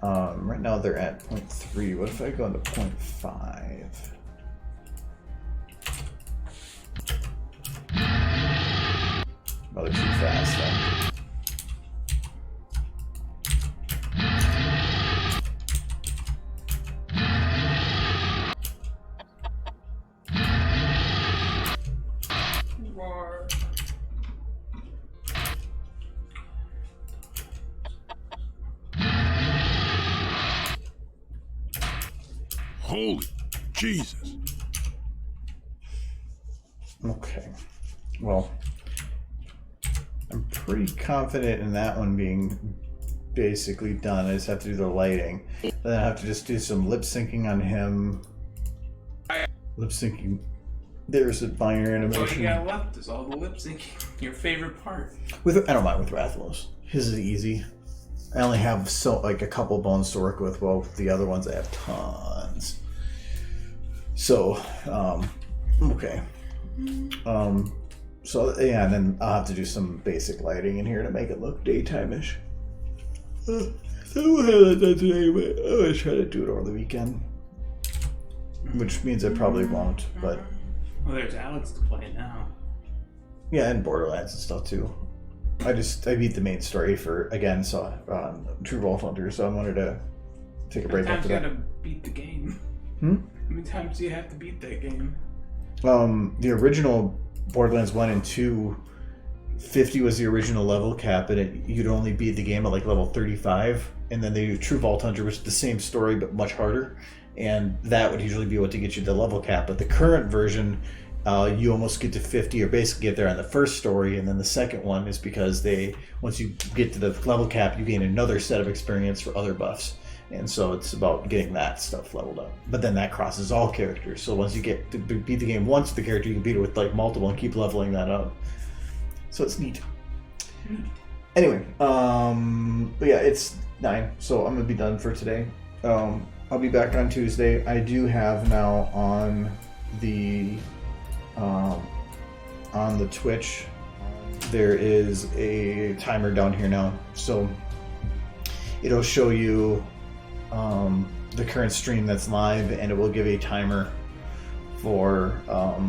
Right now they're at 0.3. What if I go into 0.5? Oh, they're too fast then. Holy Jesus. Okay. Well, I'm pretty confident in that one being basically done. I just have to do the lighting. Then I have to just do some lip syncing on him. Lip syncing. There's a binary All animation. you got left is all the lip syncing. Your favorite part. I don't mind with Rathalos. His is easy. I only have a couple bones to work with. Well, the other ones I have tons. So, okay. So yeah, and then I'll have to do some basic lighting in here to make it look daytime-ish. So we'll have that done today, but I'm gonna try to do it over the weekend. Which means I probably won't, but... Well, there's Alex to play now. Yeah, and Borderlands and stuff too. I beat the main story for, again, so True Vault Hunter, so I wanted to take a break after that. How many times you gotta beat the game? Hmm? How many times do you have to beat that game? The original Borderlands 1 and 2, 50 was the original level cap, and you'd only beat the game at like level 35, and then they do True Vault Hunter, which is the same story but much harder, and that would usually be what to get you the level cap. But the current version, you almost get to 50, or basically get there on the first story, and then the second one is because once you get to the level cap, you gain another set of experience for other buffs. And so it's about getting that stuff leveled up. But then that crosses all characters. So once you get to beat the game once with the character, you can beat it with like multiple and keep leveling that up. So it's neat. Anyway, but yeah, it's 9, so I'm gonna be done for today. I'll be back on Tuesday. I do have now on the Twitch, there is a timer down here now, so it'll show you the current stream that's live, and it will give a timer for how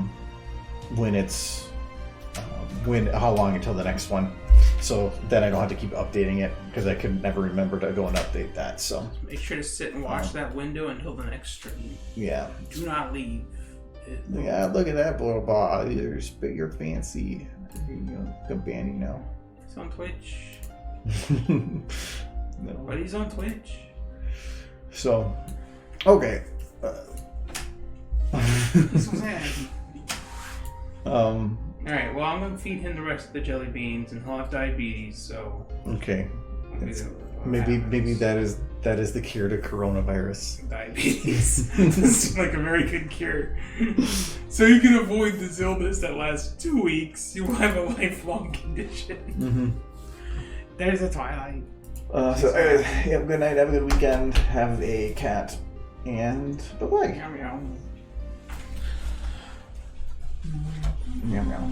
long until the next one. So then I don't have to keep updating it, because I could never remember to go and update that. So make sure to sit and watch that window until the next stream. Yeah. Do not leave. Yeah, look at that little ball. You're fancy. You know, come bandy now. He's on Twitch. No. But he's on Twitch. So, okay. That's what I'm saying. Alright, well, I'm gonna feed him the rest of the jelly beans, and he'll have diabetes, so... Okay. Maybe that is the cure to coronavirus. Diabetes. This is like a very good cure. So you can avoid this illness that lasts 2 weeks. You will have a lifelong condition. Mm-hmm. There's a Twilight. Yeah, good night, have a good weekend, have a cat, and bye-bye. Meow meow. Meow meow.